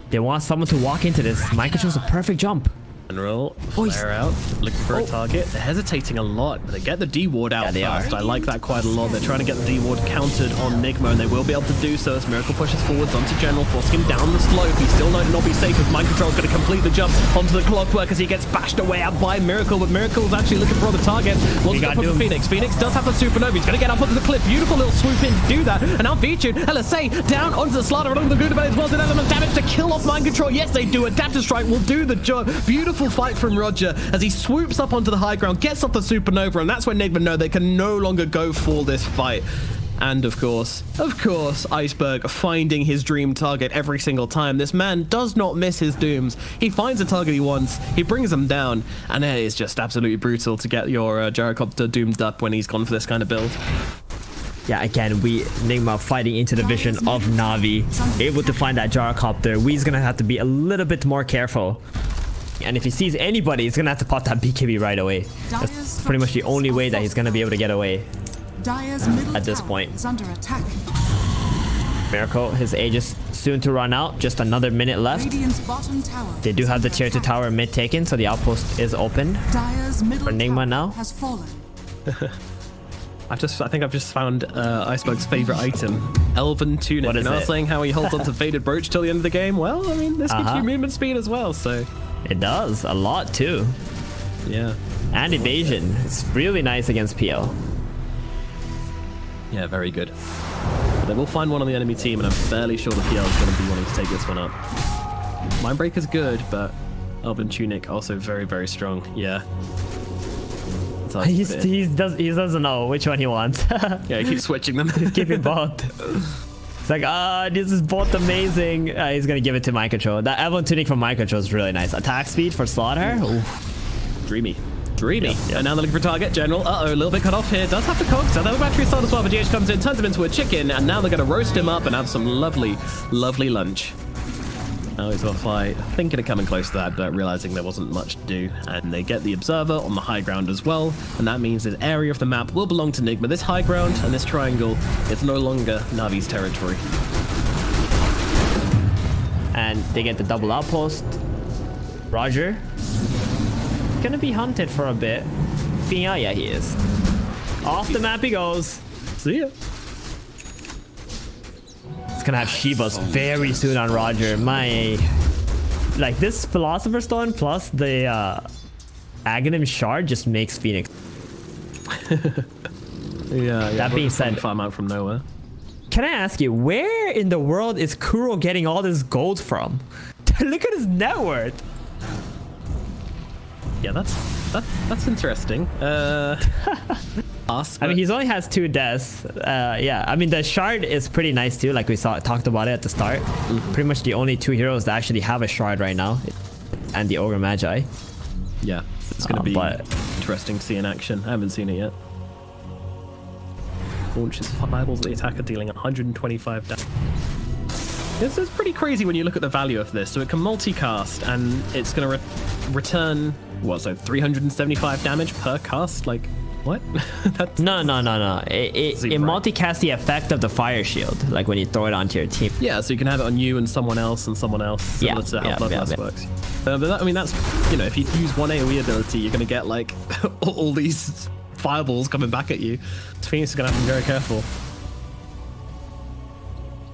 They want someone to walk into this. Mind control's a perfect jump. General, flare out, looking for a target. They're hesitating a lot, but they get the D-ward out fast. I like that quite a lot. They're trying to get the D-ward countered on Nigma, and they will be able to do so as Miracle pushes forwards onto General, forcing him down the slope. He's still not be safe as Mind Control's going to complete the jump onto the Clockwork as he gets bashed away out by Miracle, but Miracle's actually looking for other targets. Wants to go for Phoenix. Phoenix does have the Supernova. He's going to get up onto the cliff. Beautiful little swoop in to do that. And now Vichu, LSA, down onto the Slaughter, along the Gudabel as well. Did enough damage to kill off Mind Control. Yes, they do. Adaptive Strike will do the job. Beautiful fight from Roger as he swoops up onto the high ground, gets off the Supernova, and that's when Nigma know they can no longer go for this fight. And of course, Iceberg finding his dream target every single time. This man does not miss his dooms. He finds a target he wants, he brings them down, and it is just absolutely brutal to get your Gyrocopter doomed up when he's gone for this kind of build. Yeah, again, Nigma fighting into the vision of Navi, able to find that Gyrocopter. We's gonna have to be a little bit more careful. And if he sees anybody, he's gonna have to pop that BKB right away. That's pretty much the only way that he's gonna be able to get away at this point. Is under attack. Miracle, his age is soon to run out. Just another minute left. Radiant's bottom tower They do have the tier 2 tower mid taken, so the outpost is open Dire's middle for Nigma tower now. has fallen. I think I've just found Iceberg's favorite item, Elven Tunic. What is I was it? saying how he holds onto Faded Brooch till the end of the game. Well, I mean, this gives you movement speed as well, so... It does a lot too. Yeah. And evasion. It's really nice against PL. Yeah, very good. But they will find one on the enemy team, and I'm fairly sure the PL is going to be wanting to take this one up. Mindbreaker's good, but Elven Tunic also very, very strong. Yeah. He doesn't know which one he wants. Yeah, he keeps switching them. He's keeping both. It's like, this is both amazing. He's gonna give it to Mind Control. That Elven Tunic from Mind Control is really nice. Attack speed for Slaughter. Oof. Dreamy. Dreamy. Yeah. And now they're looking for target. General, a little bit cut off here. Does have to coax. So they have a battery start as well, but GH comes in, turns him into a chicken, and now they're going to roast him up and have some lovely, lovely lunch. Now he's got to fly, thinking of coming close to that, but realizing there wasn't much to do. And they get the Observer on the high ground as well, and that means this area of the map will belong to Nigma. This high ground and this triangle, it's no longer Navi's territory. And they get the double outpost. Roger. Gonna be hunted for a bit. Yeah, he is. Off the map he goes. See ya. It's gonna have Shivas very soon on Roger. Like this Philosopher's Stone plus the Aghanim Shard just makes Phoenix. Yeah. That being said, farm out from nowhere. can I ask you, where in the world is Kuro getting all this gold from? Look at his net worth. Yeah, that's interesting. I mean, he's only has 2 deaths. Yeah, I mean, the shard is pretty nice too. Like we talked about it at the start. Pretty much the only 2 heroes that actually have a shard right now, and the Ogre Magi. Yeah, it's gonna be interesting to see in action. I haven't seen it yet. Launches fireballs at the attacker, dealing 125 damage. This is pretty crazy when you look at the value of this. So it can multicast, and it's gonna return what? So 375 damage per cast. Like what? That's No. It multicasts the effect of the fire shield, like when you throw it onto your team. yeah. So you can have it on you and someone else, similar to how Bloodlust works. But that, I mean, that's, you know, if you use one AoE ability, you're gonna get like all these fireballs coming back at you. Phoenix is gonna have to be very careful.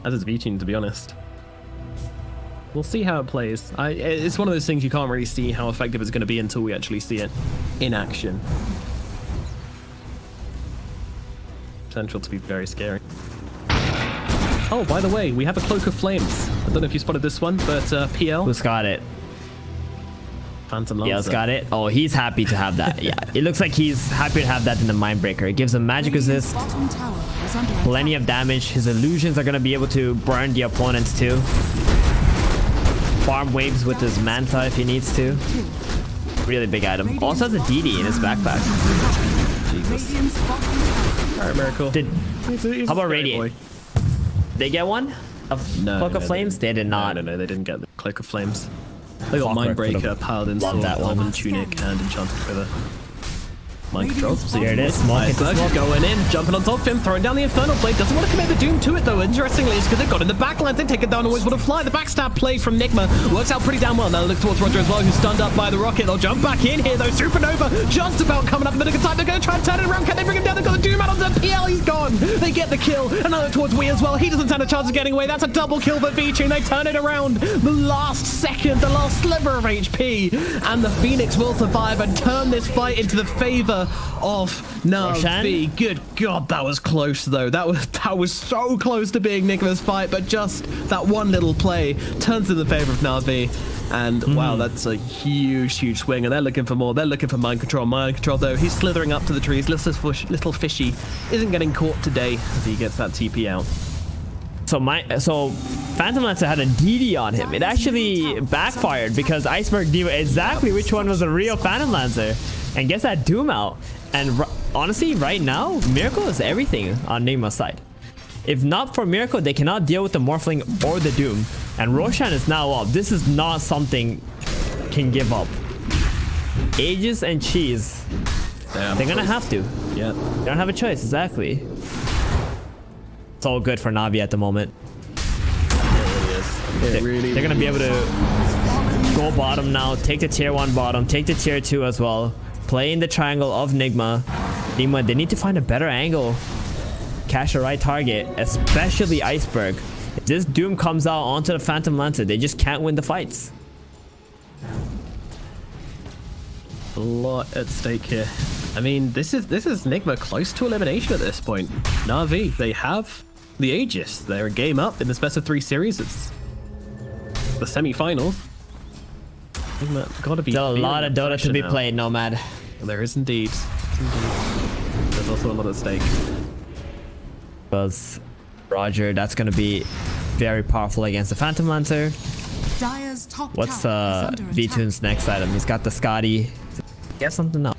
As is V-Tune, to be honest. We'll see how it plays. It's one of those things you can't really see how effective it's going to be until we actually see it in action. Potential to be very scary. Oh, by the way, we have a Cloak of Flames. I don't know if you spotted this one, but PL. Who's got it? Phantom Lancer. Yale's got it. Oh, he's happy to have that. Yeah, it looks like he's happy to have that in the Mindbreaker. It gives him magic resist, Bottom tower is under plenty of damage. His illusions are going to be able to burn the opponents too. Farm waves with his Manta if he needs to. Really big item. Also has a DD in his backpack. Jesus. Radiant's bottom tower. Alright, Miracle. How about Radiant? They get one? Cloak of Flames? They did not. No, they didn't get the Cloak of Flames. They got Clockwork Mindbreaker, Paladin Sword, that one. Elven Tunic, and Enchanted Quiver. Mind control. Here it is. Smoke it. Iceberg going in, jumping on top of him, throwing down the Infernal Blade. Doesn't want to commit the Doom to it though. Interestingly, it's because they've got in the backlines. They take it down, always want to fly. The backstab play from Nigma works out pretty damn well. Now look towards Roger as well, who's stunned up by the rocket. They'll jump back in here though. Supernova just about coming up in the middle of time. They're going to try and turn it around. Can they bring him down? They've got the Doom out onto PL. He's gone. They get the kill. And now towards Wii as well. He doesn't stand a chance of getting away. That's a double kill for V-Tune. They turn it around. The last second, the last sliver of HP. And the Phoenix will survive and turn this fight into the favor of Navi. Good God, that was close though. That was so close to being Nigma's fight, but just that one little play turns in the favor of Navi. And wow, that's a huge swing. And they're looking for more. They're looking for mind control. Mind control though, he's slithering up to the trees. Little fishy isn't getting caught today as he gets that TP out. So Phantom Lancer had a DD on him. It actually backfired because Iceberg knew exactly which one was a real Phantom Lancer and gets that Doom out. And honestly, right now, Miracle is everything on Nigma's side. If not for Miracle, they cannot deal with the Morphling or the Doom. And Roshan is now up. This is not something can give up. Aegis and Cheese, they're gonna have to. Yeah. They don't have a choice, exactly. It's all good for Navi at the moment. They're gonna be able to go bottom now, take the tier 1 bottom, take the tier 2 as well, play in the triangle of Nigma. They need to find a better angle, catch the right target, especially Iceberg. If this Doom comes out onto the Phantom Lancer, they just can't win the fights. A lot at stake here. I mean, this is Nigma close to elimination at this point. Navi, they have the Aegis. They're a game up in the best of 3 series. It's the semi-finals. Gotta be Still a lot of Dota to be now. played, Nomad. There is indeed. There's also a lot at stake. Because Roger, that's gonna be very powerful against the Phantom Lancer. Dire's top What's tower is under V-Tune's next item? He's got the Scotty. Get something up.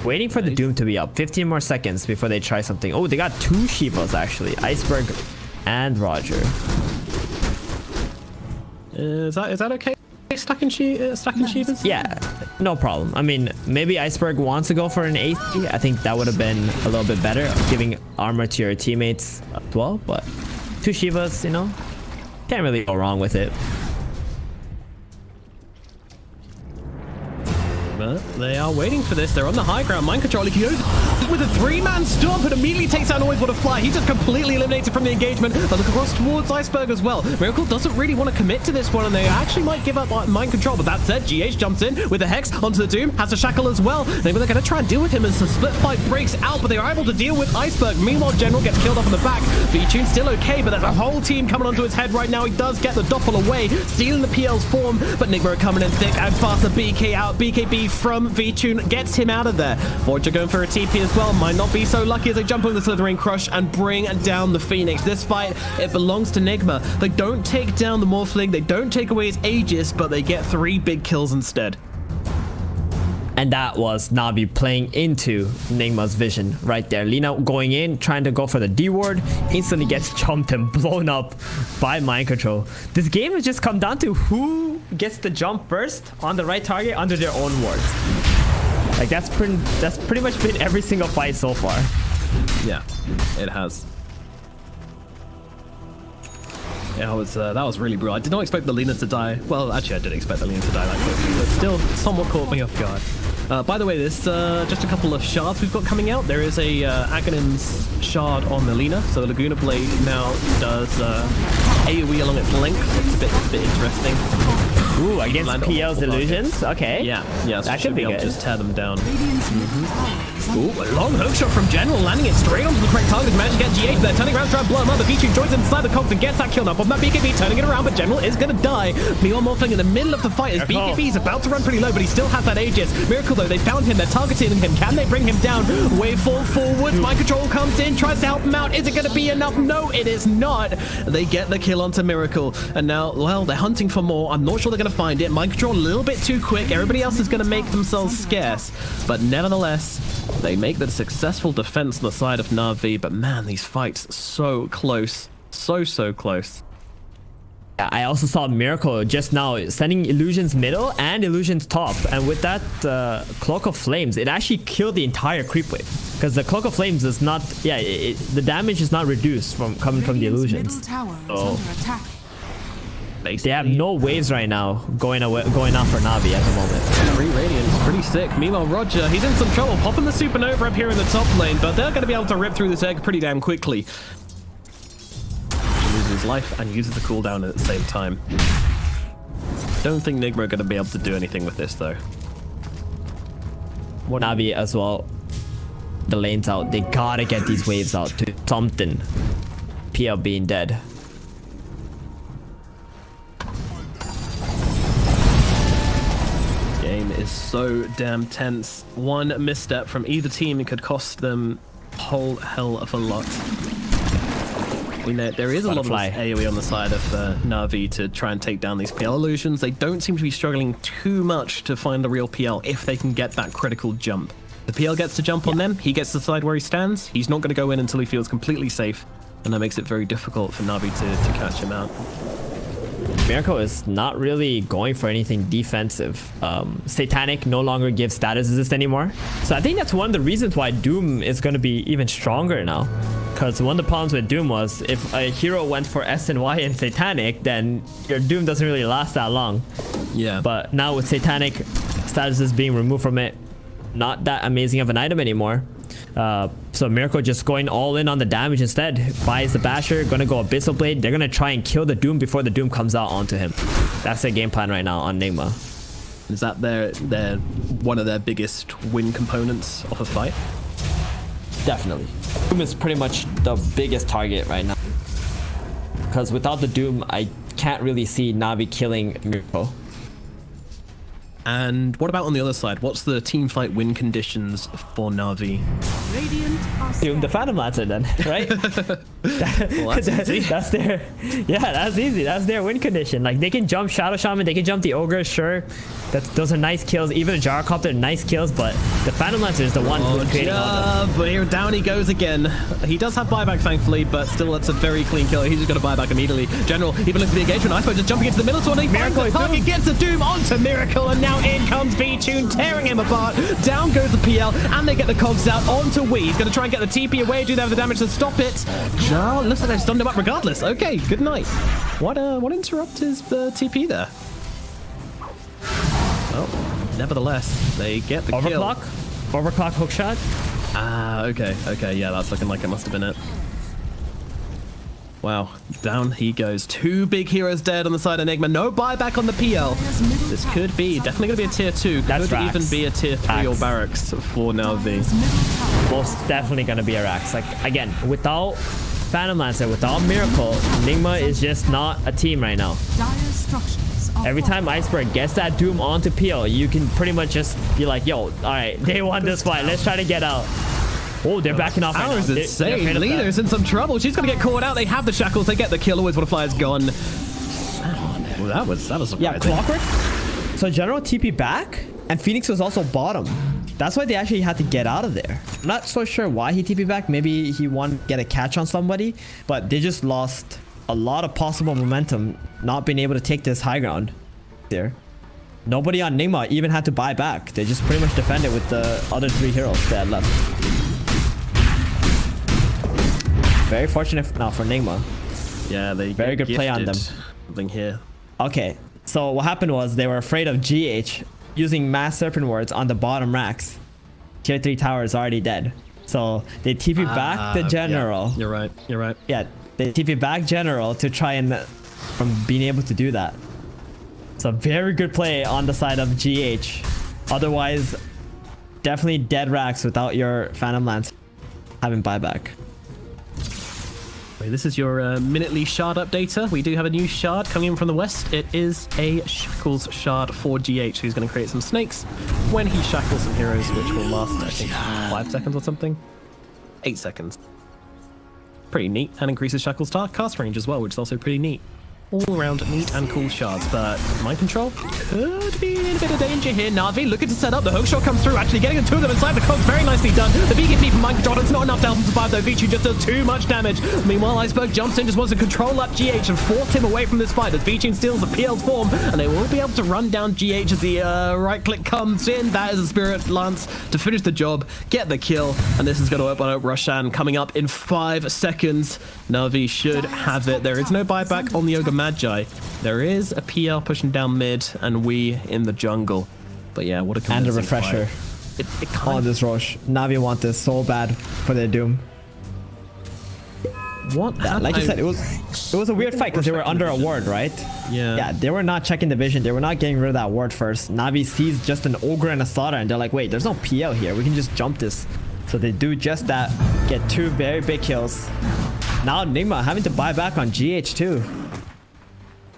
Waiting for the Doom to be up. 15 more seconds before they try something. Oh, they got 2 Shivas actually. Iceberg and Roger. Is that okay? Stacking Shivas? Yeah, no problem. I mean, maybe Iceberg wants to go for an AC. I think that would have been a little bit better, giving armor to your teammates as well. But 2 Shivas, you know, can't really go wrong with it. But they are waiting for this. They're on the high ground. Mind control. He goes with a 3-man stop and immediately takes down Always Want to Fly. He's just completely eliminated from the engagement. But look across towards Iceberg as well. Miracle doesn't really want to commit to this one, and they actually might give up mind control. But that said, GH jumps in with a Hex onto the Doom, has a Shackle as well. They're going to try and deal with him as the split fight breaks out, but they are able to deal with Iceberg. Meanwhile, General gets killed off in the back. V-Tune's still okay, but there's a whole team coming onto his head right now. He does get the Doppel away, stealing the PL's form, but Nigma are coming in thick and fast. The BK out. BKB from V-Tune gets him out of there. Forger going for a TP as well. Might not be so lucky as they jump on the Slithering Crush and bring down the Phoenix. This fight, it belongs to Nigma. They don't take down the Morphling, they don't take away his Aegis, but they get 3 big kills instead. And that was Navi playing into Nigma's vision right there. Lina going in, trying to go for the D ward, instantly gets jumped and blown up by mind control. This game has just come down to who gets the jump first on the right target under their own wards. Like that's pretty much been every single fight so far. Yeah, it has. Yeah, that was really brutal. I did not expect the Lina to die. Well, actually, I did expect the Lina to die that quickly, but still somewhat caught me off guard. By the way, there's just a couple of shards we've got coming out. There is a Aghanim's shard on the Lina, so the Laguna Blade now does AoE along its length. It's a bit interesting. Ooh, against PL's illusions? Okay. Yeah, so that should be good. Just tear them down. Ooh, A long hook shot from General, landing it straight onto the correct target. Managed to get GH there, turning around, trying to blow him up. The V-Tune joins inside the cogs and gets that kill. Up on that BKB, turning it around, but General is going to die. Meanwhile, Morphling in the middle of the fight as BKB is about to run pretty low, but he still has that Aegis. Miracle, though, they found him. They're targeting him. Can they bring him down? Wavefall forwards. Mind control comes in, tries to help him out. Is it going to be enough? No, it is not. They get the kill onto Miracle. And now, well, they're hunting for more. I'm not sure they're going to find it. Mind control a little bit too quick. Everybody else is going to make themselves scarce. But nevertheless, they make the successful defense on the side of Navi. But man, these fights so close. So close. I also saw Miracle just now sending Illusion's middle and Illusion's top, and with that Cloak of Flames, it actually killed the entire creep wave because the Cloak of Flames is not, the damage is not reduced from coming from the Illusions. Middle tower is under attack. They have no waves right now going out for Navi at the moment. 3 Radiance, pretty sick. Meanwhile, Roger, he's in some trouble, popping the Supernova up here in the top lane, but they're going to be able to rip through this egg pretty damn quickly. Loses life and uses the cooldown at the same time. Don't think Nigma are going to be able to do anything with this though. Navi as well. The lane's out. They gotta get these waves out to something. PL being dead. Game is so damn tense. One misstep from either team could cost them a whole hell of a lot. You know, there is a lot of AoE on the side of Navi to try and take down these PL illusions. They don't seem to be struggling too much to find the real PL if they can get that critical jump. The PL gets to jump on them, he gets to decide where he stands. He's not going to go in until he feels completely safe, and that makes it very difficult for Navi to catch him out. Miracle is not really going for anything defensive. Satanic no longer gives status resist anymore. So I think that's one of the reasons why Doom is going to be even stronger now. Because one of the problems with Doom was if a hero went for S and Y and Satanic, then your Doom doesn't really last that long. Yeah. But now with Satanic statuses being removed from it, not that amazing of an item anymore. So Miracle just going all in on the damage instead. Buys the Basher, gonna go Abyssal Blade. They're gonna try and kill the Doom before the Doom comes out onto him. That's their game plan right now on Nigma. Is that their one of their biggest win components of a fight? Definitely. Doom is pretty much the biggest target right now. Because without the Doom, I can't really see Navi killing Miracle. And what about on the other side? What's the team fight win conditions for Navi? Radiant are Doom the Phantom Lancer then, right? Well, that's easy. That's their, that's easy. That's their win condition. Like they can jump Shadow Shaman, they can jump the Ogre, sure. Those are nice kills. Even a Gyrocopter, nice kills, but the Phantom Lancer is the one who's creating all but here down he goes again. He does have buyback, thankfully, but still that's a very clean kill. He's just going to buy back immediately. General, even looking for the engagement. I suppose just jumping into the middle one. He finds the target, gets the Doom onto Miracle, and now in comes V-Tune, tearing him apart. Down goes the PL, and they get the cogs out onto Wii. He's going to try and get the TP away. Do they have the damage to stop it? Ja, looks like they've stunned him up regardless. Okay, good night. What interrupt his TP there? Oh, nevertheless, they get the kill. Overclock hook shot. Ah, okay, yeah, that's looking like it must have been it. Wow, down he goes. 2 big heroes dead on the side of Nigma. No buyback on the PL. This could be definitely going to be a tier 2. That's could Rax. even be a tier 3 or Rax. barracks for Navi. Most definitely gonna be a Rax. Like again, without Phantom Lancer, without Miracle, Nigma is just not a team right now. Dire structures are Every time Iceberg gets that Doom onto PL, you can pretty much just be like, yo, all right, they won this fight. Let's try to get out. Oh, they're backing off right now. Ours They're insane. afraid of that. Leader's in some trouble. She's going to get caught out. They have the shackles. They get the kill. Always want to fly is gone. Well, that was surprising. Yeah, Clockwork. So General TP back, and Phoenix was also bottom. That's why they actually had to get out of there. I'm not so sure why he TP back. Maybe he wanted to get a catch on somebody, but they just lost a lot of possible momentum, not being able to take this high ground there. Nobody on Nigma even had to buy back. They just pretty much defended with the other 3 heroes that left. Very fortunate now for Nigma. Yeah, they Very get good play on gifted them. something here. Okay, so what happened was they were afraid of GH using mass serpent wards on the bottom racks. Tier 3 tower is already dead. So they TP back the general. Yeah, you're right. You're right. Yeah, they TP back general to try and from being able to do that. So very good play on the side of GH. Otherwise, definitely dead racks without your Phantom Lance having buyback. This is your minutely shard updater. We do have a new shard coming in from the west. It is a shackles shard for GH, who's going to create some snakes when he shackles some heroes, which will last, I think, 5 seconds or something. 8 seconds. Pretty neat, and increases shackles cast range as well, which is also pretty neat. All around neat and cool shards, but mind control could be in a bit of danger here. Navi looking to set up. The hook shot comes through, actually getting the 2 of them inside the cogs. Very nicely done. The BKB from mind control. It's not enough to help him survive though. Vici just does too much damage. Meanwhile, Iceberg jumps in, just wants to control up GH and force him away from this fight as Vici steals the PL's form, and they will be able to run down GH as the right click comes in. That is a Spirit Lance to finish the job, get the kill, and this is going to open up Roshan coming up in 5 seconds. Navi should have it. There is no buyback on the Ogre Magi. There is a PL pushing down mid and we in the jungle. But yeah, what a And a convincing refresher fight. It kind on of, this Roche. Navi want this so bad for their Doom. what? Like you said, it was a weird fight because they were under a ward, right? Yeah. Yeah, they were not checking the vision. They were not getting rid of that ward first. Navi sees just an Ogre and a Slaughter, and they're like, wait, there's no PL here. We can just jump this. So they do just that, get 2 very big kills. Now Nigma having to buy back on GH too.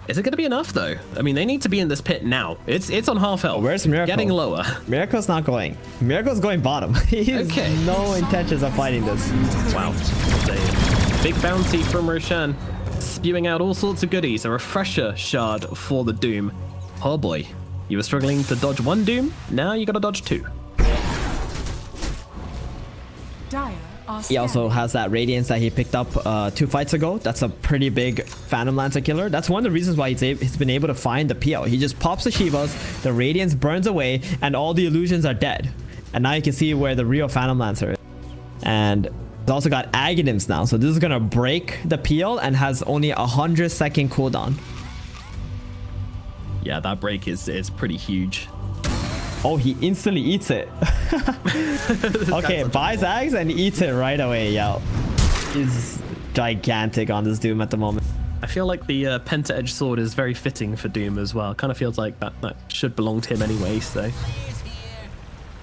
Is it going to be enough though? I mean, they need to be in this pit now. It's on half health. Where's Miracle? Getting lower. Miracle's not going. Miracle's going bottom. He has Okay. no intentions of fighting this. Wow. A big bounty from Roshan, spewing out all sorts of goodies. A refresher shard for the Doom. Oh boy. You were struggling to dodge 1 Doom, now you gotta dodge 2. Dire are He also has that Radiance that he picked up 2 fights ago. That's a pretty big Phantom Lancer killer. That's one of the reasons why he's been able to find the PL. He just pops the Shivas, the Radiance burns away, and all the illusions are dead. And now you can see where the real Phantom Lancer is. And he's also got Aghanims now. So this is going to break the PL and has only 100-second cooldown. Yeah, that break is pretty huge. Oh, he instantly eats it. Okay, buys Ags and eats it right away. Yeah, he's gigantic on this Doom at the moment. I feel like the Penta Edge Sword is very fitting for Doom as well. Kind of feels like that should belong to him anyway, so.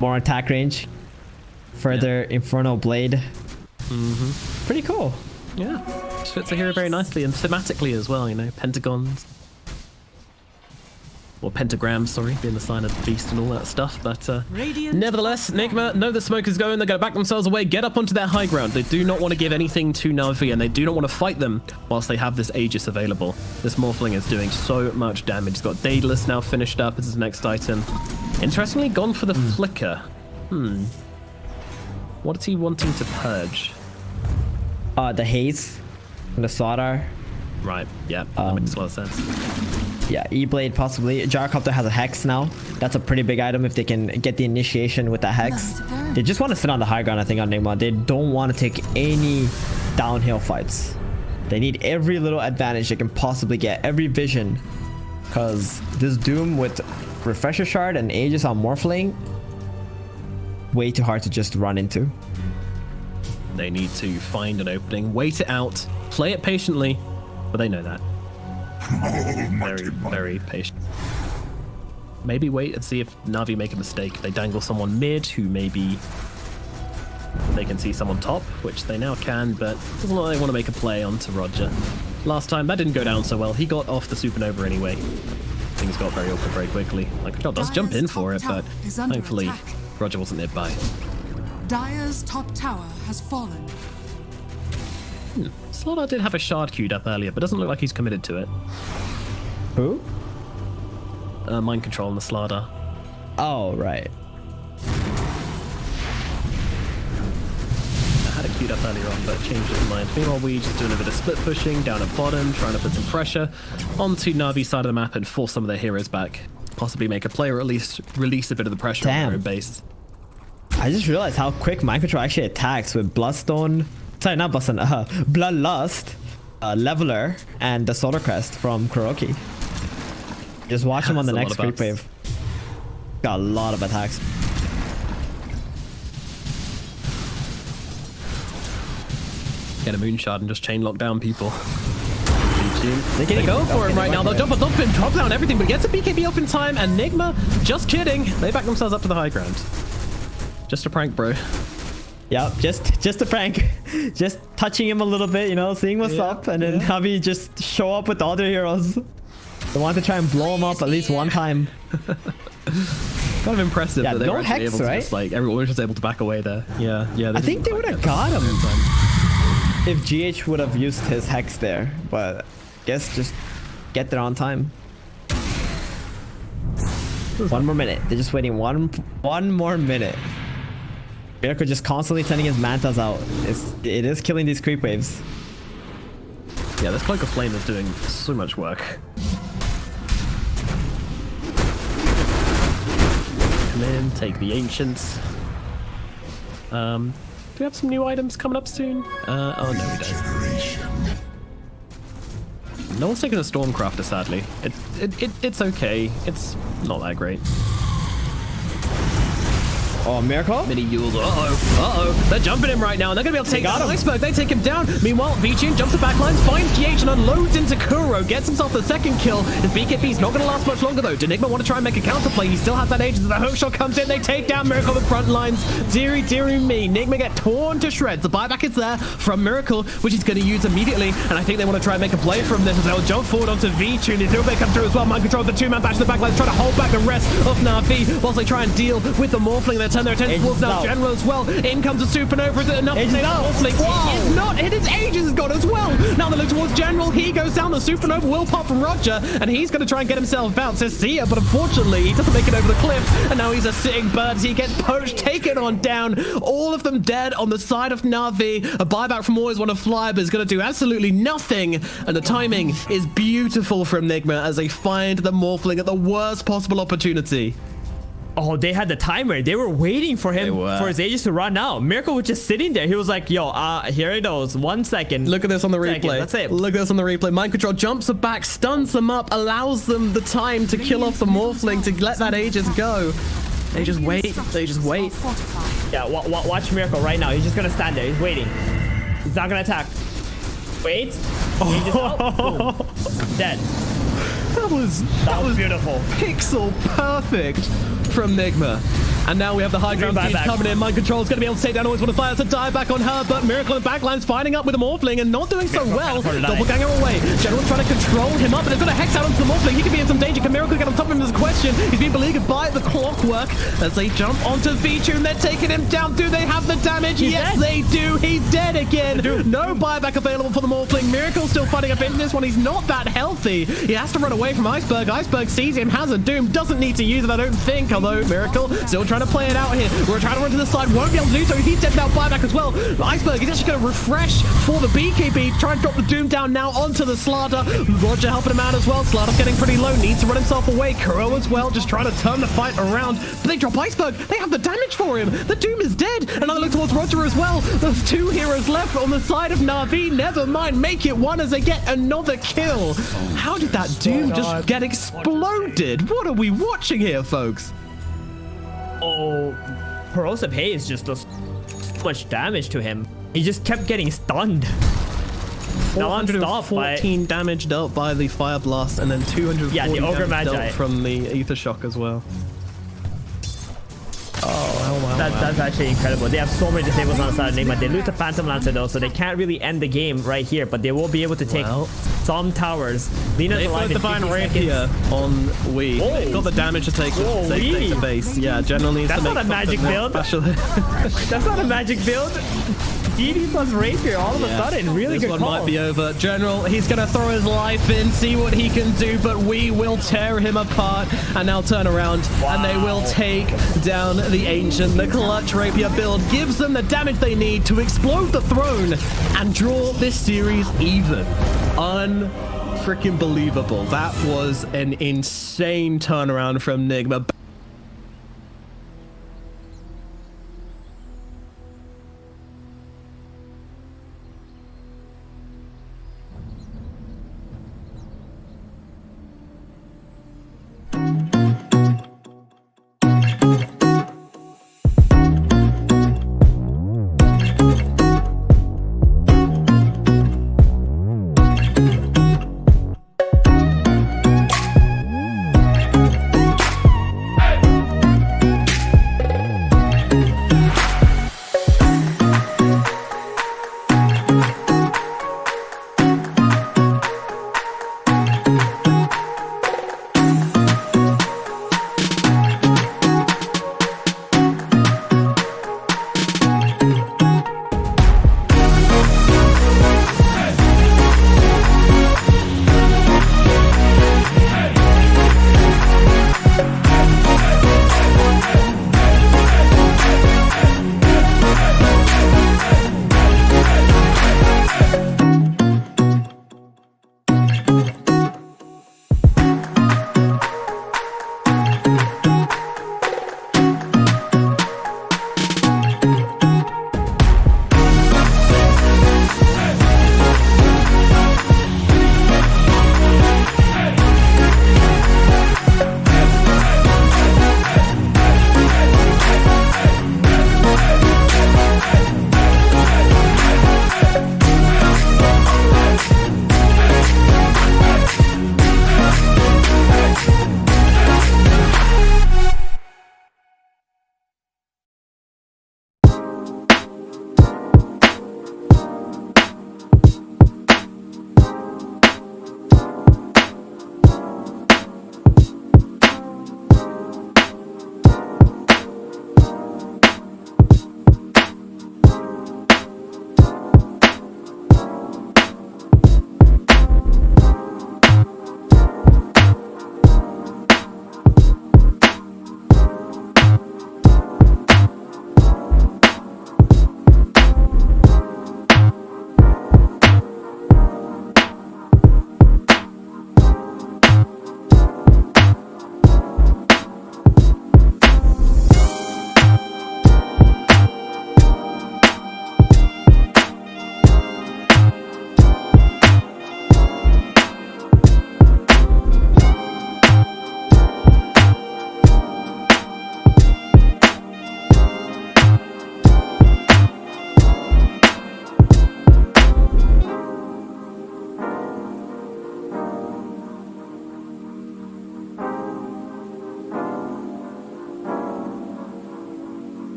More attack range. Further Inferno Blade. Pretty cool. Yeah, just fits the hero very nicely and thematically as well, you know, pentagons. Or pentagrams, sorry, being the sign of the beast and all that stuff. But nevertheless, Nigma know the smoke is going. They're going to back themselves away, get up onto their high ground. They do not want to give anything to Navi, and they do not want to fight them whilst they have this Aegis available. This Morphling is doing so much damage. He's got Daedalus now finished up as his next item. Interestingly, gone for the Flicker. What is he wanting to purge? The Haze. And the Slaughter. Right, yeah, that makes a lot of sense. Yeah, E-Blade possibly. Gyrocopter has a Hex now. That's a pretty big item if they can get the initiation with the Hex. They just want to sit on the high ground, I think, on Nigma. They don't want to take any downhill fights. They need every little advantage they can possibly get, every vision. Because this Doom with Refresher Shard and Aegis on Morphling, way too hard to just run into. They need to find an opening, wait it out, play it patiently, but they know that. Very, very patient. Maybe wait and see if Navi make a mistake. If they dangle someone mid who maybe they can see someone top, which they now can, but doesn't look like they want to make a play onto Roger. Last time, that didn't go down so well. He got off the supernova anyway. Things got very awkward very quickly. Like, God does jump in for it, but thankfully Roger wasn't nearby. Dire's top tower has fallen. Slardar did have a shard queued up earlier, but doesn't look like he's committed to it. Who? Mind control on the Slardar. Oh, right. I had it queued up earlier on, but changed his mind. Meanwhile, we just doing a bit of split pushing down at bottom, trying to put some pressure onto Navi's side of the map and force some of their heroes back. Possibly make a play or at least release a bit of the pressure on their own base. I just realized how quick Mind Control actually attacks with Bloodstone. Sorry, not Bloodstone. Bloodlust, Leveler, and the Solar Crest from Kuroki. Just watch him on the next creep wave. Got a lot of attacks. Get a moonshot and just chain lock down people. They go for him right now. They'll jump on top of him, drop down everything, but gets a BKB off in time, and Nigma, just kidding. They back themselves up to the high ground. Just a prank, bro. Yep, just a prank. Just touching him a little bit, you know, seeing what's up, and then Navi just show up with the other heroes. They want to try and blow him up at least one time. Kind of impressive that they were actually able to just, like, everyone was just able to back away there. Yeah. I think they would have got him if GH would have used his Hex there, but I guess just get there on time. 1 more minute. They're just waiting one more minute. Miracle just constantly sending his mantas out. It is killing these creep waves. Yeah, this Cloak of Flame is doing so much work. Come in, take the Ancients. Do we have some new items coming up soon? Oh no, we don't. No one's taking a Stormcrafter, sadly. It's okay. It's not that great. Oh, Miracle? Mini Yule. Uh-oh. They're jumping him right now, and they're going to be able to take out Iceberg. They take him down. Meanwhile, Vichun jumps the backlines, finds GH, and unloads into Kuro. Gets himself the second kill. His BKB's not going to last much longer, though. Nigma want to try and make a counterplay. He still has that Aegis. The hook shot comes in. They take down Miracle on the front lines. Deary me. Nigma get torn to shreds. The buyback is there from Miracle, which he's going to use immediately. And I think they want to try and make a play from this as they'll jump forward onto Vichun. The Zero come through as well. Mind control the two-man back to the backlines, trying to hold back the rest of Navi whilst they try and deal with the Morphling. They turn their attention towards now General as well. In comes a supernova. Is it enough to take Morphling? It is not. His Aegis is gone as well. Now they look towards General. He goes down. The supernova will pop from Roger, and he's going to try and get himself out. Says Sia, but unfortunately he doesn't make it over the cliff, and now he's a sitting bird as he gets poached, taken on down. All of them dead on the side of Navi. A buyback from Always Want to Fly, but is going to do absolutely nothing, and the timing is beautiful from Nigma as they find the Morphling at the worst possible opportunity. Oh, they had the timer. They were waiting for him, for his Aegis to run out. Miracle was just sitting there. He was like, yo, here it goes. 1 second. Look at this on the replay. That's it. Look at this on the replay. Mind control jumps them back, stuns them up, allows them the time to kill off the Morphling to let that Aegis go. They just wait. They just wait. Yeah, watch Miracle right now. He's just going to stand there. He's waiting. He's not going to attack. Wait. Aegis out. Dead. That was beautiful. Pixel perfect from Nigma. And now we have the high ground siege coming in. Mind control is going to be able to take down Always Want to Fly. It's a dive back on her, but Miracle in backlines fighting up with the Morphling and not doing so well. Doppelganger away. General's trying to control him up, and they've got a Hex out onto the Morphling. He could be in some danger. Can Miracle get on top of him is a question. He's being beleaguered by the clockwork as they jump onto Vichun. They're taking him down. Do they have the damage? Yes, they do. He's dead again. No buyback available for the Morphling. Miracle's still fighting up into this one. He's not that healthy. He has to run away from Iceberg. Iceberg sees him, has a Doom. Doesn't need to use it, I don't think, although Miracle still trying trying to play it out here. We're trying to run to the side, won't be able to do so. He's dead now, buyback as well. Iceberg is actually going to refresh for the BKB, try and drop the Doom down now onto the Slaughter. Roger helping him out as well. Slaughter's getting pretty low, needs to run himself away. Kuro as well, just trying to turn the fight around. But they drop Iceberg, they have the damage for him. The Doom is dead. Another look towards Roger as well. There's 2 heroes left on the side of Navi. Never mind, make it 1 as they get another kill. How did that Doom just get exploded? What are we watching here, folks? Oh, Corrosive Haze just does so much damage to him. He just kept getting stunned. Non-stop. 414 damage dealt by the Fire Blast, and then 240 Yeah, the Ogre damage Magi. dealt from the Ether Shock as well. Oh, wow. That's actually incredible. They have so many disables on the side of Nigma. They lose the Phantom Lancer though, so they can't really end the game right here, but they will be able to take some towers. Lena's They've alive got in Divine 50 Rapier seconds. on Wii. Whoa. They've got the damage to take Whoa, the Wii. base. Yeah, General needs That's to make not a magic something build. special. That's not a magic build. DD plus Rapier all of a sudden. Really this good one call. might be over. General, he's going to throw his life in, see what he can do, but we will tear him apart and now turn around and they will take down the Ancient. The Clutch Rapier build gives them the damage they need to explode the throne and draw this series even. Unfreaking believable. That was an insane turnaround from Nigma.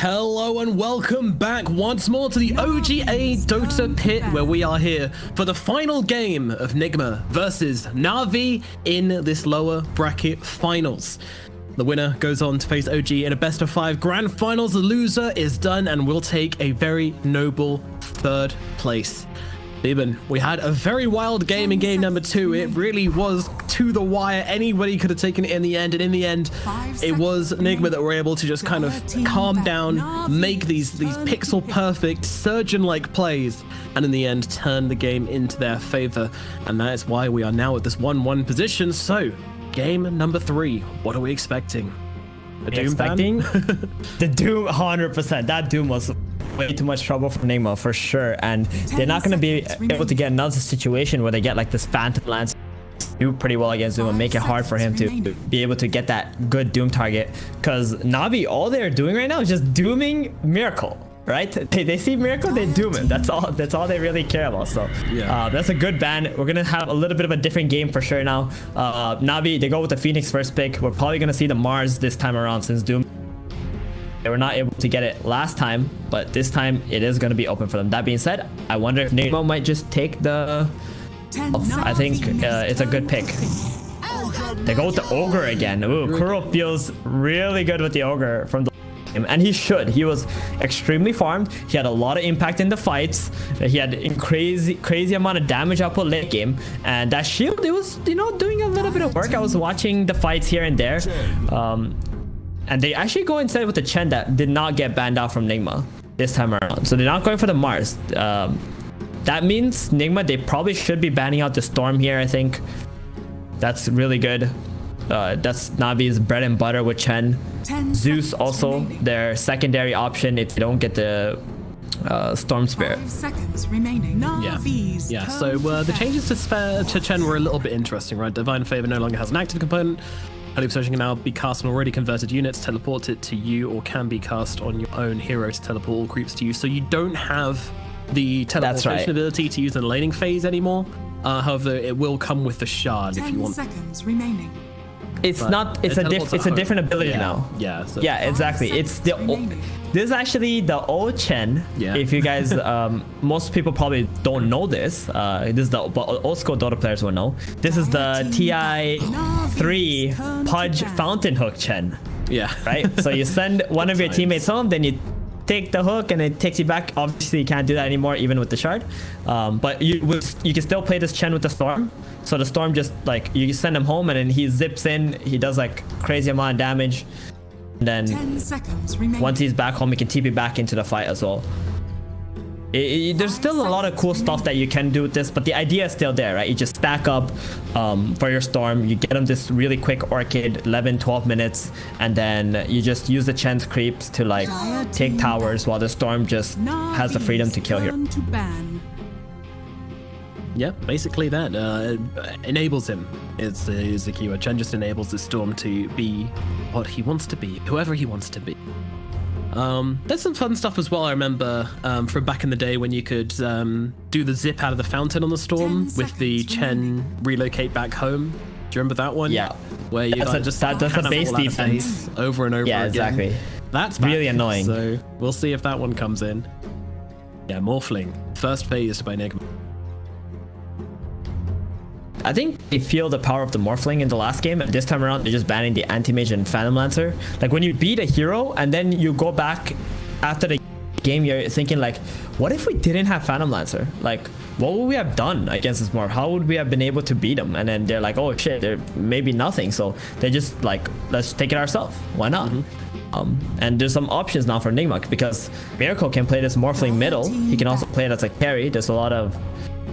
Hello and welcome back once more to the OGA Dotapit, where we are here for the final game of Nigma versus Navi in this lower bracket finals. The winner goes on to face OG in a best of 5 grand finals. The loser is done and will take a very noble 3rd place. Eben, we had a very wild game in game number 2. It really was to the wire. Anybody could have taken it in the end, and in the end, it was Nigma that were able to just kind of calm down, make these pixel perfect, surgeon-like plays, and in the end, turn the game into their favor. And that is why we are now at this 1-1 position. So, game number 3, what are we expecting? A Doom ban? The Doom, 100%. That Doom was way too much trouble for Nigma for sure, and they're not going to be able to get another situation where they get like this Phantom Lance, do pretty well against Doom and make it hard for him to be able to get that good Doom target, because Navi, all they're doing right now is just dooming Miracle, right? They see Miracle, they doom him. That's all they really care about. So yeah, that's a good ban. We're gonna have a little bit of a different game for sure now. Navi, they go with the Phoenix first pick. We're probably gonna see the Mars this time around, since Doom, they were not able to get it last time, but this time it is going to be open for them. That being said, I wonder if Nigma might just take the... I think it's a good pick. They go with the Ogre again. Ooh, Kuro feels really good with the Ogre from the game, and he should. He was extremely farmed. He had a lot of impact in the fights. He had a crazy amount of damage output late game, and that shield, it was, you know, doing a little bit of work. I was watching the fights here and there. And they actually go instead with the Chen that did not get banned out from Nigma this time around. So they're not going for the Mars. That means Nigma, they probably should be banning out the Storm here, I think. That's really good. That's Navi's bread and butter with Chen. Zeus also, their secondary option if they don't get the Storm Spirit. 5 seconds remaining. Yeah. So the changes to Chen were a little bit interesting, right? Divine Favor no longer has an active component. Holy Possession can now be cast on already converted units, teleport it to you, or can be cast on your own hero to teleport all creeps to you. So you don't have the teleportation ability to use in the laning phase anymore. However, it will come with the shard if you want. 10 seconds remaining. It's not. It's a different ability now. Yeah. So yeah, exactly. It's the. This is actually the old Chen. Yeah. If you guys, most people probably don't know this. This is the old school Dota players will know. This is the TI3 Pudge Fountain Hook Chen. Yeah. Right. So you send one of your teammates home, then you take the hook and it takes you back. Obviously you can't do that anymore even with the shard, but you can still play this Chen with the Storm. So the Storm just like, you send him home and then he zips in, he does like crazy amount of damage, and then 10 seconds remaining. once he's back home he can TP back into the fight as well. There's still a lot of cool stuff that you can do with this, but the idea is still there, right? You just stack up for your Storm, you get them this really quick Orchid, 11-12 minutes, and then you just use the Chen's creeps to like take towers while the Storm just has the freedom to kill here. Yeah, basically that enables him. It's the keyword. Chen just enables the Storm to be what he wants to be, whoever he wants to be. There's some fun stuff as well. I remember from back in the day when you could do the zip out of the fountain on the Storm with the Chen relocate back home. Do you remember that one? Yeah. Where you that's a base defense over and over again. Yeah, exactly. That's really back, annoying. So we'll see if that one comes in. Yeah, Morphling. First phased by Nigma. I think they feel the power of the Morphling in the last game, and this time around they're just banning the Anti-Mage and Phantom Lancer. Like when you beat a hero and then you go back after the game, you're thinking like, what if we didn't have Phantom Lancer? Like, what would we have done against this Morph? How would we have been able to beat them? And then they're like, oh shit, there may be nothing. So they just like, let's take it ourselves. Why not? And there's some options now for Nigma, because Miracle can play this Morphling middle. He can also play it as a carry. There's a lot of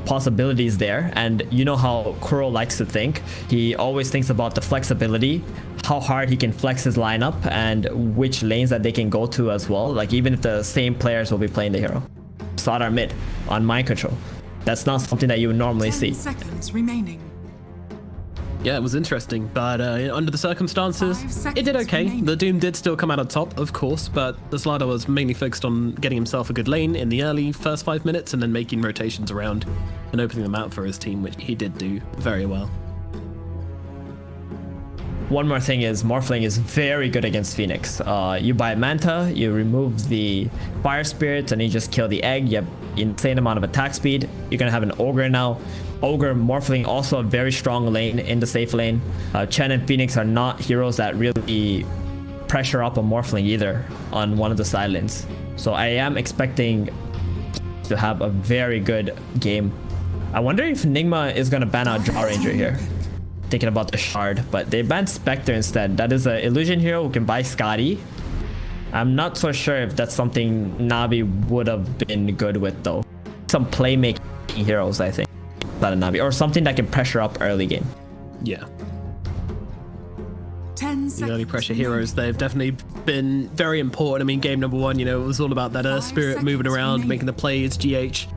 possibilities there, and you know how Kuro likes to think. He always thinks about the flexibility, how hard he can flex his lineup, and which lanes that they can go to as well. Like even if the same players will be playing the hero. Slardar mid on mind control. That's not something that you would normally 10 see. seconds remaining. Yeah, it was interesting, but under the circumstances, it did okay. The Doom did still come out on top, of course, but the Slardar was mainly focused on getting himself a good lane in the early first 5 minutes and then making rotations around and opening them out for his team, which he did do very well. one more thing is Morphling is very good against Phoenix. You buy Manta, you remove the Fire Spirits, and you just kill the egg. You have insane amount of attack speed. You're gonna have an Ogre now. Ogre, Morphling, also a very strong lane in the safe lane. Chen and Phoenix are not heroes that really pressure up a Morphling either on one of the side lanes. So I am expecting to have a very good game. I wonder if Nigma is gonna ban out Draw Ranger here. Thinking about the shard, but they banned Spectre instead. That is an illusion hero who can buy Scotty. I'm not so sure if that's something Navi would have been good with though. Some playmaking heroes, I think, not a Navi, or something that can pressure up early game. Yeah. 10 The seconds. early pressure heroes, they've definitely been very important. I mean, game number 1, you know, it was all about that Earth 5 Spirit moving seconds around, remaining. making the plays, GH,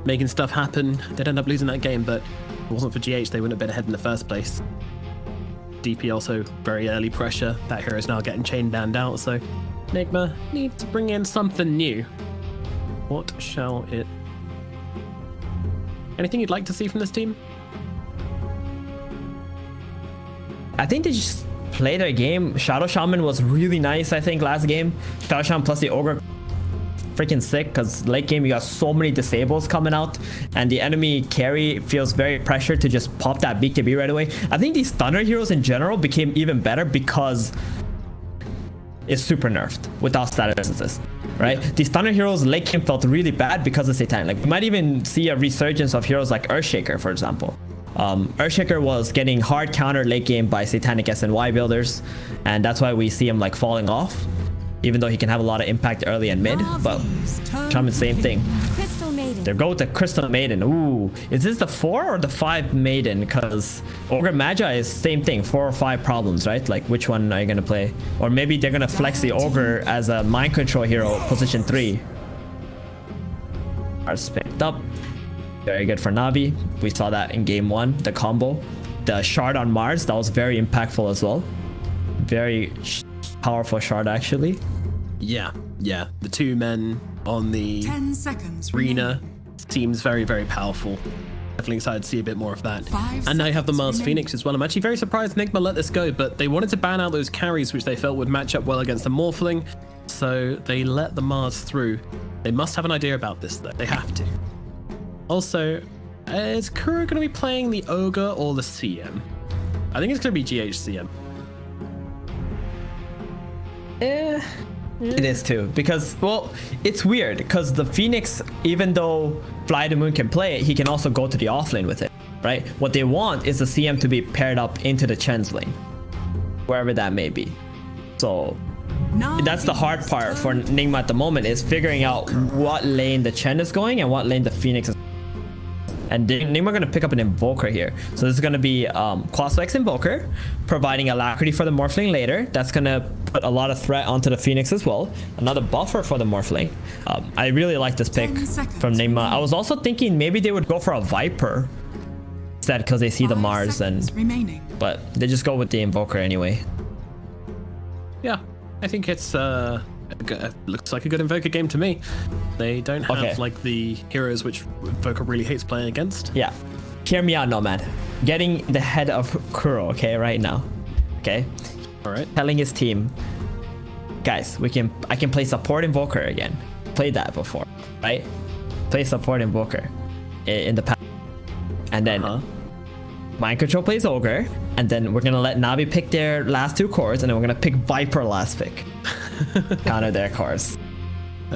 making stuff happen. They'd end up losing that game, but if it wasn't for GH, they wouldn't have been ahead in the first place. DP also very early pressure. That hero's now getting chain banned out, so Nigma needs to bring in something new. What shall it... Anything you'd like to see from this team? I think they just play their game. Shadow Shaman was really nice, I think, last game. Shadow Shaman plus the Ogre, freaking sick, because late game you got so many disables coming out, and the enemy carry feels very pressured to just pop that BKB right away. I think these stunner heroes in general became even better because it's super nerfed without status assist, right? These stunner heroes late game felt really bad because of Satan. Like, we might even see a resurgence of heroes like Earthshaker, for example. Earthshaker was getting hard countered late game by Satanic SNY builders, and that's why we see him like falling off, even though he can have a lot of impact early and mid. But Shaman, same thing. Crystal Maiden. They go with the Crystal Maiden. Ooh, is this the 4 or the 5 Maiden? Because Ogre Magi is same thing, 4 or 5 problems, right? Like, which one are you gonna play? Or maybe they're gonna flex the Ogre as a mind control hero, position 3. Mars picked up. Very good for Navi. We saw that in game 1, the combo. The shard on Mars, that was very impactful as well. Very powerful shard, actually. Yeah, yeah. The 2 men on the 10 seconds. arena remaining. seems very, very powerful. Definitely excited to see a bit more of that. 5 And now you have the seconds Mars remaining. Phoenix as well. I'm actually very surprised Nigma let this go, but they wanted to ban out those carries which they felt would match up well against the Morphling, so they let the Mars through. They must have an idea about this though. They have to. Also, is Kuro going to be playing the Ogre or the CM? I think it's going to be GHCM. It is too, because, well, it's weird, because the Phoenix, even though Fly the Moon can play it, he can also go to the offlane with it, right? What they want is the CM to be paired up into the Chen's lane, wherever that may be. So that's the hard part for Nigma at the moment, is figuring out what lane the Chen is going and what lane the Phoenix is. And Nigma going to pick up an Invoker here. So this is going to be Quasvex Invoker, providing Alacrity for the Morphling later. That's going to put a lot of threat onto the Phoenix as well. Another buffer for the Morphling. I really like this pick 10 seconds from Nigma. remaining. I was also thinking maybe they would go for a Viper instead, because they see the 5 Mars, seconds remaining. but they just go with the Invoker anyway. Yeah, I think it's looks like a good Invoker game to me. They don't have Okay. like the heroes which Invoker really hates playing against. Yeah. Hear me out, Nomad. Getting the head of Kuro, okay, right now. Okay? All right. Telling his team, guys, I can play support Invoker again. Played that before, right? Play support Invoker in the past. And then Mind Control plays Ogre, and then we're gonna let Navi pick their last 2 cores, and then we're gonna pick Viper last pick. Counter their cores.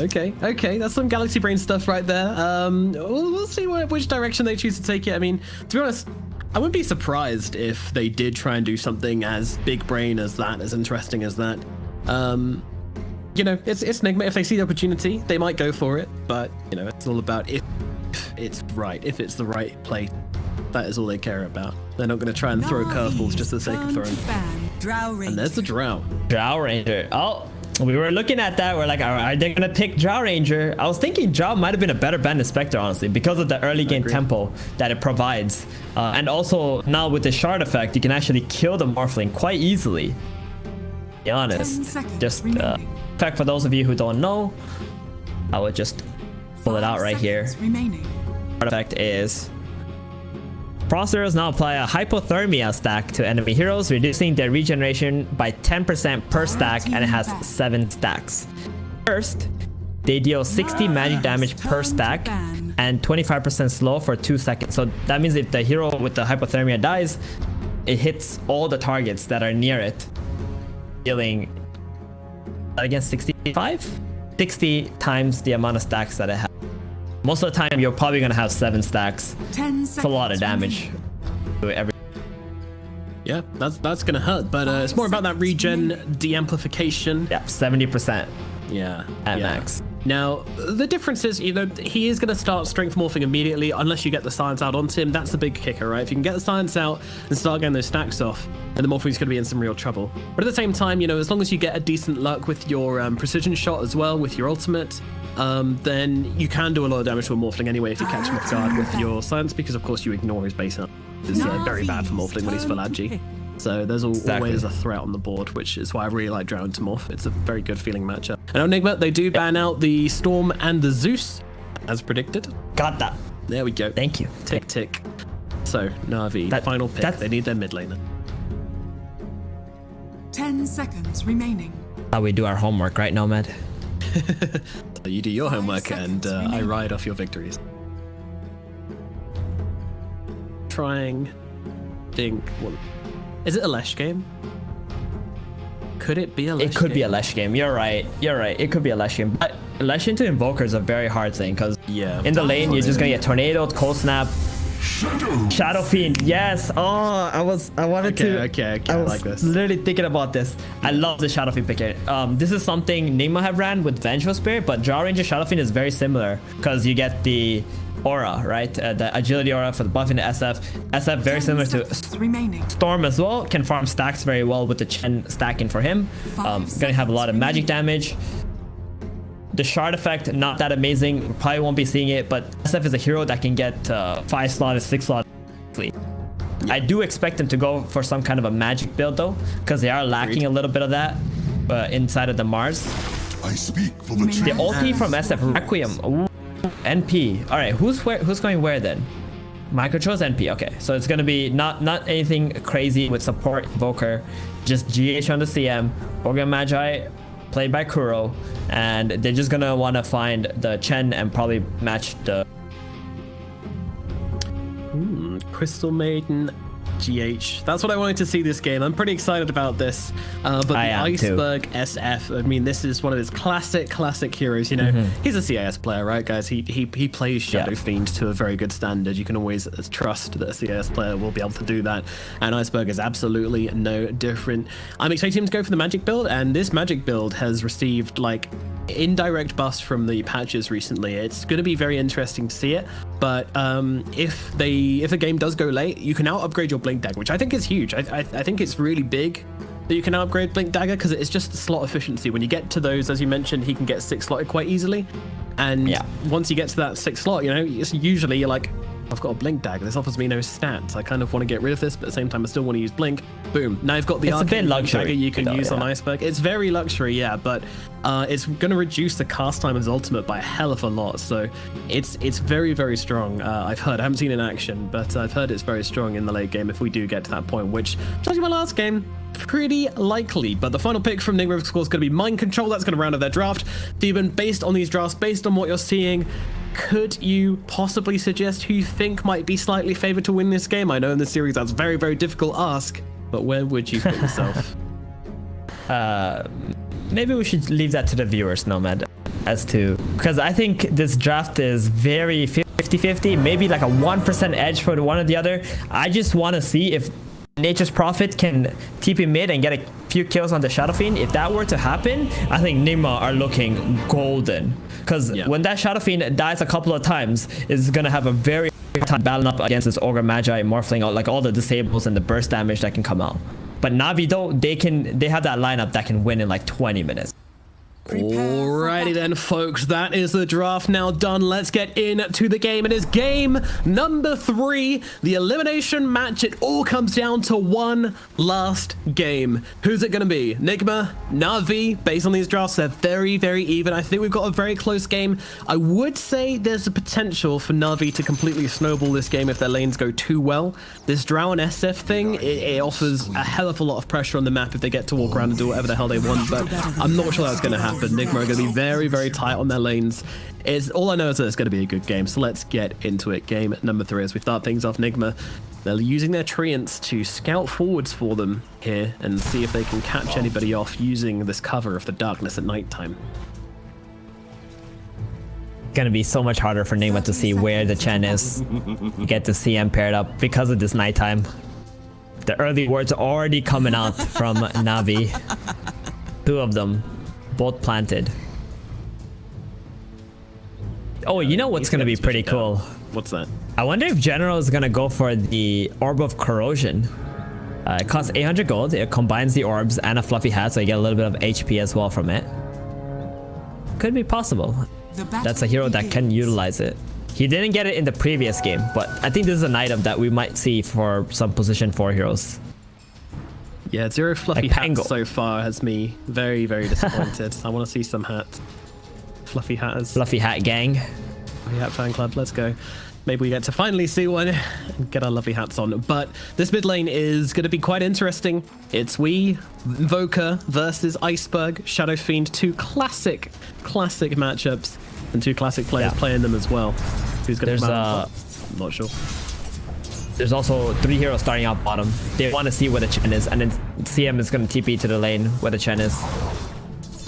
Okay, that's some Galaxy Brain stuff right there. We'll see which direction they choose to take it. I mean, to be honest, I wouldn't be surprised if they did try and do something as big brain as that, as interesting as that. You know, it's Nigma. If they see the opportunity, they might go for it. But you know, it's all about if it's right, if it's the right play. That is all they care about. They're not going to try and throw curveballs just for the sake of throwing. And there's the Drow. Drow Ranger. Oh, we were looking at that. We're like, are they gonna pick Drow Ranger? I was thinking Drow might have been a better ban than Spectre, honestly, because of the early game tempo that it provides. And also now with the shard effect, you can actually kill the Morphling quite easily. To be 10 honest, seconds just remaining. fact for those of you who don't know, I would just pull it out right here. Remaining. Shard effect is Frost Arrows now apply a hypothermia stack to enemy heroes, reducing their regeneration by 10% per stack, and it has 7 stacks. First, they deal 60 magic damage per stack and 25% slow for 2 seconds. So that means if the hero with the hypothermia dies, it hits all the targets that are near it, dealing against 65? 60 times the amount of stacks that it has. Most of the time, you're probably going to have 7 stacks. 10 It's a lot of damage. Yeah, that's gonna hurt, but it's more about that regen de-amplification. Yeah, 70%. Yeah, at yeah. max. Now, the difference is, you know, he is going to start strength morphing immediately unless you get the science out onto him. That's the big kicker, right? If you can get the science out and start getting those stacks off, then the morphing's going to be in some real trouble. But at the same time, you know, as long as you get a decent luck with your precision shot as well, with your ultimate, then you can do a lot of damage to a morphling anyway if you catch him off guard with your science, because of course you ignore his base up. It's very bad for morphling when he's full agi. So there's always a threat on the board, which is why I really like Drown to Morph. It's a very good feeling matchup. And on Nigma, they do ban out the Storm and the Zeus, as predicted. Got that. There we go. Thank you. Tick, tick. So, Navi, final pick. They need their mid laner. 10 seconds remaining. How we do our homework, right, Nomad? So you do your homework and I ride off your victories. Trying, think, what? Is it a Lesh game? Could it be a Lesh game? It could be a Lesh game. You're right. You're right. It could be a Lesh game. But Lesh into Invoker is a very hard thing because in the lane, you're just going to get Tornadoed, Cold Snap, Shadow Fiend. Yes. Oh, I wanted to. Okay. I was like this. literally thinking about this. I love the Shadow Fiend pick here. This is something Nigma have ran with Vengeful Spirit, but Draw Ranger Shadow Fiend is very similar because you get the aura, right? The agility aura for the buff in the SF. SF very similar to Storm as well. Can farm stacks very well with the Chen stacking for him. Gonna have a lot of magic damage. The shard effect, not that amazing. Probably won't be seeing it, but SF is a hero that can get 5 slot, 6 slot. I do expect them to go for some kind of a magic build though, because they are lacking a little bit of that inside of the Mars. I speak for the The ulti from SF, Requiem. Ooh. NP. All right, who's going where then? My control's NP. Okay, so it's gonna be not anything crazy with support Invoker, just GH on the CM, Organ Magi played by Kuro, and they're just gonna want to find the Chen and probably match the Crystal Maiden, GH. That's what I wanted to see this game. I'm pretty excited about this. But the Iceberg too. SF, I mean, this is one of his classic heroes. You know, he's a CIS player, right, guys? He plays Shadow Fiend to a very good standard. You can always trust that a CIS player will be able to do that. And Iceberg is absolutely no different. I'm expecting him to go for the magic build, and this magic build has received like indirect buffs from the patches recently. It's going to be very interesting to see it. But if a game does go late, you can now upgrade your Blink Dagger, which I think is huge. I think it's really big that you can now upgrade Blink Dagger because it's just slot efficiency. When you get to those, as you mentioned, he can get 6 slotted quite easily. And once you get to that 6 slot, you know, it's usually you're like, I've got a Blink Dagger. This offers me no stats. I kind of want to get rid of this, but at the same time, I still want to use Blink. Boom. Now you've got the Arcane Dagger you can use on Iceberg. It's very luxury, yeah, but it's going to reduce the cast time of his ultimate by a hell of a lot. So it's very, very strong. I've heard. I haven't seen it in action, but I've heard it's very strong in the late game if we do get to that point, which, judging my last game, pretty likely. But the final pick from Nigma of course is going to be Mind Control. That's going to round up their draft. Theban, based on these drafts, based on what you're seeing, could you possibly suggest who you think might be slightly favored to win this game? I know in this series that's very, very difficult ask, but where would you put yourself? Maybe we should leave that to the viewers, Nomad, as to, because I think this draft is very 50-50, maybe like a 1% edge for the one or the other. I just want to see if Nature's Prophet can TP mid and get a few kills on the Shadow Fiend. If that were to happen, I think Nigma are looking golden. Because when that Shadow Fiend dies a couple of times, it's going to have a very hard time battling up against this Ogre Magi, Morphling, like all the disables and the burst damage that can come out. But Navi though, they have that lineup that can win in like 20 minutes. Alrighty then, folks, that is the draft now done. Let's get into the game. It is game number 3, the elimination match. It all comes down to one last game. Who's it going to be? Nigma, Navi. Based on these drafts, they're very, very even. I think we've got a very close game. I would say there's a potential for Navi to completely snowball this game if their lanes go too well. This Drow and SF thing, it offers a hell of a lot of pressure on the map if they get to walk around and do whatever the hell they want, but I'm not sure that's going to happen. Nigma are going to be very, very tight on their lanes. All I know is that it's going to be a good game, so let's get into it. Game number 3 as we start things off. Nigma, they're using their treants to scout forwards for them here and see if they can catch anybody off using this cover of the darkness at nighttime. Gonna be so much harder for Nigma to see where the Chen is. You get to see him paired up because of this nighttime. The early words are already coming out from Navi. 2 of them. Both planted. Oh, you know what's going to be pretty cool? What's that? I wonder if General is going to go for the Orb of Corrosion. It costs 800 gold. It combines the orbs and a fluffy hat, so you get a little bit of HP as well from it. Could be possible. That's a hero that can utilize it. He didn't get it in the previous game, but I think this is an item that we might see for some position 4 heroes. Yeah, 0 fluffy hats so far has me very, very disappointed. I want to see some hats. Fluffy hatters. Fluffy hat gang. Fluffy hat fan club, let's go. Maybe we get to finally see one and get our lovely hats on. But this mid lane is going to be quite interesting. It's Invoker versus Iceberg, Shadow Fiend, 2 classic matchups, and 2 classic players playing them as well. Who's going to come out? I'm not sure. There's also 3 heroes starting out bottom. They want to see where the Chen is, and then CM is going to TP to the lane where the Chen is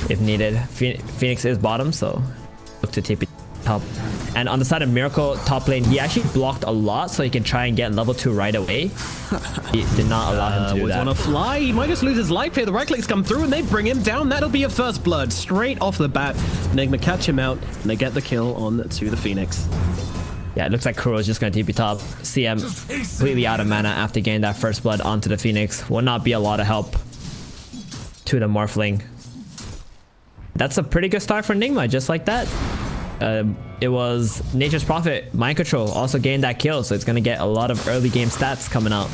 if needed. Phoenix is bottom, so look to TP top. And on the side of Miracle top lane, he actually blocked a lot so he can try and get level 2 right away. He did not allow him to do that. On a fly, he might just lose his life here. The right clicks come through and they bring him down. That'll be a first blood straight off the bat. Nigma catch him out and they get the kill on to the Phoenix. Yeah, it looks like Kuro is just going to TP top. CM completely out of mana after getting that first blood onto the Phoenix. Will not be a lot of help to the Morphling. That's a pretty good start for Nigma, just like that. It was Nature's Prophet, Mind Control, also gained that kill, so it's going to get a lot of early game stats coming out.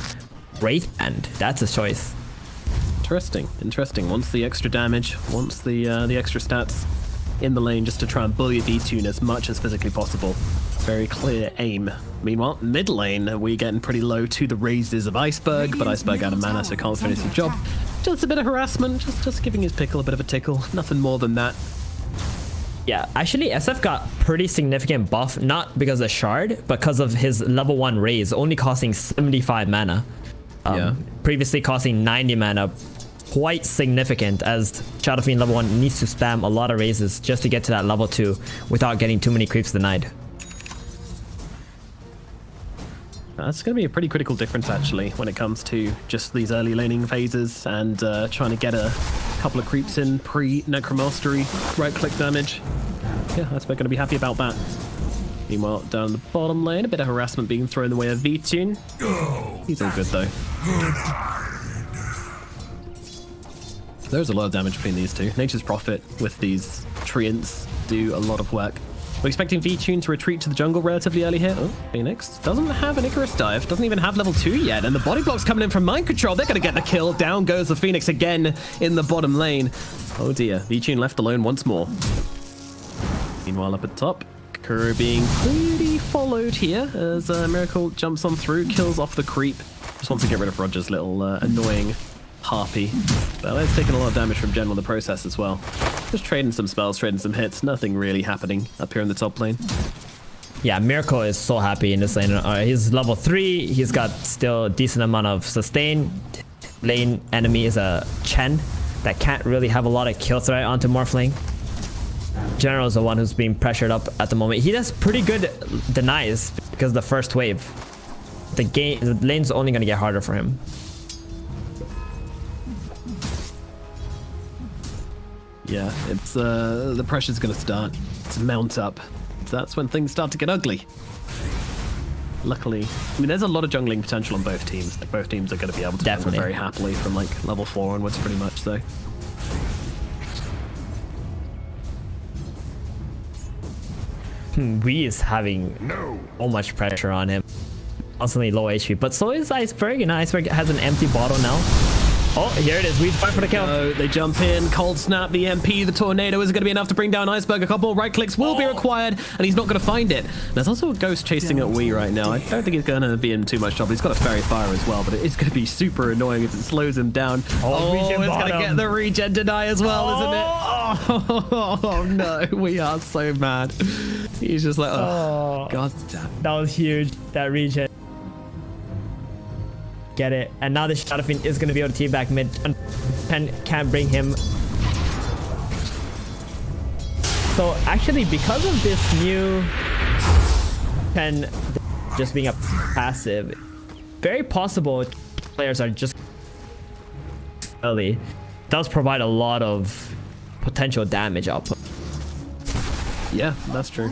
Wraith Band, that's his choice. Interesting. Wants the extra damage, wants the extra stats in the lane just to try and bully D-Tune as much as physically possible. Very clear aim. Meanwhile, mid lane, we're getting pretty low to the raises of Iceberg, but Iceberg out of mana, so can't finish the job. Just a bit of harassment, just giving his pickle a bit of a tickle. Nothing more than that. Yeah, actually, SF got pretty significant buff, not because of Shard, but because of his level 1 raise, only costing 75 mana. Previously costing 90 mana. Quite significant, as Shadow Fiend level 1 needs to spam a lot of raises just to get to that level 2 without getting too many creeps denied. That's going to be a pretty critical difference, actually, when it comes to just these early laning phases and trying to get a couple of creeps in pre-Necromastery right-click damage. Yeah, that's going to be happy about that. Meanwhile, down the bottom lane, a bit of harassment being thrown the way of V-Tune. He's all good, though. There's a lot of damage between these two. Nature's Prophet with these treants do a lot of work. We're expecting V-Tune to retreat to the jungle relatively early here. Oh, Phoenix doesn't have an Icarus dive, doesn't even have level 2 yet, and the body block's coming in from Mind Control. They're going to get the kill. Down goes the Phoenix again in the bottom lane. Oh dear, V-Tune left alone once more. Meanwhile, up at top, Kuro being pretty followed here as Miracle jumps on through, kills off the creep. Just wants to get rid of Roger's little annoying harpy. But it's taking a lot of damage from General in the process as well. Just trading some spells, trading some hits. Nothing really happening up here in the top lane. Yeah, Miracle is so happy in this lane. He's level 3. He's got still a decent amount of sustain. Lane enemy is a Chen that can't really have a lot of kill threat onto Morphling. General is the one who's being pressured up at the moment. He does pretty good denies because of the first wave. The lane's only going to get harder for him. Yeah, it's the pressure's going to start to mount up. That's when things start to get ugly. Luckily, I mean, there's a lot of jungling potential on both teams. Like, both teams are going to be able to jungle very happily from like level 4 onwards, pretty much. So Wee is having so much pressure on him. Constantly low HP, but so is Iceberg. You know, Iceberg has an empty bottle now. Oh, here it is. Weed's fighting for the kill. Oh, they jump in. Cold snap. The MP, the tornado isn't going to be enough to bring down Iceberg. A couple more right clicks will be required, and he's not going to find it. There's also a ghost chasing at Wee right now. I don't think he's going to be in too much trouble. He's got a fairy fire as well, but it's going to be super annoying if it slows him down. Oh, it's going to get the regen deny as well, isn't it? Oh, no. We are so mad. He's just like, oh, god damn. That was huge. That regen. Get it. And now the Shadow Fiend is going to be able to team back mid. Pen can't bring him. So actually, because of this new Pen just being a passive, very possible players are just early. Does provide a lot of potential damage output. Yeah, that's true.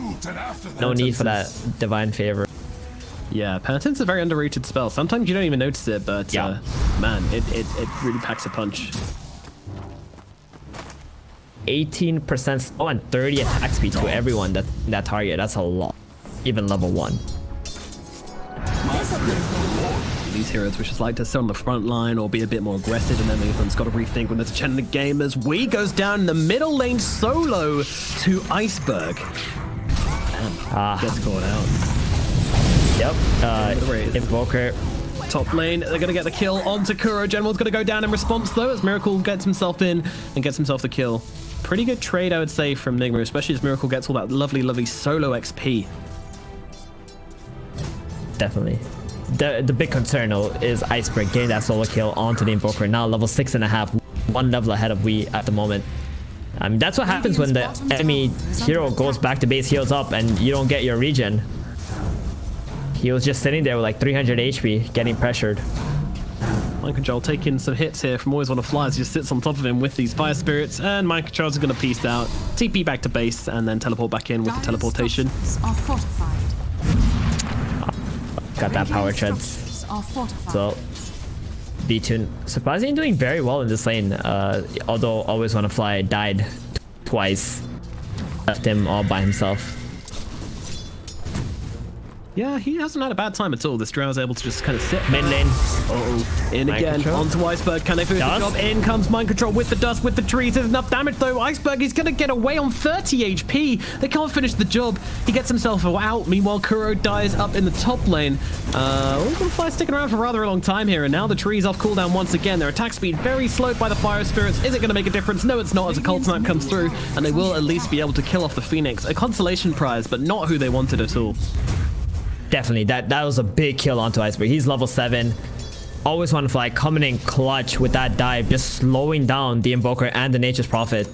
No need for that Divine Favor. Yeah, Penitence is a very underrated spell. Sometimes you don't even notice it, but man, it really packs a punch. 18% slow and 30 attack speed to everyone that target. That's a lot. Even level 1. These heroes which just like to sit on the front line or be a bit more aggressive, and then everyone's got to rethink when there's a Chen in the game as Wee goes down in the middle lane solo to Iceberg. And gets caught out. Yep. Invoker. Top lane, they're going to get the kill onto Kuro. General's going to go down in response though, as Miracle gets himself in and gets himself the kill. Pretty good trade, I would say, from Nigma, especially as Miracle gets all that lovely, lovely solo XP. Definitely. The big concern though is Iceberg getting that solo kill onto the Invoker. Now level 6.5, 1 level ahead of Wee at the moment. I mean, that's what happens when the enemy hero goes back to base, heals up, and you don't get your regen. He was just sitting there with like 300 HP, getting pressured. Mind Control taking some hits here from Always Wanna Fly as he just sits on top of him with these Fire Spirits, and Mind Control's going to peace out, TP back to base, and then teleport back in with the teleportation. Are fortified. Got that power treads. So, B-Tune surprisingly doing very well in this lane, although Always Wanna Fly died twice. Left him all by himself. Yeah, he hasn't had a bad time at all. This Drow's able to just kind of sit Mid lane. In Mind again, Control. onto Iceberg. Can they finish the job? In comes Mind Control with the dust, with the trees. There's enough damage though. Iceberg is going to get away on 30 HP. They can't finish the job. He gets himself out. Meanwhile, Kuro dies up in the top lane. Fly sticking around for rather a long time here, and now the tree's off cooldown once again. Their attack speed very slowed by the Fire Spirits. Is it going to make a difference? No, it's not, as a Cold Snap comes through, and they will at least be able to kill off the Phoenix. A consolation prize, but not who they wanted at all. Definitely, that was a big kill onto Iceberg. He's level 7. Always Wanna Fly coming in clutch with that dive, just slowing down the Invoker and the Nature's Prophet.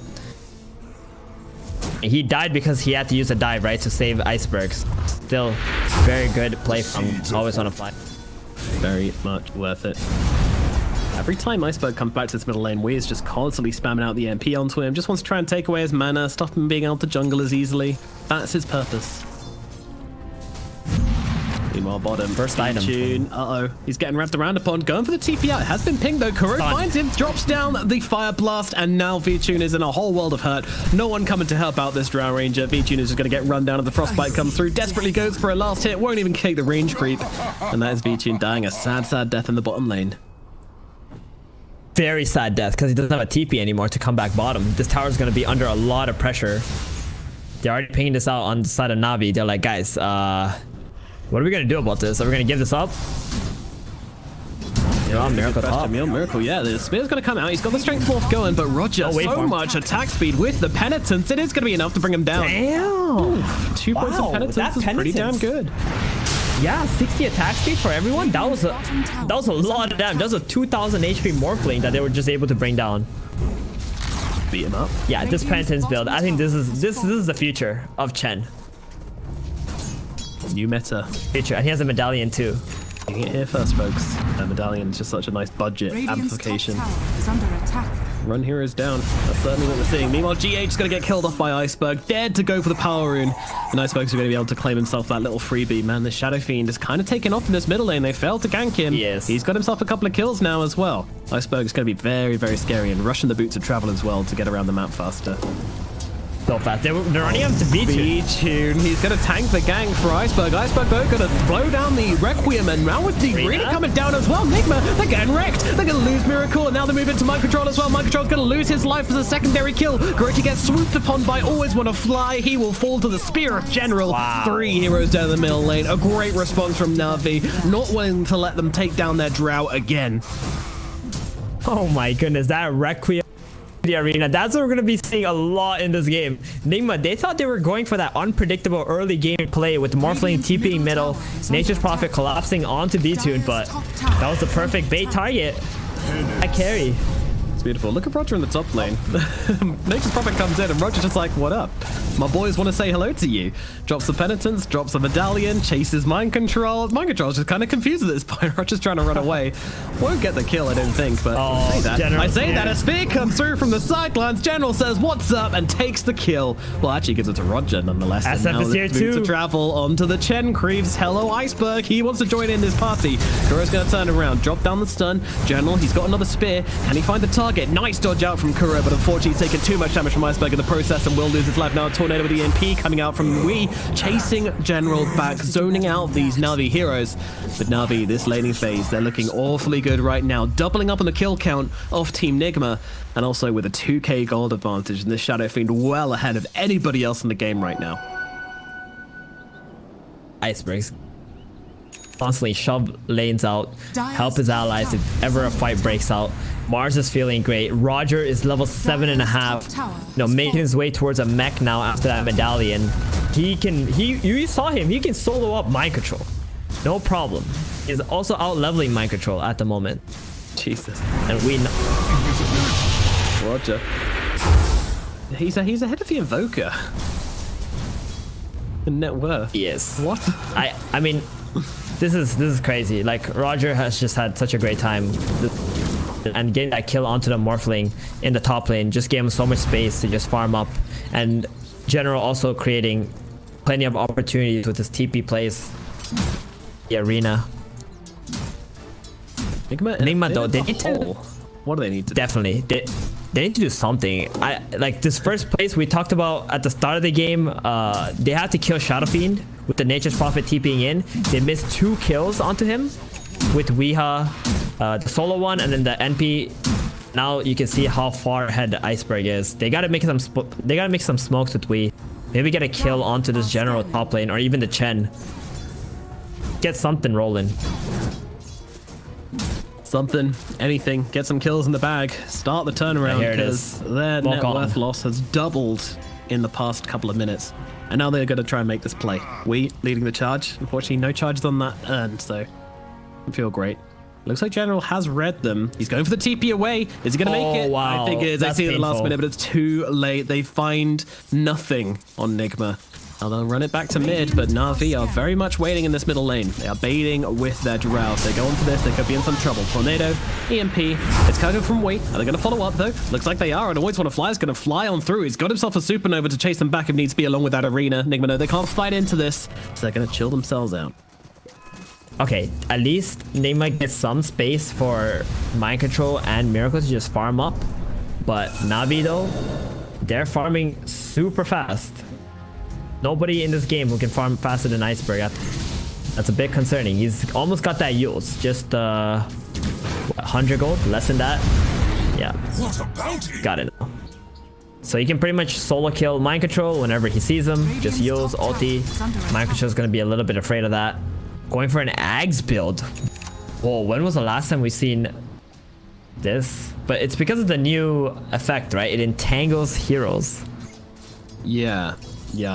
He died because he had to use a dive, right, to save Icebergs. Still, very good play from Always Wanna Fly. Very much worth it. Every time Iceberg comes back to this middle lane, Wee is just constantly spamming out the MP onto him. Just wants to try and take away his mana, stop him being able to jungle as easily. That's his purpose. Meanwhile, bottom. First item. Tune. Uh-oh. He's getting wrapped around upon. Going for the TP out. It has been pinged though. Kuro finds him, drops down the Fire Blast, and now V-Tune is in a whole world of hurt. No one coming to help out this Drow Ranger. V-Tune is just going to get run down as the Frostbite comes through. Desperately goes for a last hit. Won't even take the range creep. And that is V-Tune dying a sad, sad death in the bottom lane. Very sad death because he doesn't have a TP anymore to come back bottom. This tower is going to be under a lot of pressure. They're already pinging this out on the side of Navi. They're like, guys, what are we going to do about this? Are we going to give this up? Yeah, Miracle top. Miracle, yeah, the Spear's going to come out. He's got the Strength Morph going, but Roger, so much attack speed with the Penitence. It is going to be enough to bring him down. Damn! Oof, 2 points of Penitence is pretty damn good. Yeah, 60 attack speed for everyone. That was a lot of damage. That was a 2,000 HP Morphling that they were just able to bring down. Beat him up. Yeah, this Penitence build. I think this is the future of Chen. New meta. Future, and he has a medallion too. You get here first, folks. That medallion is just such a nice budget amplification. Is under attack. Run heroes down. That's certainly what we're seeing. Meanwhile, GH is going to get killed off by Iceberg. Dared to go for the power rune. And Iceberg's going to be able to claim himself that little freebie. Man, the Shadow Fiend is kind of taken off in this middle lane. They failed to gank him. Yes. He's got himself a couple of kills now as well. Iceberg is going to be very, very scary and rushing the boots of travel as well to get around the map faster. So fast. They're running up to B2. B-Tune. He's going to tank the gang for Iceberg. Iceberg, though, going to blow down the Requiem. And now with the Arena coming down as well, Nigma, they're getting wrecked. They're going to lose Miracle. And now they move into Mind Control as well. Mind Control's going to lose his life as a secondary kill. Goriki gets swooped upon by Always Wanna Fly. He will fall to the Spear of General. Wow. 3 heroes down the middle lane. A great response from Navi. Not willing to let them take down their Drow again. Oh my goodness, that Requiem the Arena. That's what we're going to be seeing a lot in this game. Nigma, they thought they were going for that unpredictable early game play with Morphling TPing middle, Nature's Prophet collapsing onto B-Tune, but that was the perfect bait target. That carry. It's beautiful. Look at Roger in the top lane. Nature's Prophet comes in and Roger's just like, what up? My boys want to say hello to you. Drops the Penitence, drops the Medallion, chases Mind Control. Mind Control's just kind of confused at this point. Roger's trying to run away. Won't get the kill, I don't think, but I say that. A spear comes through from the sidelines. General says, what's up, and takes the kill. Well, actually gives it to Roger nonetheless. SF is here too. To travel onto the Chen Creeves. Hello, Iceberg. He wants to join in this party. Kuro's going to turn around, drop down the stun. General, he's got another spear. Can he find the target? Nice dodge out from Kuro, but unfortunately he's taken too much damage from Iceberg in the process and will lose his life now. Tornado with the EMP coming out from Wii, chasing General back, zoning out these Navi heroes. But Navi, this laning phase, they're looking awfully good right now, doubling up on the kill count of Team Nigma, and also with a 2k gold advantage, and this Shadow Fiend well ahead of anybody else in the game right now. Icebergs constantly shove lanes out, help his allies if ever a fight breaks out. Mars is feeling great. Roger is level 7.5. You know, making his way towards a mech now after that medallion. You saw him. He can solo up Mind Control. No problem. He's also out leveling Mind Control at the moment. Jesus. And we know. Roger. He's ahead of the Invoker. The net worth. Yes. What? I mean, this is crazy. Like, Roger has just had such a great time. And getting that kill onto the Morphling in the top lane just gave him so much space to just farm up. And General also creating plenty of opportunities with his TP plays. The Arena. Nigma though, they need to... What do they need to Definitely. They need to do something. Like this first place we talked about at the start of the game, they had to kill Shadow Fiend with the Nature's Prophet TPing in. They missed 2 kills onto him with Weeha, the solo one, and then the NP. Now you can see how far ahead the Iceberg is. They gotta make some smokes with Wee. Maybe get a kill onto this General top lane or even the Chen. Get something rolling. Something, anything, get some kills in the bag, start the turnaround, because their net worth loss has doubled in the past couple of minutes. And now they're going to try and make this play. We leading the charge. Unfortunately, no charges on that earned, so I feel great. Looks like General has read them. He's going for the TP away. Is he going to make it? Wow. I think it is. I That's see it at the last painful. minute, but it's too late. They find nothing on Nigma. Now they'll run it back to mid, but Navi are very much waiting in this middle lane. They are baiting with their Drow. If they go onto this, they could be in some trouble. Tornado, EMP, it's coming from Wei. Are they going to follow up though? Looks like they are, and Always Wanna Fly is going to fly on through. He's got himself a supernova to chase them back if needs be, along with that Arena. Nigma, no, they can't fight into this, so they're going to chill themselves out. Okay, at least Nigma gets some space for Mind Control and Miracle to just farm up. But Navi though, they're farming super fast. Nobody in this game who can farm faster than Iceberg. That's a bit concerning. He's almost got that Yules. Just 100 gold, less than that. Yeah. What a bounty! Got it. So he can pretty much solo kill Mind Control whenever he sees him. Just Yules, ulti. Mind Control is going to be a little bit afraid of that. Going for an Ags build. Whoa, when was the last time we seen this? But it's because of the new effect, right? It entangles heroes. Yeah,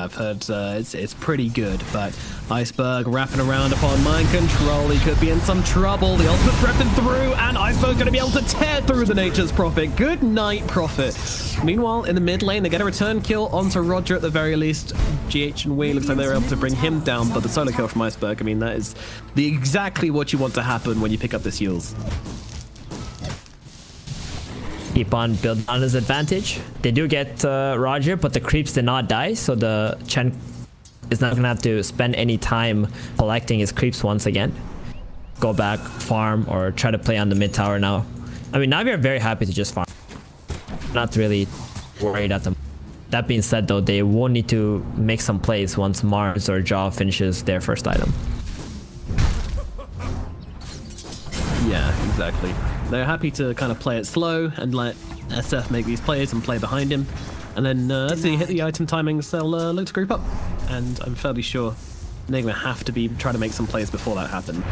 I've heard it's pretty good, but Iceberg wrapping around upon Mind Control. He could be in some trouble. The ultimate threatened through, and Iceberg going to be able to tear through the Nature's Prophet. Good night, Prophet. Meanwhile, in the mid lane, they get a return kill onto Roger at the very least. GH and Wei looks like they were able to bring him down, but the solo kill from Iceberg, I mean, that is exactly what you want to happen when you pick up this Yules. Keep on building on his advantage. They do get Roger, but the creeps did not die, so the Chen is not gonna have to spend any time collecting his creeps once again. Go back, farm, or try to play on the mid tower now. I mean, Navi are very happy to just farm. Not really worried at them. That being said, though, they will need to make some plays once Mars or Jaw finishes their first item. Yeah, exactly. They're happy to kind of play it slow and let SF make these plays and play behind him. And then as they hit the item timings, they'll look to group up. And I'm fairly sure Nigma have to be trying to make some plays before that happen.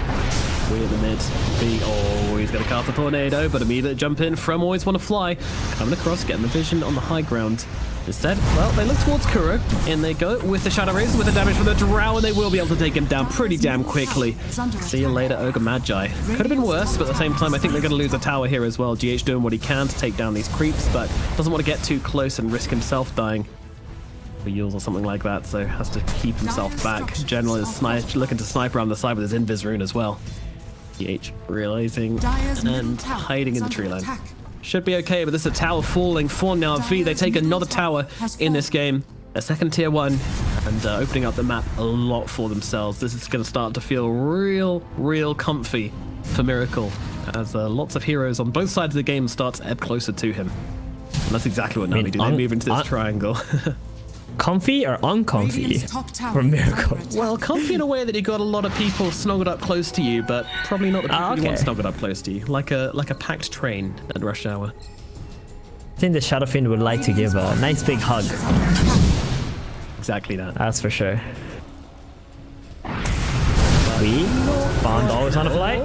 We at the mid. B. Oh, he's going to cast a tornado, but immediately jump in from Always Want to Fly. Coming across, getting the vision on the high ground. Instead, well, they look towards Kuro. In they go with the Shadow Razor, with the damage from the Drow, and they will be able to take him down pretty damn quickly. See you later, Ogre Magi. Could have been worse, but at the same time, I think they're going to lose a tower here as well. GH doing what he can to take down these creeps, but doesn't want to get too close and risk himself dying for Yules or something like that, so has to keep himself back. General is looking to snipe around the side with his Invis rune as well. GH realizing and hiding in the tree line. Should be okay, but this is a tower falling for Navi. They take another tower in this game, a second tier 1, and opening up the map a lot for themselves. This is going to start to feel real comfy for Miracle, as lots of heroes on both sides of the game start to ebb closer to him. And that's exactly what Navi do. They move into this triangle. Comfy or uncomfy for Miracle? Well, comfy in a way that you got a lot of people snuggled up close to you, but probably not the people you want snuggled up close to you, like a packed train at rush hour. I think the Shadow Fiend would like to give a nice big hug. Exactly that. That's for sure. We found Always On a Fly.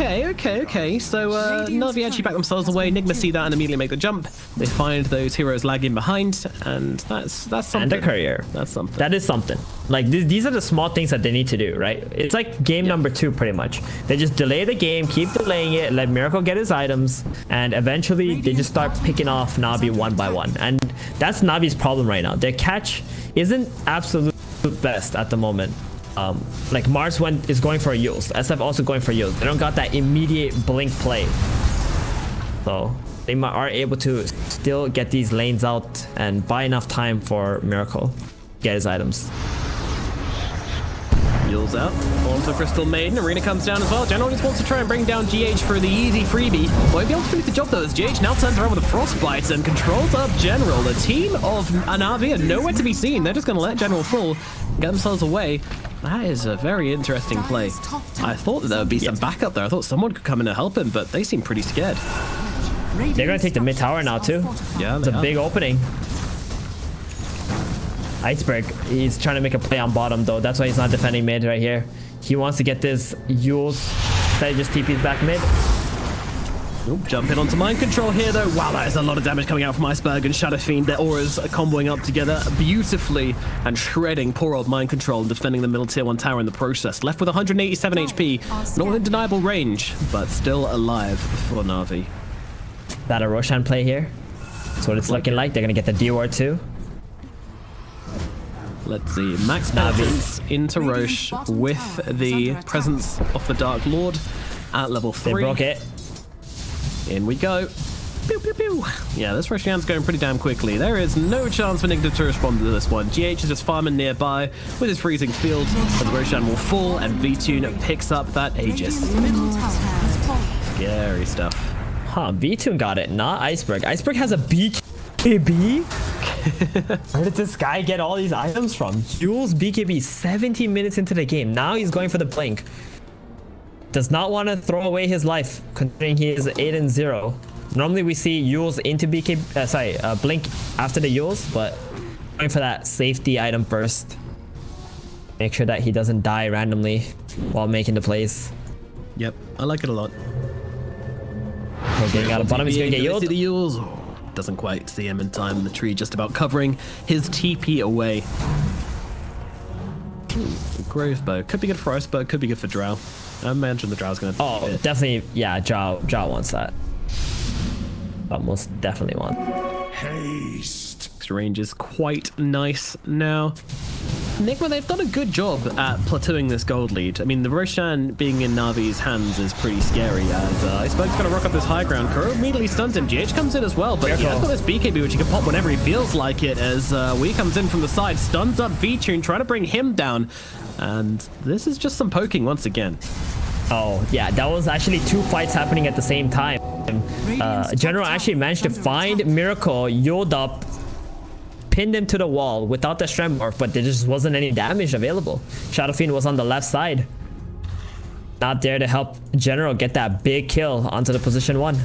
Okay. So Navi actually back themselves away. Nigma see that and immediately make the jump. They find those heroes lagging behind, and that's something. And a courier. That's something. That is something. Like these are the small things that they need to do, right? It's like game number 2 pretty much. They just delay the game, keep delaying it, let Miracle get his items, and eventually they just start picking off Navi one by one. And that's Navi's problem right now. Their catch isn't absolute best at the moment. Like Mars is going for a Yules. SF also going for Yules. They don't got that immediate blink play. So they are able to still get these lanes out and buy enough time for Miracle get his items. Yules out onto Crystal Maiden. Arena comes down as well. General just wants to try and bring down GH for the easy freebie. Won't be able to finish the job though, as GH now turns around with a Frostbite and controls up General. The team of Navi are nowhere to be seen. They're just going to let General fall, get themselves away. That is a very interesting play. I thought that there would be some backup there. I thought someone could come in and help him, but they seem pretty scared. They're going to take the mid tower now too. Yeah, it's a big opening. Iceberg, he's trying to make a play on bottom though. That's why he's not defending mid right here. He wants to get this Yules. Instead, just TP's back mid. Ooh, jumping onto mind control here though. Wow, that is a lot of damage coming out from Iceberg and Shadow Fiend. Their auras are comboing up together beautifully and shredding poor old mind control and defending the middle tier 1 tower in the process. Left with 187 HP, not within deniable range, but still alive for Navi. That a Roshan play here? That's what it's looking like. They're gonna get the D ward too. Let's see, max penetrance into Roche with the presence of the Dark Lord at level 3. They broke it. In we go. Pew, pew, pew. Yeah, this Roshan's going pretty damn quickly. There is no chance for Nigma to respond to this one. GH is just farming nearby with his freezing field, as Roshan will fall and V-Tune picks up that Aegis. Scary stuff. Huh, V-Tune got it, not Iceberg. Iceberg has a BKB? Where did this guy get all these items from? Yules BKB 17 minutes into the game. Now he's going for the blink. Does not want to throw away his life, considering he is 8-0. Normally we see Yules into BKB, blink after the Yules, but going for that safety item first. Make sure that he doesn't die randomly while making the plays. Yep, I like it a lot. We're getting out of bottom, he's gonna get Yules. Doesn't quite see him in time. The tree just about covering his TP away. Grove Bow. Could be good for Iceberg, could be good for Drow. I imagine the Drow's gonna definitely, yeah, Drow wants that. But most definitely want. Haste. This range is quite nice now. Nigma, they've done a good job at plateauing this gold lead. I mean, the Roshan being in Navi's hands is pretty scary, as Iceberg's going to rock up this high ground. Kuro immediately stuns him. GH comes in as well, but he has got this BKB, which he can pop whenever he feels like it, as Wee comes in from the side, stuns up V-Tune, trying to bring him down. And this is just some poking once again. Oh, yeah, that was actually 2 fights happening at the same time. General actually managed to find Miracle, Yod up, pinned him to the wall without the strength morph, but there just wasn't any damage available. Shadow Fiend was on the left side. Not there to help General get that big kill onto the position 1.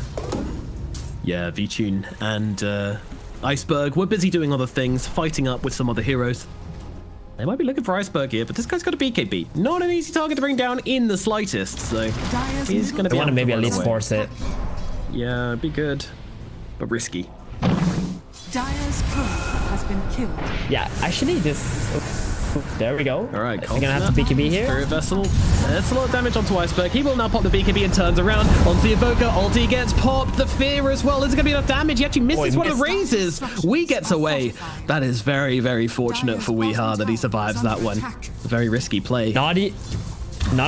Yeah, V-Tune and Iceberg were busy doing other things, fighting up with some other heroes. They might be looking for Iceberg here, but this guy's got a BKB. Not an easy target to bring down in the slightest, so he's going to be I want to maybe at run least away. force it. Yeah, it'd be good, but risky. Dire's turret has been killed. Yeah, actually this... There we go. All right, We're gonna have to BKB here. Spirit Vessel. That's a lot of damage onto Iceberg. He will now pop the BKB and turns around onto the Evoker. Ulti gets popped. The Fear as well. Is it going to be enough damage? He actually misses one of the raises. We gets away. That is very, very fortunate for Weeha that he survives that one. A very risky play. Not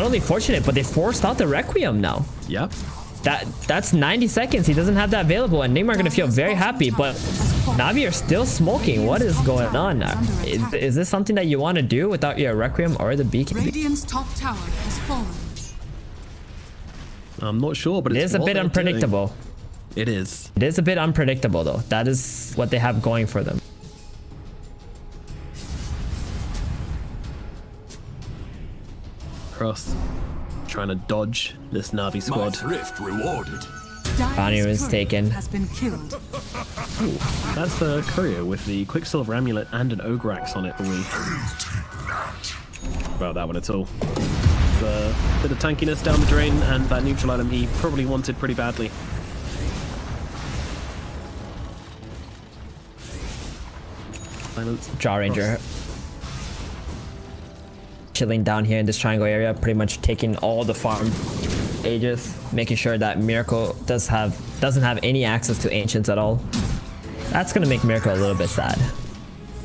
only fortunate, but they forced out the Requiem now. Yep. That's 90 seconds. He doesn't have that available, and Nigma are gonna feel very happy. But Navi are still smoking. What is going on? Is this something that you want to do without your Requiem or the BKB? Radiant's top tower has fallen. I'm not sure, but It it's is a what bit they're unpredictable. doing. It is. It is a bit unpredictable, though. That is what they have going for them. Cross. Trying to dodge this Navi squad. Thrift rewarded. Bounty was Dire's taken. turret has been killed. That's the courier with the Quicksilver Amulet and an Ogre Axe on it. About that one at all. A bit of tankiness down the drain, and that neutral item he probably wanted pretty badly. Silence. Jaw Ranger chilling down here in this triangle area, pretty much taking all the farm Aegis, making sure that Miracle doesn't have any access to Ancients at all. That's gonna make Miracle a little bit sad.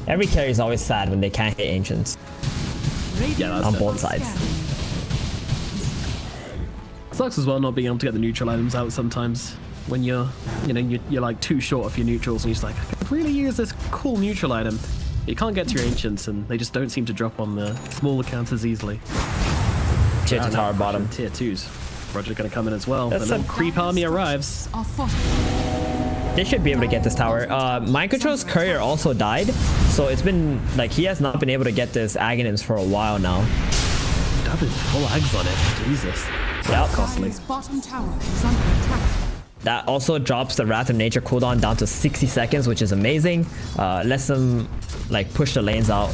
Every carry is always sad when they can't hit Ancients Yeah, that's on it. both sides. Sucks as well not being able to get the neutral items out sometimes when you're like too short of your neutrals and you're just like, I could really use this cool neutral item. You can't get to your Ancients and they just don't seem to drop on the smaller counters easily. Tier 2 And tower now bottom. Tier 2s. Roger gonna come in as well. That's The little creep army arrives. Are fortified. They should be able to get this tower. Mind Control's courier also died, so it's been like he has not been able to get this Aghanims for a while now. That is full ags on it. Jesus. Yep. Costly. Dire's bottom tower is under attack. That also drops the Wrath of Nature cooldown down to 60 seconds, which is amazing. Lets them like push the lanes out.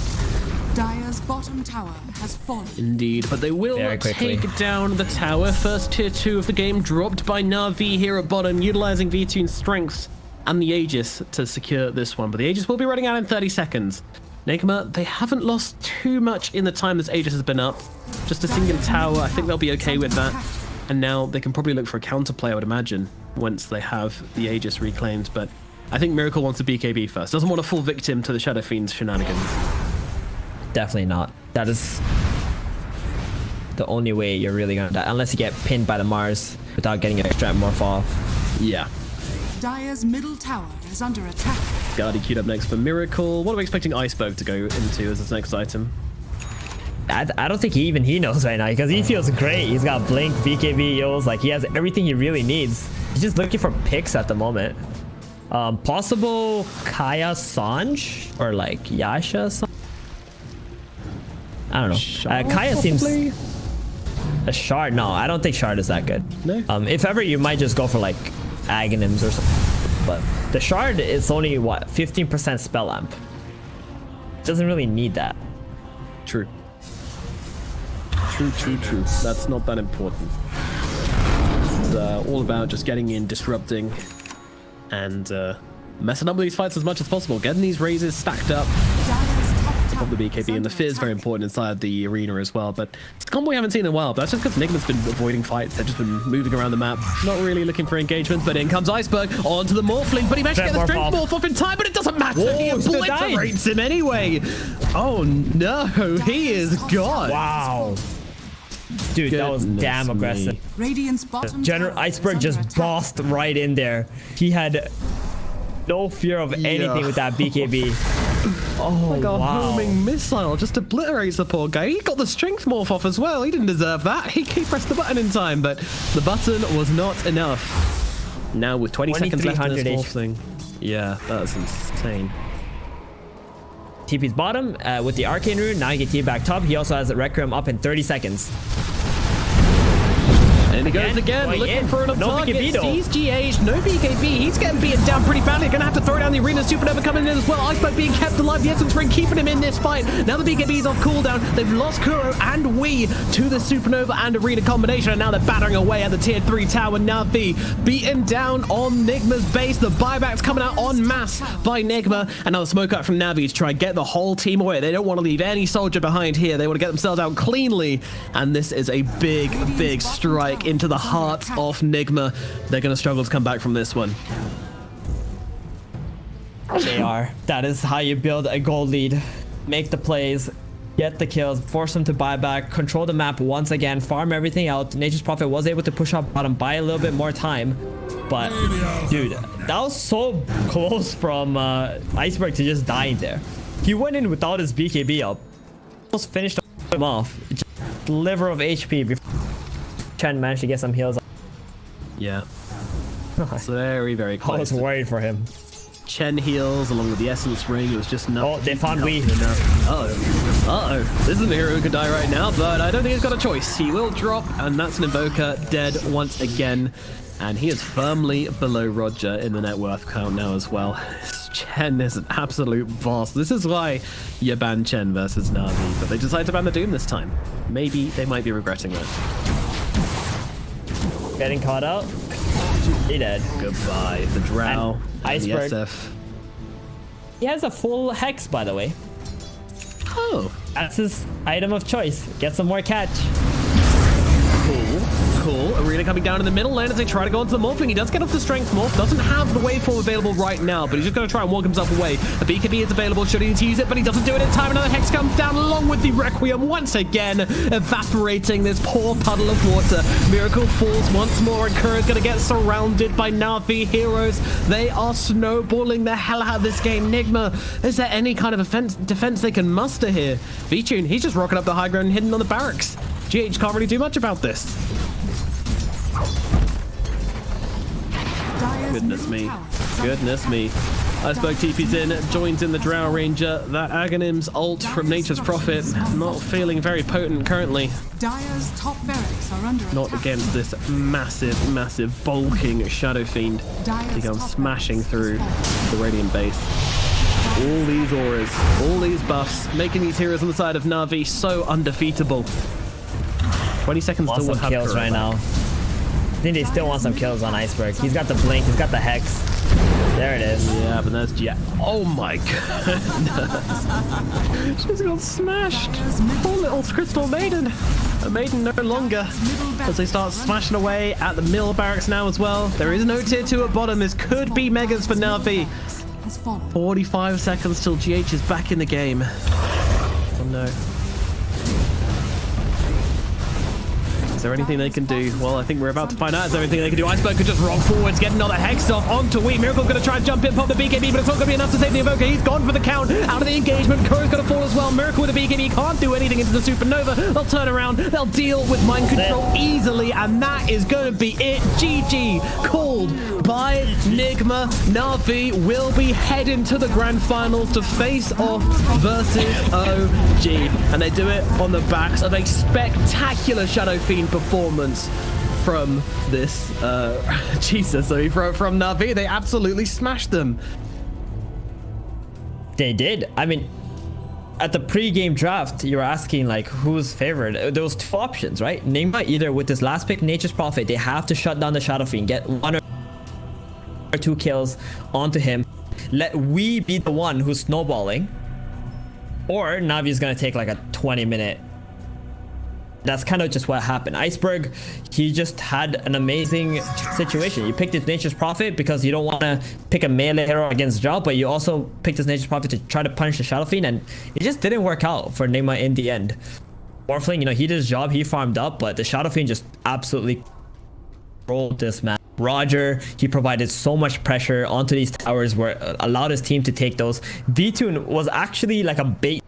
Dire's bottom tower has fallen. Indeed, but they will Very quickly. take down the tower. First tier 2 of the game dropped by Navi here at bottom, utilizing V-Tune's strengths and the Aegis to secure this one. But the Aegis will be running out in 30 seconds. Nigma, they haven't lost too much in the time this Aegis has been up. Just a single tower, I think they'll be okay with that. And now they can probably look for a counterplay, I would imagine, once they have the Aegis reclaimed. But I think Miracle wants a BKB first. Doesn't want to fall victim to the Shadow Fiend's shenanigans. Definitely not. That is the only way you're really gonna die, unless you get pinned by the Mars without getting your strength morph off. Yeah. Dire's middle tower is under attack. Guardy queued up next for Miracle. What are we expecting Iceberg to go into as his next item? I don't think he knows right now because he feels great. He's got Blink, BKB, Yos, like he has everything he really needs. He's just looking for picks at the moment. Possible Kaya Sanj or like Yasha Sanj? I don't know. Kaya seems a Shard. No, I don't think Shard is that good. No? If ever, you might just go for like Aghanims or something. But the Shard is only what 15% spell amp. Doesn't really need that. True. True. That's not that important. It's all about just getting in, disrupting, and messing up with these fights as much as possible. Getting these raises stacked up. Dire's top tower Of the BKB, and the Fear is very important inside the arena as well. But it's a combo we haven't seen in a while. But that's just because Nigma's been avoiding fights. They've just been moving around the map, not really looking for engagements. But in comes Iceberg onto the Morphling, but he managed to get the strength morph off in time. But it doesn't matter. Whoa, He still died. obliterates him anyway. Oh no, he is gone. Wow. Dude, that was Goodness damn me. aggressive. Radiant's bottom General tower is Iceberg under just attack. bossed right in there. He had no fear of anything with that BKB. Oh, Like a wow. homing missile just obliterates the poor guy. He got the strength morph off as well. He didn't deserve that. He pressed the button in time, but the button was not enough. Now with 20 seconds left in this 2300 morph thing. Yeah, that's insane. TP's bottom with the Arcane Rune. Now he can TP back top. He also has Requiem up in 30 seconds. And he goes again, looking for another target. Sees GH, no BKB. He's getting beaten down pretty badly. Gonna have to throw down the arena. Supernova coming in as well. Iceberg being kept alive. The Essence Ring keeping him in this fight. Now the BKB is off cooldown. They've lost Kuro and Wii to the Supernova and arena combination. And now they're battering away at the tier 3 tower. Navi beaten down on Nigma's base. The buyback's coming out en masse by Nigma. And now the smoke out from Navi to try and get the whole team away. They don't want to leave any soldier behind here. They want to get themselves out cleanly. And this is a big, big strike into the heart of Nigma. They're going to struggle to come back from this one. They are. That is how you build a gold lead. Make the plays, get the kills, force them to buy back, control the map once again, farm everything out. Nature's Prophet was able to push up bottom, buy a little bit more time. But, dude, that was so close from Iceberg to just dying there. He went in without his BKB up. Almost finished him off. Just sliver of HP before Chen managed to get some heals. Yeah. It's very, very close. I was worried for him. Chen heals along with the Essence Ring. It was just nothing. Oh, they found Wii. Uh-oh. This isn't a hero who could die right now, but I don't think he's got a choice. He will drop, and that's an Invoker dead once again. And he is firmly below Roger in the net worth count now as well. Chen is an absolute boss. This is why you ban Chen versus Navi, but they decide to ban the Doom this time. Maybe they might be regretting that. Getting caught out. He dead. Goodbye. The Drow. And Iceberg. the SF. He has a full Hex, by the way. Oh. That's his item of choice. Get some more catch. Cool. Arena coming down in the middle lane as they try to go into the morphing. He does get off the strength morph. Doesn't have the waveform available right now, but he's just going to try and walk himself away. The BKB is available should he need to use it, but he doesn't do it in time. Another Hex comes down along with the Requiem once again, evaporating this poor puddle of water. Miracle falls once more, and Kuro's going to get surrounded by Navi heroes. They are snowballing the hell out of this game. Nigma, is there any kind of defense they can muster here? V-Tune, he's just rocking up the high ground and hidden on the barracks. GH can't really do much about this. Goodness me. Goodness me. Iceberg TP's in, joins in the Drow Ranger. That Aghanim's ult from Nature's Prophet, not feeling very potent currently. Dire's top barracks are under Not attack. against this massive, bulking Shadow Fiend. He comes smashing through the Radiant base. All these auras, all these buffs, making these heroes on the side of Navi so undefeatable. 20 seconds Want till we'll some have kills Kuro right back. now. I think they still want some kills on Iceberg. He's got the blink, he's got the Hex. There it is. Yeah, but that's oh my goodness. She's got smashed. Poor little Crystal Maiden. A maiden no longer. As they start smashing away at the mill barracks now as well. There is no tier 2 at bottom. This could be Megas for Navi. 45 seconds till GH is back in the game. Oh no. Is there anything they can do? Well, I think we're about to find out. Is there anything they can do? Iceberg could just roll forwards, get another Hex off onto Wii. Miracle's going to try and jump in, pop the BKB, but it's not going to be enough to save the Invoker. He's gone for the count. Out of the engagement. Kuro's going to fall as well. Miracle with the BKB can't do anything into the Supernova. They'll turn around. They'll deal with mind control easily, and that is going to be it. GG called by Nigma. Navi will be heading to the grand finals to face off versus OG, and they do it on the backs of a spectacular Shadow Fiend performance from this from Navi. They absolutely smashed them. They did. I mean, at the pre-game draft, you were asking like who's favored. There was two options, right? Nigma, either with this last pick, Nature's Prophet, they have to shut down the Shadow Fiend, get 1 or 2 kills onto him, let we be the one who's snowballing, or Navi's gonna take like a 20-minute. That's kind of just what happened. Iceberg, he just had an amazing situation. You picked his Nature's Prophet because you don't want to pick a melee hero against Drow, but you also picked his Nature's Prophet to try to punish the Shadow Fiend, and it just didn't work out for Nigma in the end. Morphling, you know, he did his job, he farmed up, but the Shadow Fiend just absolutely rolled this man. Roger, he provided so much pressure onto these towers where allowed his team to take those. V-Tune was actually like a bait